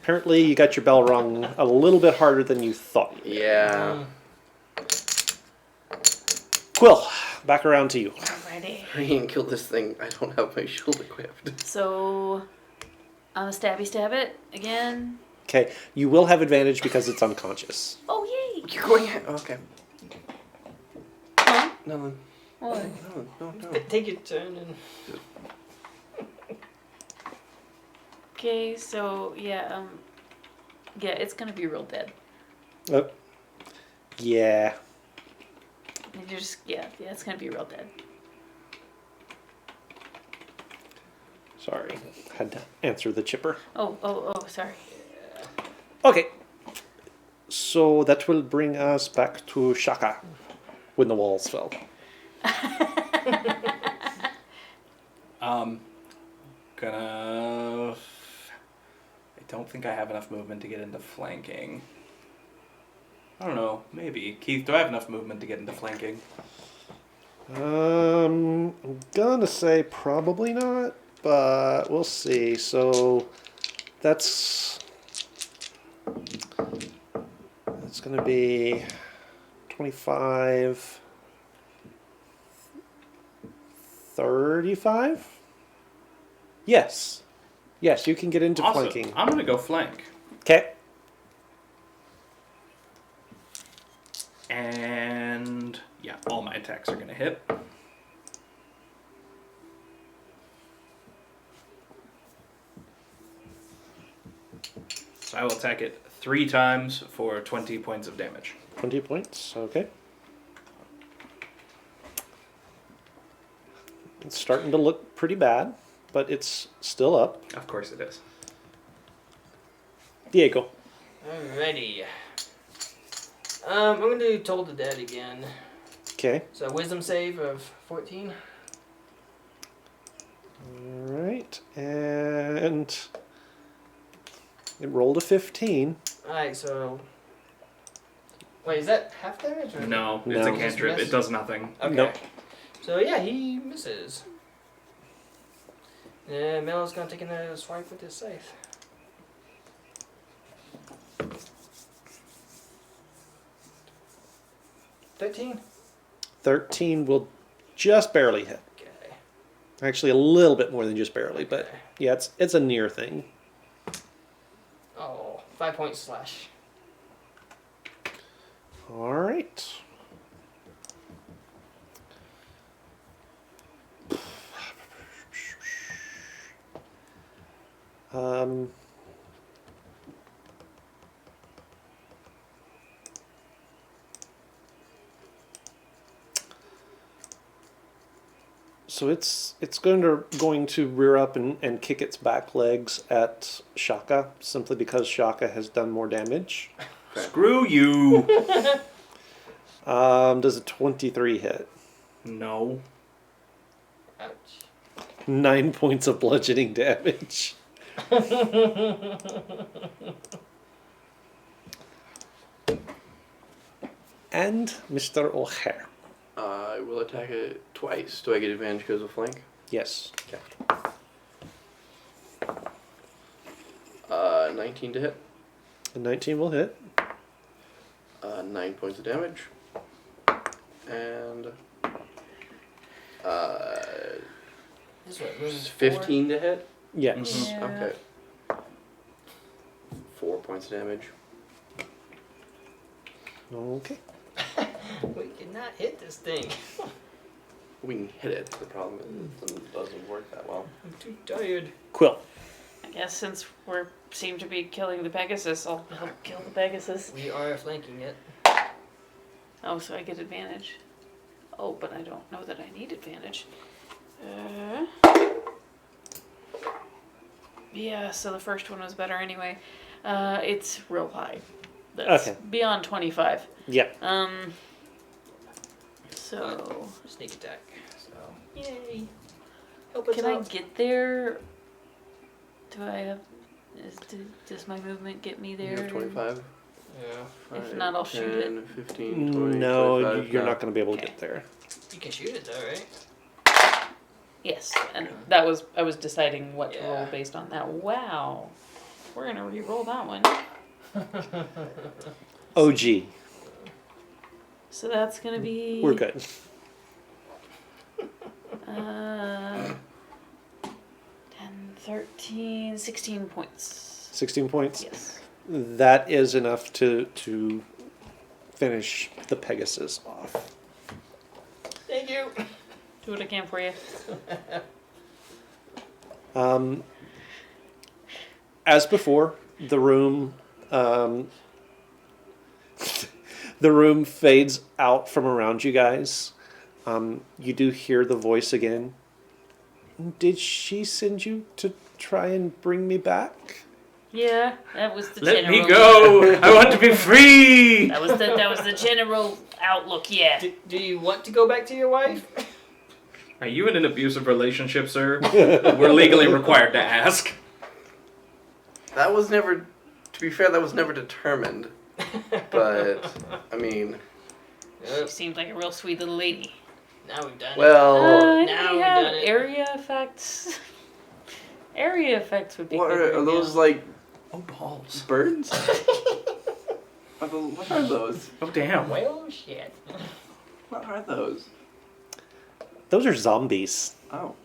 Apparently, you got your bell rung a little bit harder than you thought. Yeah. Quill, back around to you. Alrighty. Hurry and kill this thing. I don't have my shield equipped. So, I'm a stab it again. Okay, you will have advantage because it's unconscious. Oh, yay! You're going. Okay. Huh? No, What? no. Take your turn and... Okay, so, yeah, it's gonna be real dead. Oh. Yeah. And you're just, yeah, it's gonna be real dead. Sorry, had to answer the chipper. Oh, sorry. Okay. So that will bring us back to Shaka when the walls fell. Gonna. I don't think I have enough movement to get into flanking. I don't know. Maybe. Keith, do I have enough movement to get into flanking? I'm gonna say probably not, but we'll see. So that's gonna be 25, 35? Yes. Yes, you can get into Awesome. flanking. I'm gonna go flank. Okay. And yeah, all my attacks are gonna hit. So I will attack it 3 times for 20 points of damage. 20 points. Okay. It's starting to look pretty bad, but it's still up. Of course it is. Diego. Alrighty. I'm gonna do Toll the Dead again. Okay. So wisdom save of 14. Alright. And it rolled a 15. Alright, so. Wait, is that half damage? Or? No, No. it's a Just cantrip. miss? It does nothing. Okay. Nope. So yeah, he misses. And Melo's gonna take another swipe with his scythe. $13. 13 will just barely hit. Okay. Actually, a little bit more than just barely, but yeah, it's a near thing. Oh, 5 points slash. All right. Um, so it's going to rear up and kick its back legs at Shaka simply because Shaka has done more damage. Screw you! Does a 23 hit? No. Ouch. 9 points of bludgeoning damage. And Mr. O'Hare. I will attack it twice. Do I get advantage because of flank? Yes. 19 to hit. A 19 will hit. 9 points of damage. And This one moves 15 to hit. Yes. Yeah. Okay. 4 points of damage. Okay. We cannot hit this thing. We can hit it. The problem is it doesn't work that well. I'm too tired. Quill. I guess since we seem to be killing the Pegasus, I'll help kill the Pegasus. We are flanking it. Oh, so I get advantage. Oh, but I don't know that I need advantage. Yeah, so the first one was better anyway. It's real high. That's Okay. beyond 25. Yep. So Sneak attack. So yay. Help us can I out. get there? Do I have? Does my movement get me You there? have 25? Yeah. If not, I'll shoot it. 10, 15, 20, No, 25. you're No. not going to be able to Okay. get there. You can shoot it though, right? Yes, and that was I was deciding what to roll Yeah. based on that. Wow, we're gonna re-roll that one. OG. So that's gonna be. We're good. 10, 13, 16 points. 16 points. Yes. That is enough to finish the Pegasus off. Thank you. Do what I can for you. As before, the room the room fades out from around you guys. You do hear the voice again. Did she send you to try and bring me back? Yeah, that was the Let general. me go! I want to be free! That was the general outlook. Yeah. Do you want to go back to your wife? Are you in an abusive relationship, sir? We're legally required to ask. That was never, to be fair, that was never determined. But, I mean, She seemed like a real sweet little lady. Now we've done well, now Now we've have done it. area effects. Area effects would be. what good are right those, now. like, Oh, balls. birds? What are those? Oh, damn. Well, shit. What are those? Those are zombies. Oh.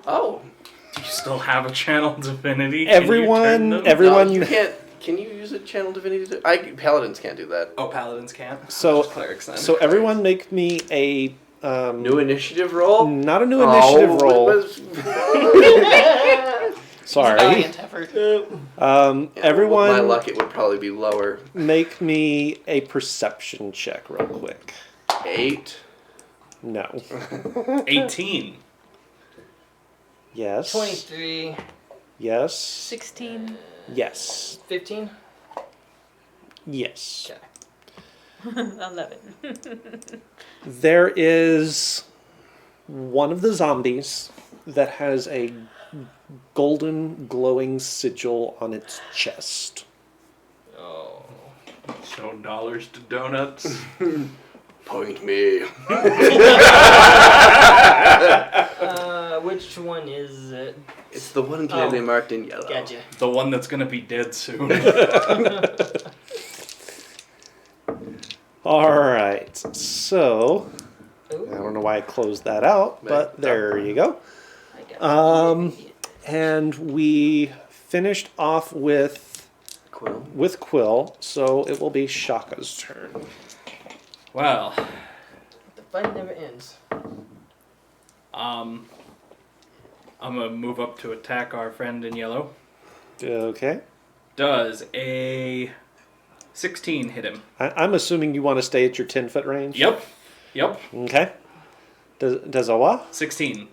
Oh. Do you still have a channel divinity? Everyone- No, Everyone- you can't. Can you use a channel divinity? Paladins can't do that. Oh, paladins can't. So- Just clerics then. So everyone make me a New initiative roll. not a new initiative Oh, roll. Sorry. Valiant effort. Everyone, With my luck, it would probably be lower. make me a perception check real quick. 8. No. 18. Yes. 23, Yes. 16. Yes. 15. Yes. Okay. 11. There is one of the zombies that has a golden glowing sigil on its chest. Oh. Show dollars to donuts. Point me. Which one is it? It's the one clearly marked in yellow. Gotcha. The one that's gonna be dead soon. Alright, so Ooh, I don't know why I closed that out, but there you go. I got it. And we finished off with Quill. so it will be Shaka's turn. Well, The fun never ends. I'm gonna move up to attack our friend in yellow. Okay. Does a 16 hit him? I'm assuming you want to stay at your 10-foot range? Yep. Okay. Does a what? 16.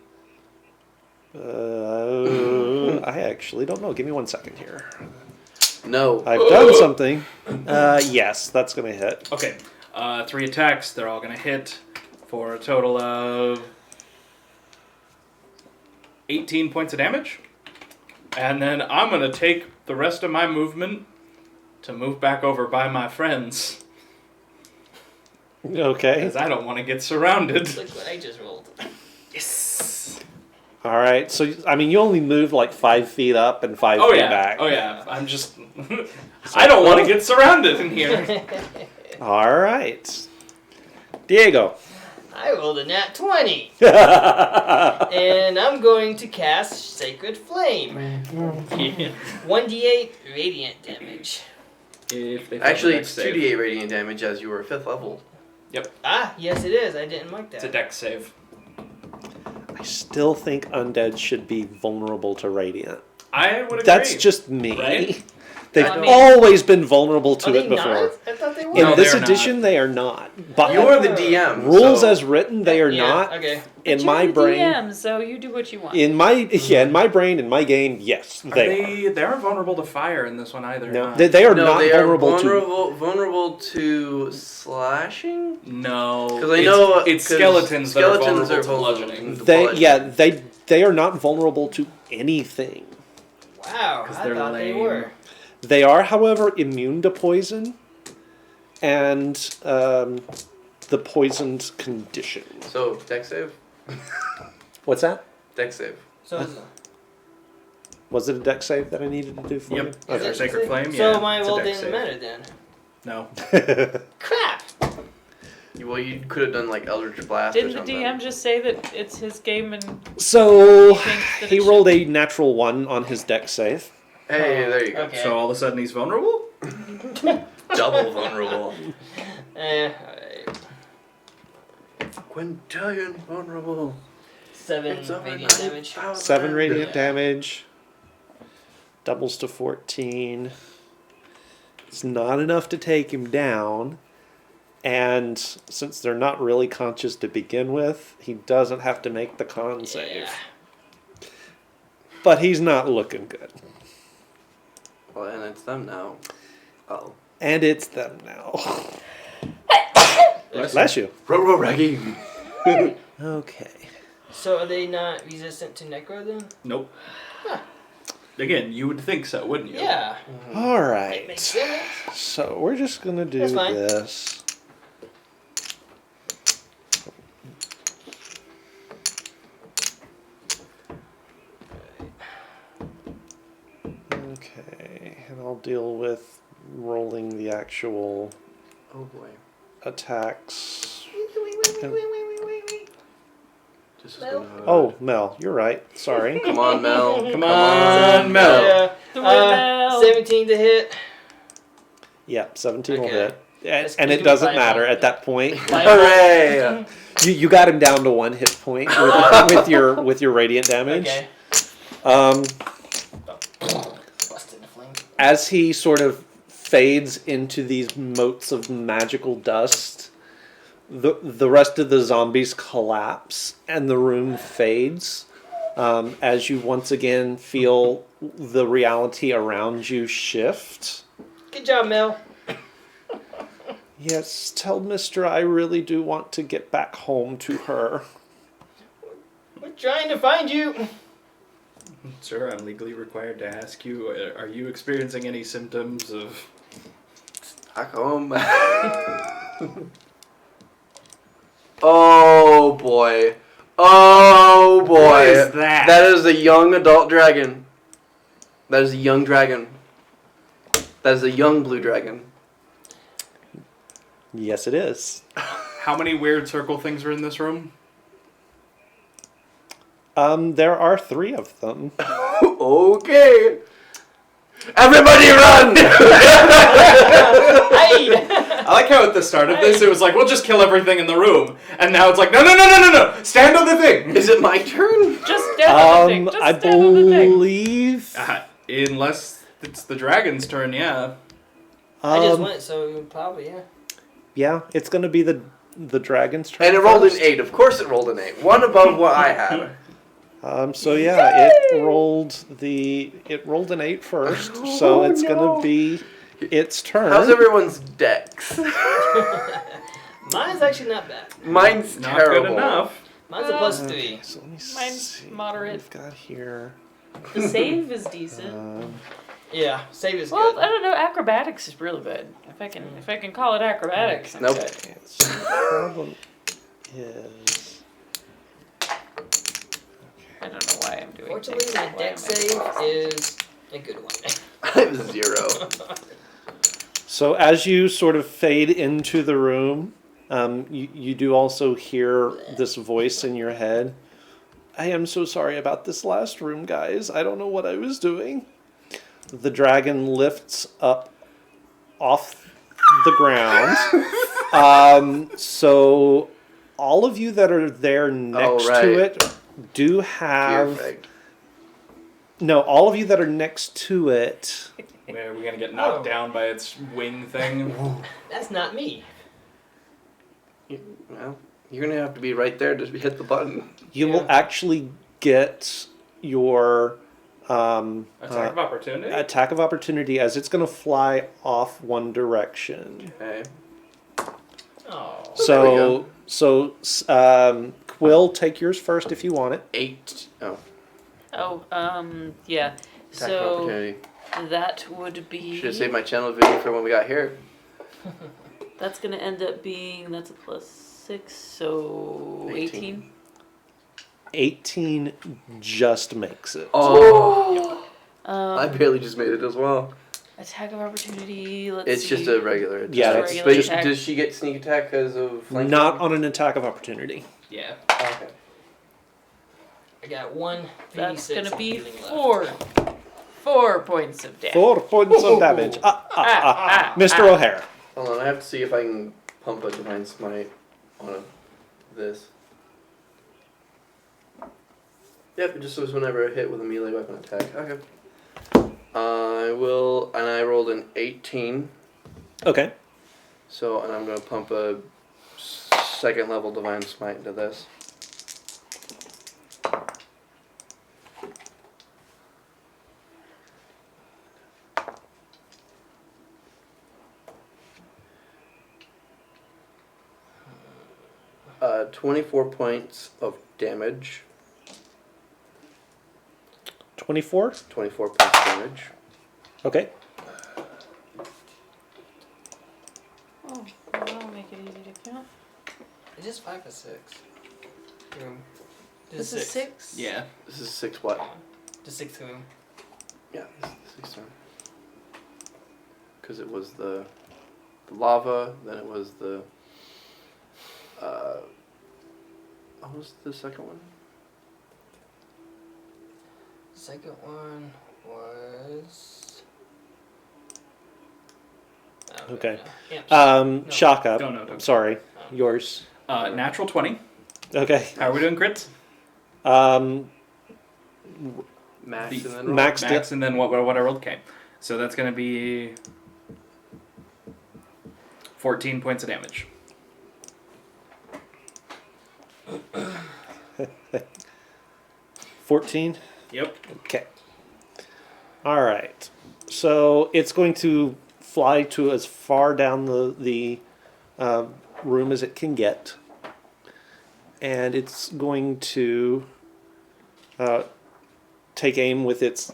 I actually don't know. Give me 1 second here. No. I've done something. Yes, that's going to hit. Okay. 3 attacks. They're all gonna hit for a total of 18 points of damage. And then I'm gonna take the rest of my movement to move back over by my friends. Okay. Because I don't want to get surrounded. Look what I just rolled. Yes. All right. So, I mean, you only moved like 5 feet up and 5 Oh feet yeah. back. Oh yeah. I'm just. I don't want to get surrounded in here. All right. Diego. I rolled a nat 20. And I'm going to cast Sacred Flame. 1d8 radiant damage. If they fail the Actually, dex it's save. 2d8 radiant damage as you were 5th level. Ah, yes it is. I didn't mark It's a that. dex save. I still think undead should be vulnerable to radiant. I would agree. That's just me. Right? They've I mean- always been vulnerable to Are it they before. not? I thought they were. In No, this they are not. edition, they are not. But You're the DM. rules so as written, they are Yeah, not. Okay. In But my you're the brain, DM, so you do what you want. in my brain, in my game, yes, They aren't vulnerable to fire in this one either. No, huh? they are no, not they vulnerable, are vulnerable to slashing. No, Because I know it's 'cause skeletons that are skeletons vulnerable are to vulnerable bludgeoning. to They bludgeoning. they are not vulnerable to anything. Wow, 'Cause I they're thought they lame. were. They are, however, immune to poison and the poisoned condition. So dex save. What's that? Dex save. So, Was it a deck save that I needed to do for Yep. you? is Okay. it- Sacred Flame, So yeah, my it's a roll dex didn't save. matter then. No. Crap! Well, you could have done like Eldritch Blast Didn't or the something. DM just say that it's his game and So thinks that he it rolled a natural 1 on his deck save. Hey, there you go. Okay. So all of a sudden he's vulnerable? Double vulnerable. Alright. Quintillion vulnerable. 7 It's over radiant damage. 9,000. 7 radiant damage. Doubles to 14. It's not enough to take him down. And since they're not really conscious to begin with, he doesn't have to make the con save. Yeah. But he's not looking good. Well, and it's them now. Oh. And it's them now. Bless you. Row Raggy. Okay. So are they not resistant to Necro then? Nope. Again, you would think so, wouldn't you? Yeah. All That right. makes sense. So we're just going to do That's fine. this. Okay. And I'll deal with rolling the actual Oh boy. attacks. This is Mel? gonna- Oh, Mel, you're right. Sorry. Come on, Mel. Come on, Mel. Yeah. Do it now. 17 to hit. Yep, 17 will Okay. hit. Let's And do it doesn't fireball. matter at that point. Hooray! You got him down to 1 hit point with your radiant damage. Okay. Um, Busted the flame. as he sort of fades into these motes of magical dust, the rest of the zombies collapse and the room fades. As you once again feel the reality around you shift. Good job, Mel. Yes, tell Mister I really do want to get back home to her. We're trying to find you. Sir, I'm legally required to ask you, are you experiencing any symptoms of... Back home. Oh boy. Oh boy. What is that? That is a young adult dragon. That is a young dragon. That is a young blue dragon. Yes, it is. How many weird circle things are in this room? There are 3 of them. Okay. Everybody run! I like how at the start of this it was like, we'll just kill everything in the room. And now it's like, no, stand on the thing! Is it my turn? Just stand on the thing. Just I stand on the thing. believe... Unless it's the dragon's turn, yeah. I just Um, went, so probably, yeah. yeah, it's going to be the dragon's turn. And it rolled first. an 8. Of course it rolled an 8. One above what I had. So yeah, it rolled an 8 first, so it's gonna be its turn. How's everyone's dex? Mine's actually not bad. Mine's Not terrible. good enough. Mine's a +3. So let me Mine's see moderate. what we've got here. The save is decent. Yeah, save is Well, good. I don't know. Acrobatics is really good. If I can call it acrobatics. Nope. Okay, so the problem is. I don't know why I'm doing. Fortunately, things. my Why deck am I save doing this? is a good one. I have 0. So as you sort of fade into the room, you do also hear this voice in your head. I am so sorry about this last room, guys. I don't know what I was doing. The dragon lifts up off the ground. So all of you that are there next right. to it do Fear have... effect. No, all of you that are next to it... Are we gonna get knocked down by its wing thing? That's not me. Well, you're gonna have to be right there to hit the button. You will actually get your Attack of opportunity? attack of opportunity as it's going to fly off one direction. Okay. Oh. So Quill, take yours first if you want it. 8. Oh, Oh, yeah. attack of So opportunity. that would be. Should have saved my channel video for when we got here. That's gonna end up being that's a +6, so 18. 18 just makes it. Oh, I barely just made it as well. Attack of opportunity. Let's It's see. just a regular attack. Yeah, that's- But regular attack. does she get sneak attack because of flanking? Not on an attack of opportunity. Yeah. Okay. I got 1 That's V6 gonna be healing left. 4 points of damage. 4 points of damage. Mr. O'Hara. Hold on, I have to see if I can pump a divine smite on this. Yep, it just was whenever I hit with a melee weapon attack. Okay. I will, and I rolled an 18. Okay. So, and I'm gonna pump a 2nd level divine smite into this. Uh, 24 points of damage. 24. 24 points of damage. Okay. Oh, that'll make it easy to count. Is this 5 or 6? Room. This is 6. Yeah. This is 6 what? The 6th room. Yeah, this is the 6th turn. Because it was the lava, then it was the What was the second one? Second one was. Oh, Okay. Yeah. Shaka. No. Sorry, yours. Natural 20. Okay. How are we doing crits? Max The- and then roll? Max And then what I rolled? Okay. So that's going to be 14 points of damage. 14. Yep. Okay. All right. So it's going to fly to as far down the room as it can get, and it's going to take aim with its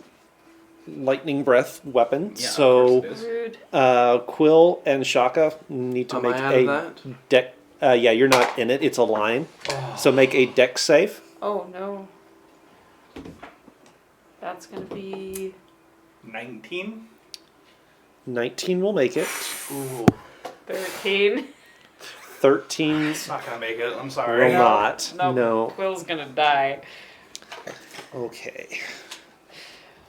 lightning breath weapon. Yeah, so of course it is. Rude. Quill and Shaka need to Am make I out a of that? deck. Yeah, you're not in it. It's a line. So make a deck save. Oh no. That's gonna be 19? 19 will make it. Ooh. 13. 13 It's not going to make it. I'm will sorry. not. No. No. Quill's gonna die. Okay.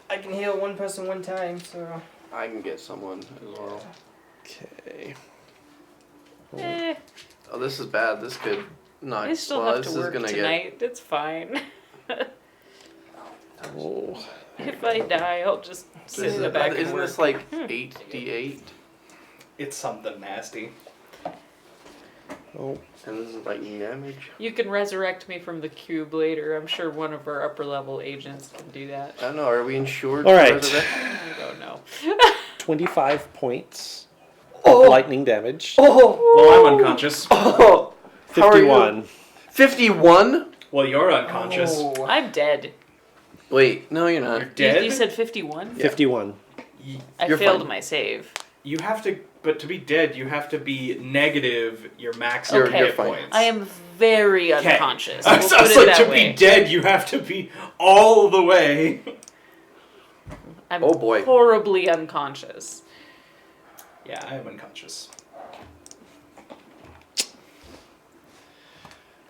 I can heal one person one time, so. I can get someone as well. Okay. Eh, Oh, this is bad. This could not. I still well, have this to is work gonna tonight. It's fine. Oh. If I die, I'll just sit in the Isn't, back and isn't work. this like 8d8? It's something nasty. Oh. And this is lightning damage? You can resurrect me from the cube later. I'm sure one of our upper level agents can do that. I don't know. Are we insured All for right. resurrection? I don't know. 25 points Oh! of lightning damage. Oh! Well, I'm unconscious. Oh! How are you? 51. 51? Well, you're unconscious. Oh. I'm dead. Wait, no, you're You're not. dead? You said 51? 51. I You're failed fine. my save. You have to, but to be dead, you have to be negative your max You're- hit you're fine. points. I am very 'Kay. unconscious. I We'll was put it like, that to way. be dead, you have to be all the way. I'm Oh, boy. horribly unconscious. Yeah, I am unconscious.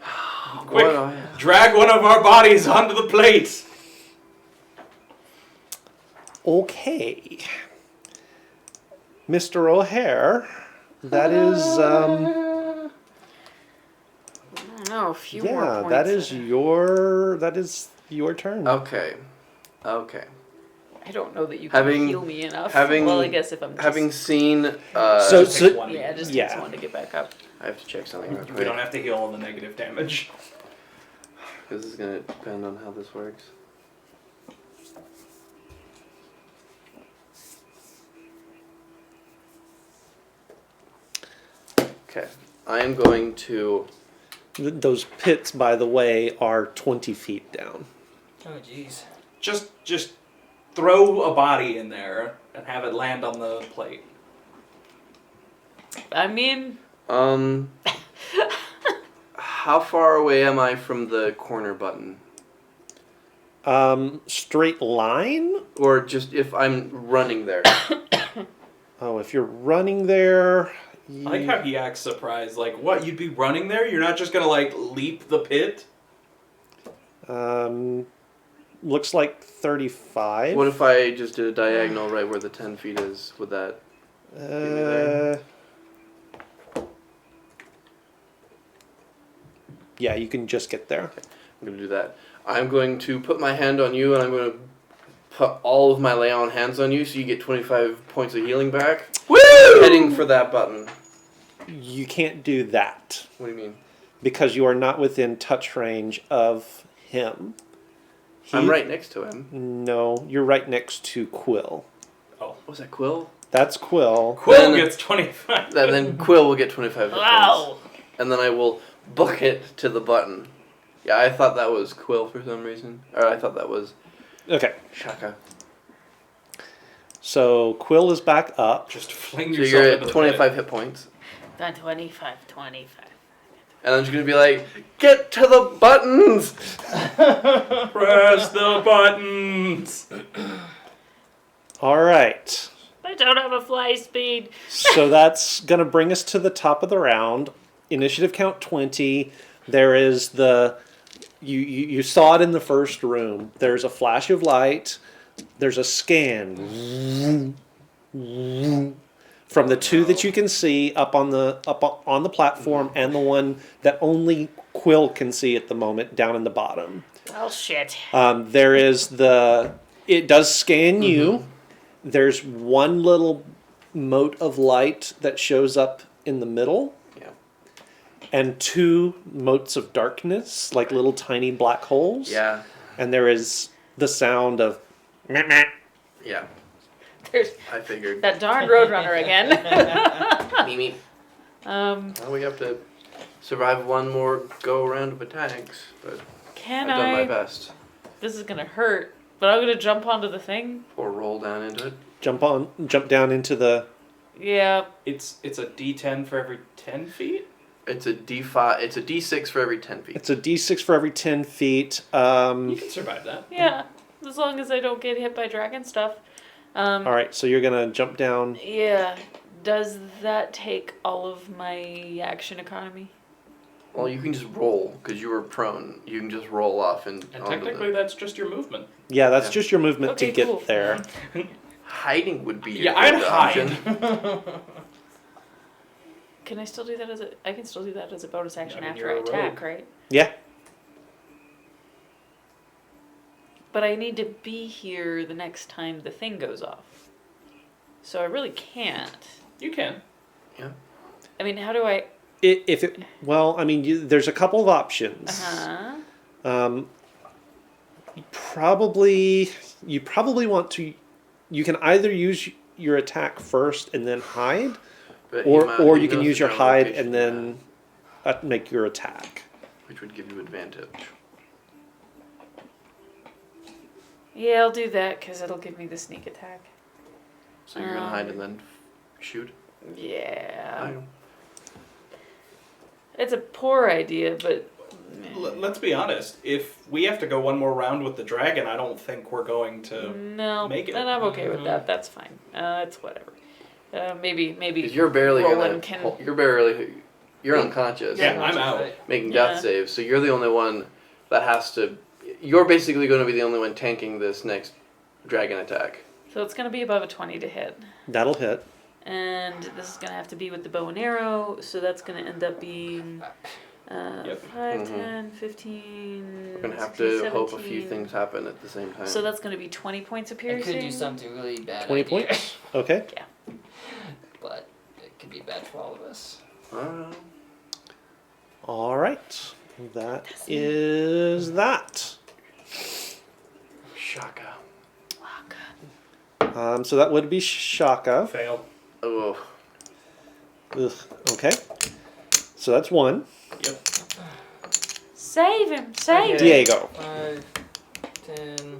Quick, What? Oh, yeah. drag one of our bodies onto the plate. Okay. Mr. O'Hare, that is, I don't know, a few more yeah, points. that is your turn. Okay. Okay. I don't know that you can Having- heal me enough. having- well, I guess if I'm just... Having seen, So- Just takes one. Yeah, it just Yeah. takes one to get back up. I have to check something real We quick. don't have to heal all the negative damage. This is gonna depend on how this works. Okay, I am going to. Those pits, by the way, are 20 feet down. Oh, jeez. Just throw a body in there and have it land on the plate. I mean, How far away am I from the corner button? Straight line? Or just if I'm running there? Oh, if you're running there, I like how he acts surprised. Like, what? You'd be running there? You're not just gonna, like, leap the pit? looks like 35. What if I just did a diagonal right where the 10 feet is? Would that. there? Yeah, you can just get there. I'm going to do that. I'm going to put my hand on you and I'm going to put all of my lay on hands on you so you get 25 points of healing back. Woo! Heading for that button. You can't do that What do you mean? because you are not within touch range of him. I'm right next to him. No, you're right next to Quill. What was that, Quill? That's Quill. Quill Then- gets 25. Then Quill will get 25 hit Wow. points. And then I will book it to the button. Yeah, I thought that was Quill for some reason. Or I thought that was Okay, Shaka. so Quill is back up. Just fling So yourself you're into at the 25 hit points. Done 25. And I'm just going to be like, get to the buttons! pit. Press the buttons. All right. I don't have a fly speed. So that's going to bring us to the top of the round. Initiative count 20. There is you saw it in the first room. There's a flash of light. There's a scan from the two that you can see up on the platform, and the one that only Quill can see at the moment down in the bottom. Oh shit. There is it does scan you. There's one little mote of light that shows up in the middle. Yeah. And two motes of darkness, like little tiny black holes. Yeah. And there is the sound of meh, meh. Yeah. There's I figured. that darn Roadrunner again. Mimi. Um, Now we have to survive one more go around of attacks, but can I've done my I? best. This is gonna hurt, but I'm gonna jump onto the thing. Or roll down into it. Jump down into the. Yeah. It's a D10 for every 10 feet. It's a D5. It's a D6 for every 10 feet. It's a D6 for every 10 feet. You can survive that. Yeah. As long as I don't get hit by dragon stuff. All right, so you're gonna jump down. Yeah. Does that take all of my action economy? Well, you can just roll because you were prone. You can just roll off and. And onto technically, that's just your movement. Yeah, that's Yeah. just your movement Okay, to get cool. there. Hiding would be. Yeah, a I'd good hide. option. Can I still do that as a? I can still do that as a bonus action I mean, after you're I a attack, rogue. right? Yeah. But I need to be here the next time the thing goes off. So I really can't. You can. I mean, how do I? Well, I mean, there's a couple of options. Uh-huh. You probably want to. You can either use your attack first and then hide, But or he you can knows use the your general hide location, and then make your attack. which would give you advantage. Yeah, I'll do that because it'll give me the sneak attack. So you're gonna hide and then shoot. Yeah. It's a poor idea, but. Let's be honest. If we have to go one more round with the dragon, I don't think we're going to. No, make it. then I'm okay with that. That's fine. It's whatever. Maybe. Because you're barely Roland gonna. You're unconscious. Yeah, I'm out. Making Yeah. death saves, so you're the only one that has to. You're basically going to be the only one tanking this next dragon attack. So it's gonna be above a 20 to hit, That'll hit. and this is gonna have to be with the bow and arrow. So that's gonna end up being. Yep. 5, Mhm. 10, 15. We're gonna have 16, to hope a few 17. things happen at the same time. So that's gonna be 20 points of I piercing. could do something really bad. 20 idea, points. Okay. but it could be bad for all of us. All right. That is that. Shaka. So that would be Shaka. Fail. Oh, Ugh. Okay. So that's one. Yep. Save him! Save him! Diego. 5, 10.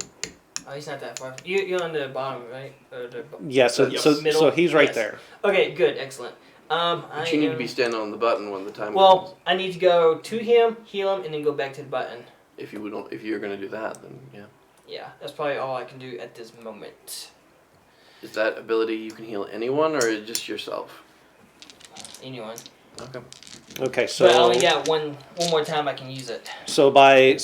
Oh, he's not that far. You're on the bottom, right? Or the Yeah. So Yes. so Middle? so he's right Yes. there. Okay, good, excellent. I but you need to am- be standing on the button when the time. Well, I need to go to him, heal him, and then go back to the button. if you're gonna do that, then yeah. Yeah, that's probably all I can do at this moment. Is that ability you can heal anyone or just yourself? Anyone. Okay. Okay. But I So only got one more time I can use it. so by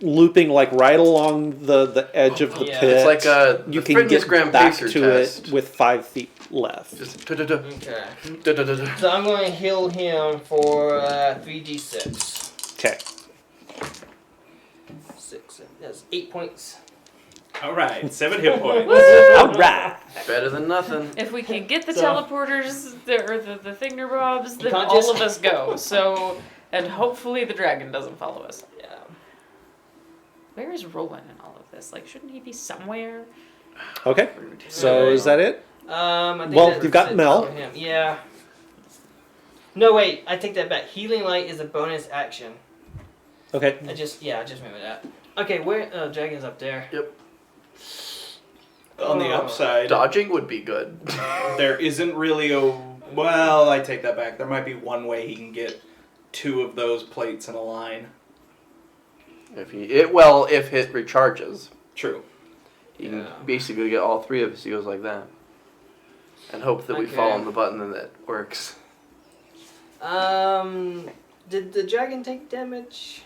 looping like right along the edge of the Yeah. pit, It's like a you the can fitness get Grand back Pacer to test. it with 5 feet left. Just da-da-da, Okay. da-da-da-da. So I'm going to heal him for 3d6. Okay. 6. That's 8 points. All right. 7 hit points. All right. Better than nothing. If we can get the So- teleporters or the thingamabobs, then Conscious? all of us go. So, and hopefully the dragon doesn't follow us. Yeah. Where is Roland in all of this? Like, shouldn't he be somewhere? Okay. So is that it? I think Well, that's you've got it Mel. for him. Yeah. No, wait. I take that back. Healing light is a bonus action. Okay. I just remember that. Okay, where? Dragon's up there. On the Oh. upside, Dodging would be good. there isn't really a. Well, I take that back. There might be one way he can get 2 of those plates in a line. if it recharges, True. you Yeah. can basically get all 3 of his heals like that, and hope that we Okay. fall on the button and that works. Did the dragon take damage?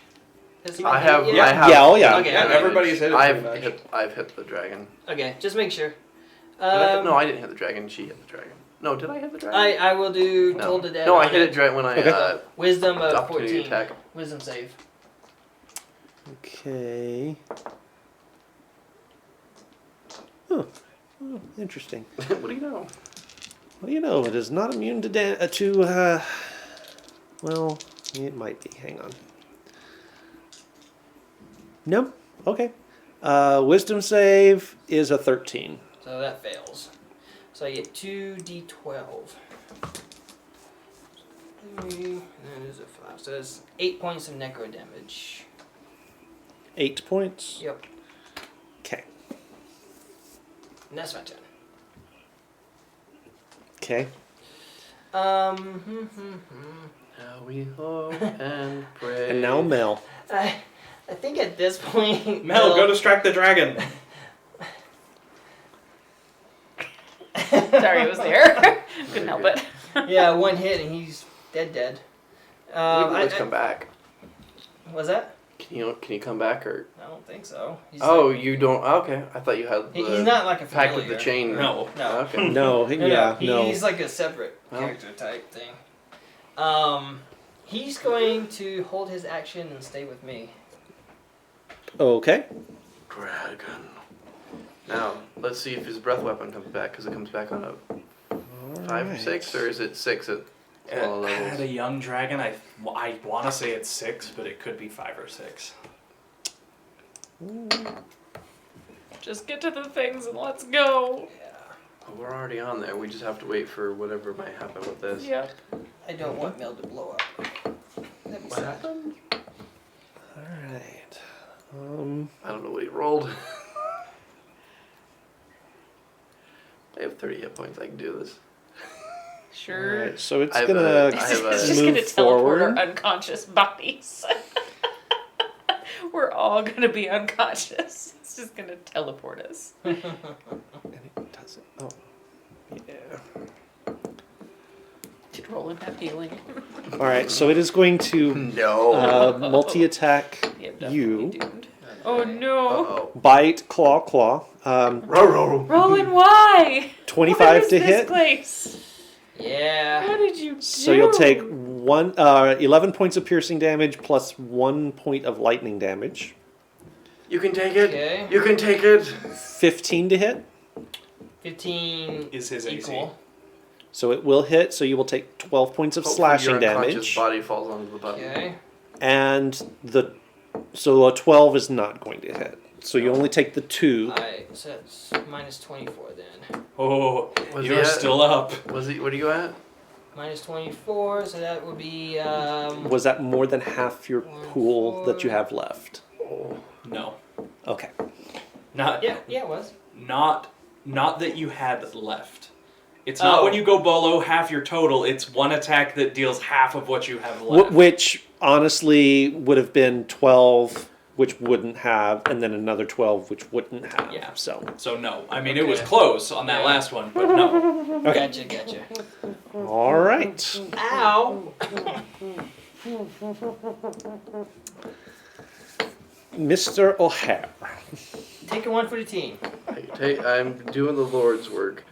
Has he I been have. hit I yet? have. Yeah, oh yeah. Okay. Yeah, everybody's hit it I've pretty much. hit. I've hit the dragon. Okay, just make sure. No, I didn't hit the dragon. She hit the dragon. No, did I hit the dragon? I will do No. Toll the Dead. No, I on hit it right when I Okay. Wisdom of opportunity 14. attack. Wisdom save. Okay. Huh. Oh, interesting. What do you know? What do you know? It is not immune to well, it might be. Hang on. No. Okay. Wisdom save is a 13. So that fails. So I get 2d12. 3, and that is a 5. So that's 8 points of necro damage. 8 points. Yep. Okay. And that's my turn. Okay. Now we hope and pray. And now Mel. I think at this point... Mel, go distract the dragon. Sorry, it was there. Couldn't help it. Yeah, one hit and he's dead. We can always come back. Was that? Can you come back or? I don't think so. He's Oh, like- you don't. Okay, I thought you had. he's not like a pact familiar. with the chain. No. No. Okay. No. Yeah. No. He's like a separate Well. character type thing. He's going to hold his action and stay with me. Okay. Dragon. Now let's see if his breath weapon comes back because it comes back on a 5 or 6, or is it 6 at all At a levels? young dragon, I want to say it's 6, but it could be 5 or 6. Just get to the things and let's go. Yeah. Well, we're already on there. We just have to wait for whatever might happen with this. Yep. I don't want Mel to blow up. That'd be What sad. happened? All right. I don't know what he rolled. I have 30 hit points. I can do this. Sure. Alright, so it's I have gonna a- I It's have a- just gonna move teleport forward. our unconscious bodies. We're all gonna be unconscious. It's just gonna teleport us. And it doesn't. Oh. Yeah. Did Roland have healing? All right. So it is going to No. multi-attack Yep, definitely you. doomed. Oh no. Uh-oh. Bite, claw. Roland, why? 25 What is to this hit. Yeah. place? What did you do? So you'll take 11 points of piercing damage plus 1 point of lightning damage. You can take it. Okay. You can take it. 15 to hit. 15 Is his AC. equal. So it will hit. So you will take 12 points of Hopefully slashing your unconscious damage. body falls onto the button. Okay. And so a 12 is not going to hit. So you only take the 2. Alright, so that's minus 24 then. Oh, Was you're he at- still up. Was he? What are you at? Minus 24, so that would be, Was that more than half your One, pool that you four. have left? No. Okay. Not yeah, it was. not that you had left. It's not Oh. when you go below half your total, it's one attack that deals half of what you have left. Which honestly would have been 12, which wouldn't have, and then another 12, which wouldn't have. Yeah. So, So no. I mean, it was Okay. close on that Yeah. last one, but no. okay. Gotcha. All right. Ow! Mr. O'Hare. Take a 1 for the team. I'm doing the Lord's work.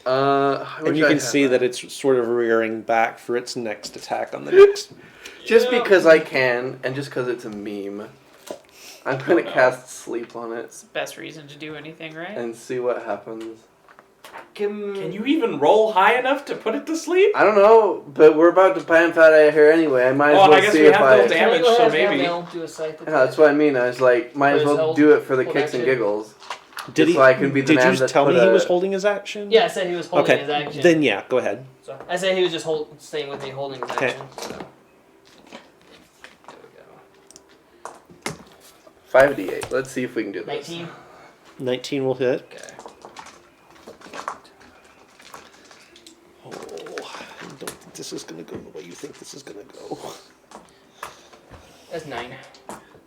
And you can see that it's sort of rearing back for its next attack on the next. just because I can, and just because it's a meme, I'm gonna cast sleep on it It's the best reason to do anything, right? and see what happens. Can you even roll high enough to put it to sleep? I don't know, but we're about to pan fat out of here anyway. I might as Oh, and well I guess see we if have I. built damage, Can I go so ahead and maybe. Mel do a scythe attack? Yeah, that's what I mean. I was like, might For as his well health do it for the kicks and protection. giggles. Did Just so I can be the did man you that tell put me he a- was holding his action? Yeah, I said he was holding Okay. his action. Then yeah, go ahead. So, I said he was just staying with me, holding his Okay. action. So. There we go. 5d8. Let's see if we can do this. 19. 19 will hit. Okay. Oh, I don't think this is going to go the way you think this is going to go. That's 9.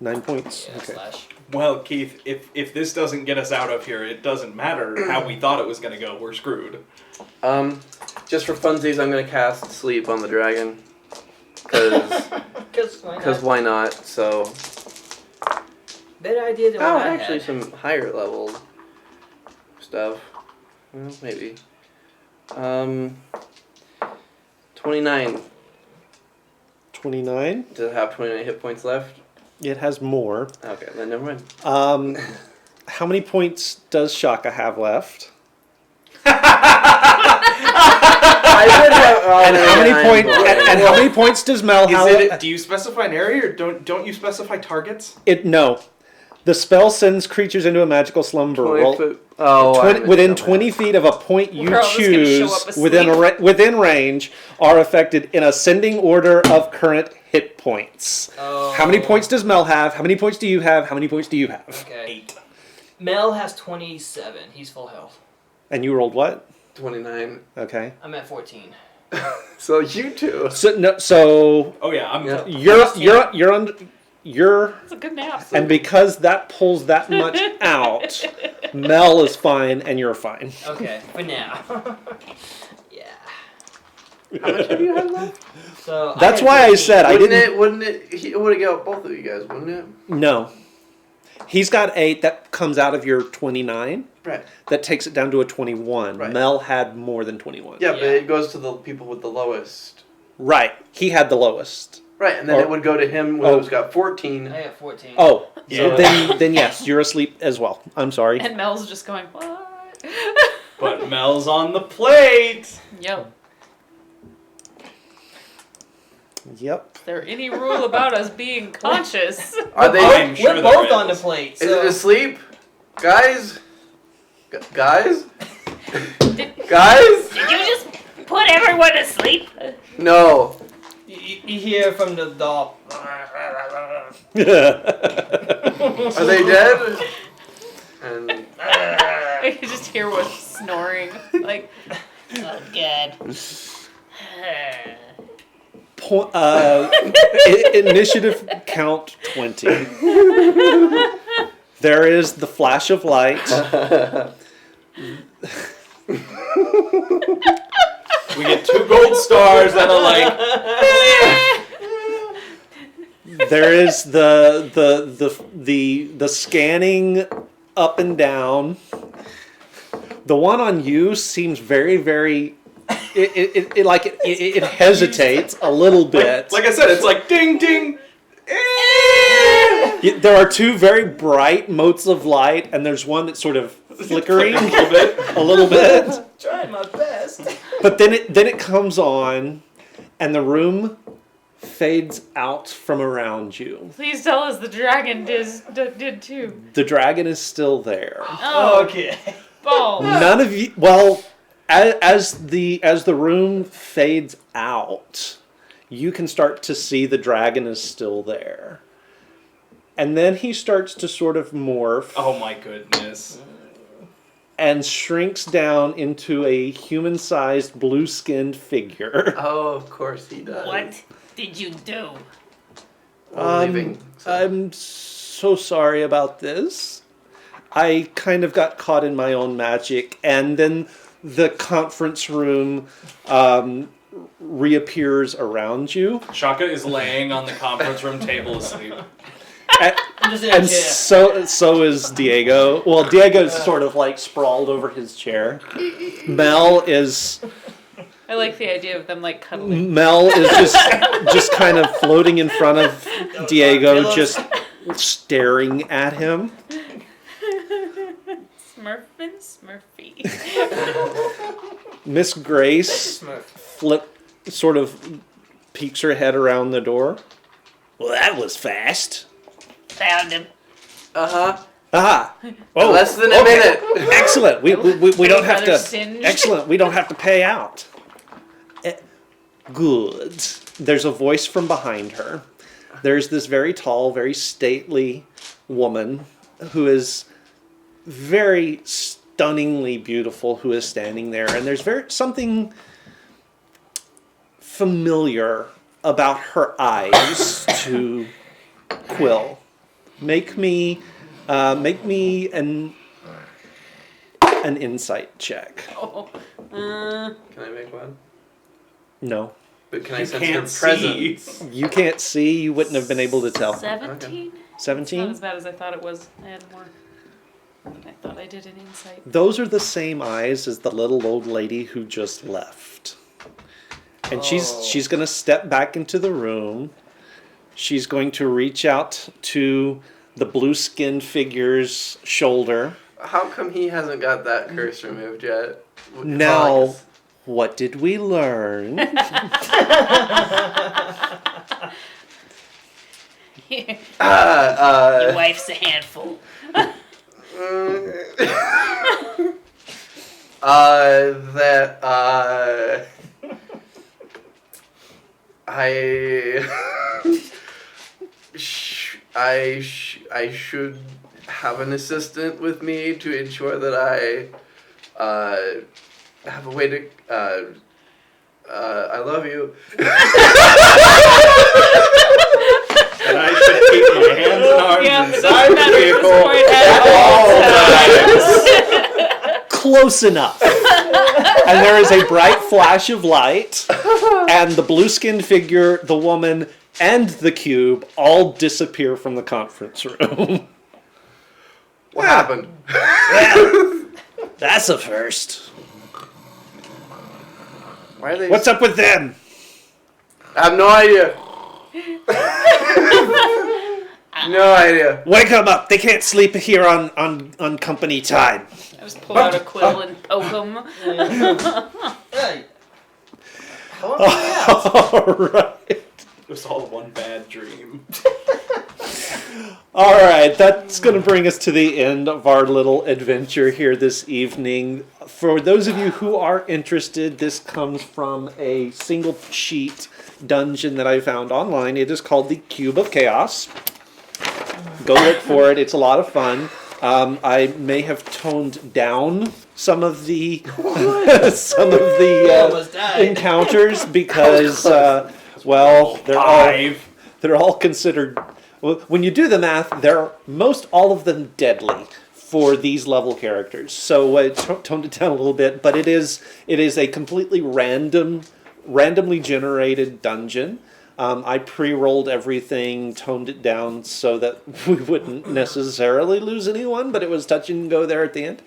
9 points. Yeah, Okay. slash. Well, Keith, if this doesn't get us out of here, it doesn't matter how we thought it was going to go. We're screwed. Just for funsies, I'm gonna cast sleep on the dragon. Because why not? So. Better idea than what I actually, had. some higher level stuff. Well, maybe. 29. 29. Does it have 29 hit points left? It has more. Okay, then never mind. How many points does Shaka have left? I would have. And how many points does Mel have? Do you specify an area or don't you specify targets? No. The spell sends creatures into a magical slumber. 20 foot. Oh, Within 20 feet of a point you We're all just gonna show choose up within range are affected in ascending order of current hit points. Oh. How many points does Mel have? How many points do you have? How many points do you have? Okay. 8. Mel has 27. He's full health. And you rolled what? 29. Okay. I'm at 14. So you two. So Oh yeah, I'm. Yeah. you're under. It's a good nap. And because that pulls that much out, Mel is fine and you're fine. Okay, for now. Yeah. How much have you had left? So That's had why I 13. said I didn't. Wouldn't it? It would have got both of you guys, wouldn't it? No. He's got 8. That comes out of your 29. Right. That takes it down to a 21. Right. Mel had more than 21. Yeah, but Yeah. it goes to the people with the lowest. Right. He had the lowest. Right, and then Or- it would go to him who's got 14. I have 14. Oh, Yeah. then yes, you're asleep as well. I'm sorry. And Mel's just going, what? But Mel's on the plate. Yep. Yep. Is there any rule about us being conscious? Are they? I'm sure We're there both on the is. plate. Is So. it asleep, guys? Guys? Did Guys? you just put everyone to sleep? No. You hear from the dog. Are they dead? And I can just hear one snoring. Like, Oh, God. Initiative count 20. There is the flash of light. We get 2 gold stars and a like. There is the scanning up and down. The one on you seems very, very. It hesitates a little bit. Like I said, it's like ding ding. There are 2 very bright motes of light, and there's one that's sort of flickering A little bit. a little bit. Trying my best. But then it comes on, and the room fades out from around you. please tell us the dragon did too. The dragon is still there. Oh, Okay. balls. None of you. Well, as the room fades out, you can start to see the dragon is still there, and then he starts to sort of morph. Oh my goodness. And shrinks down into a human-sized, blue-skinned figure. oh, of course he does. What did you do? We're leaving. So. I'm so sorry about this. I kind of got caught in my own magic, and then the conference room reappears around you. Shaka is laying on the conference room table asleep. And, I'm just in a and chair. so is Diego. Well, Diego's sort of like sprawled over his chair. Mel is I like the idea of them like cuddling. just kind of floating in front of Diego, just staring at him. Smurfin' Smurfy. Miss Grace sort of peeks her head around the door. Well, that was fast. Found him. Uh-huh. Ah. Oh, Less than a minute. Excellent. We don't have Rather to. singed. Excellent. We don't have to pay out. Good. There's a voice from behind her. There's this very tall, very stately woman who is very stunningly beautiful who is standing there, and there's something familiar about her eyes to Quill. Make me an an insight check. Oh. Can I make one? No. But can I You sense her can't see. presence? You can't see. You wouldn't have been able to tell. 17? Not 17? as bad as I thought it was. I had more. I thought I did an insight. Those are the same eyes as the little old lady who just left. And she's going to step back into the room. She's going to reach out to the blue-skinned figure's shoulder. How come he hasn't got that curse removed yet? Now, what did we learn? Your wife's a handful. I should have an assistant with me to ensure that I have a way to I love you. And I should keep my hands and arms Yeah, inside the vehicle at all times. Close enough. And there is a bright flash of light, and the blue-skinned figure, the woman, and the cube all disappear from the conference room. What happened? That's a first. Why are they? What's up with them? I have no idea. No idea. Wake them up. They can't sleep here on company time. I just pull out a quill and poke him. Hey. How long are we out? All right. It was all one bad dream. All right, that's going to bring us to the end of our little adventure here this evening. For those of you who are interested, this comes from a single sheet dungeon that I found online. It is called the Cube of Chaos. Go look for it. It's a lot of fun. I may have toned down some of the Almost died. encounters because they're all considered. When you do the math, they're all of them deadly for these level characters. So I toned it down a little bit, but it is a completely randomly generated dungeon. I pre-rolled everything, toned it down so that we wouldn't necessarily lose anyone, but it was touch and go there at the end.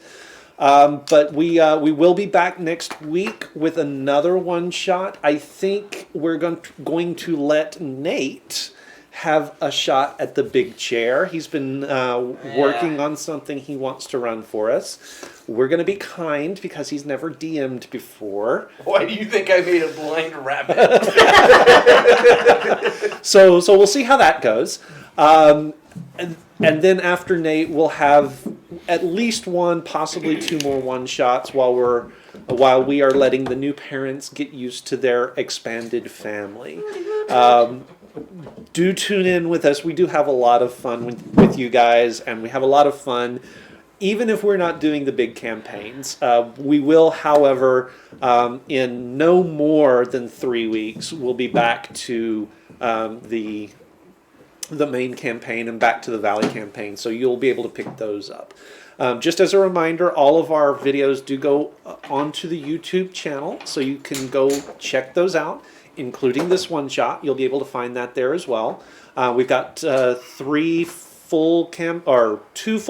But we will be back next week with another one shot. I think we're going to let Nate have a shot at the big chair. He's been working on something he wants to run for us. We're going to be kind because he's never DM'd before. Why do you think I made a blind rabbit? So we'll see how that goes. And then after Nate, we'll have at least one, possibly two more one-shots while we are letting the new parents get used to their expanded family. Do tune in with us. We do have a lot of fun with you guys, and we have a lot of fun even if we're not doing the big campaigns. We will, however, in no more than 3 weeks, we'll be back to the main campaign and back to the Valley campaign, so you'll be able to pick those up. Just as a reminder, all of our videos do go onto the YouTube channel, so you can go check those out, including this one shot. You'll be able to find that there as well. We've got 2 full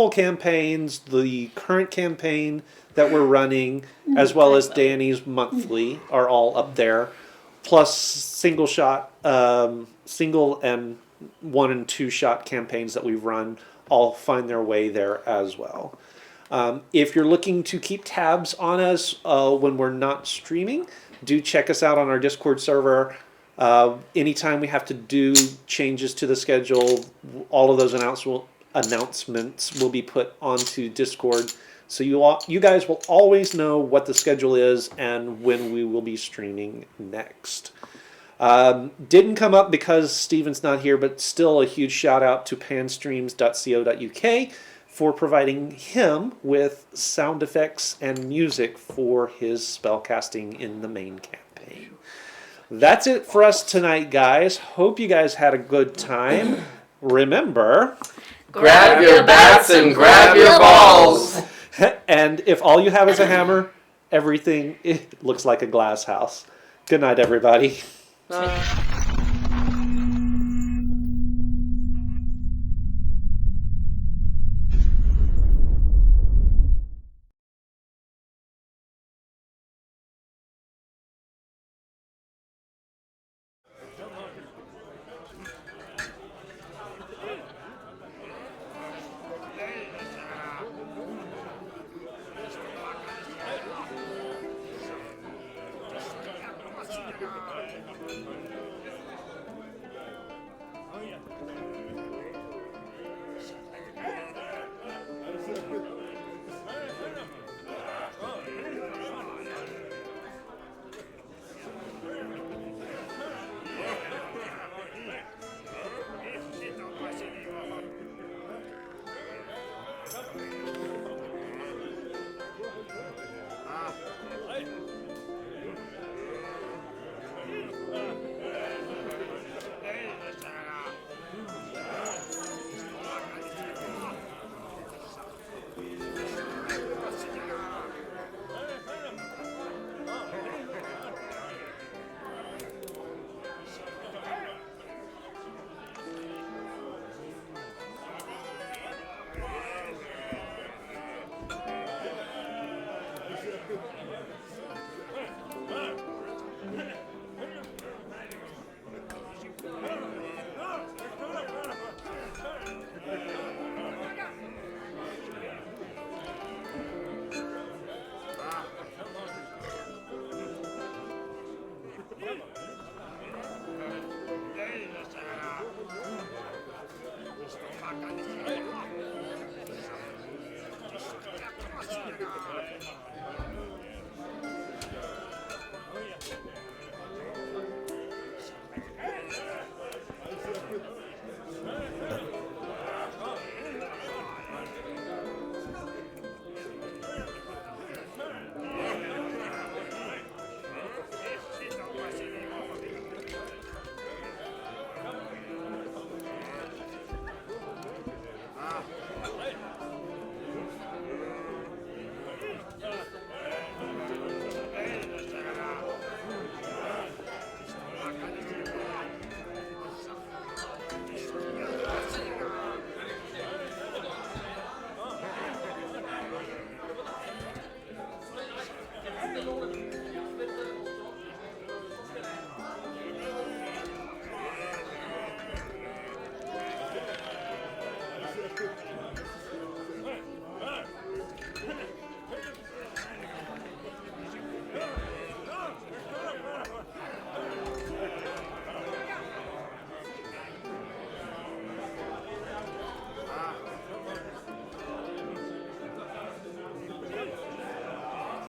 campaigns, the current campaign that we're running, as well as Danny's monthly are all up there, plus single and 1 and 2 shot campaigns that we've run all find their way there as well. If you're looking to keep tabs on us when we're not streaming, do check us out on our Discord server. Anytime we have to do changes to the schedule, all of those announcements will be put onto Discord. So you guys will always know what the schedule is and when we will be streaming next. Didn't come up because Steven's not here, but still a huge shout out to panstreams.co.uk for providing him with sound effects and music for his spellcasting in the main campaign. That's it for us tonight, guys. Hope you guys had a good time. Remember, Grab your bats and grab your balls. And if all you have is a hammer, everything looks like a glass house. Good night, everybody.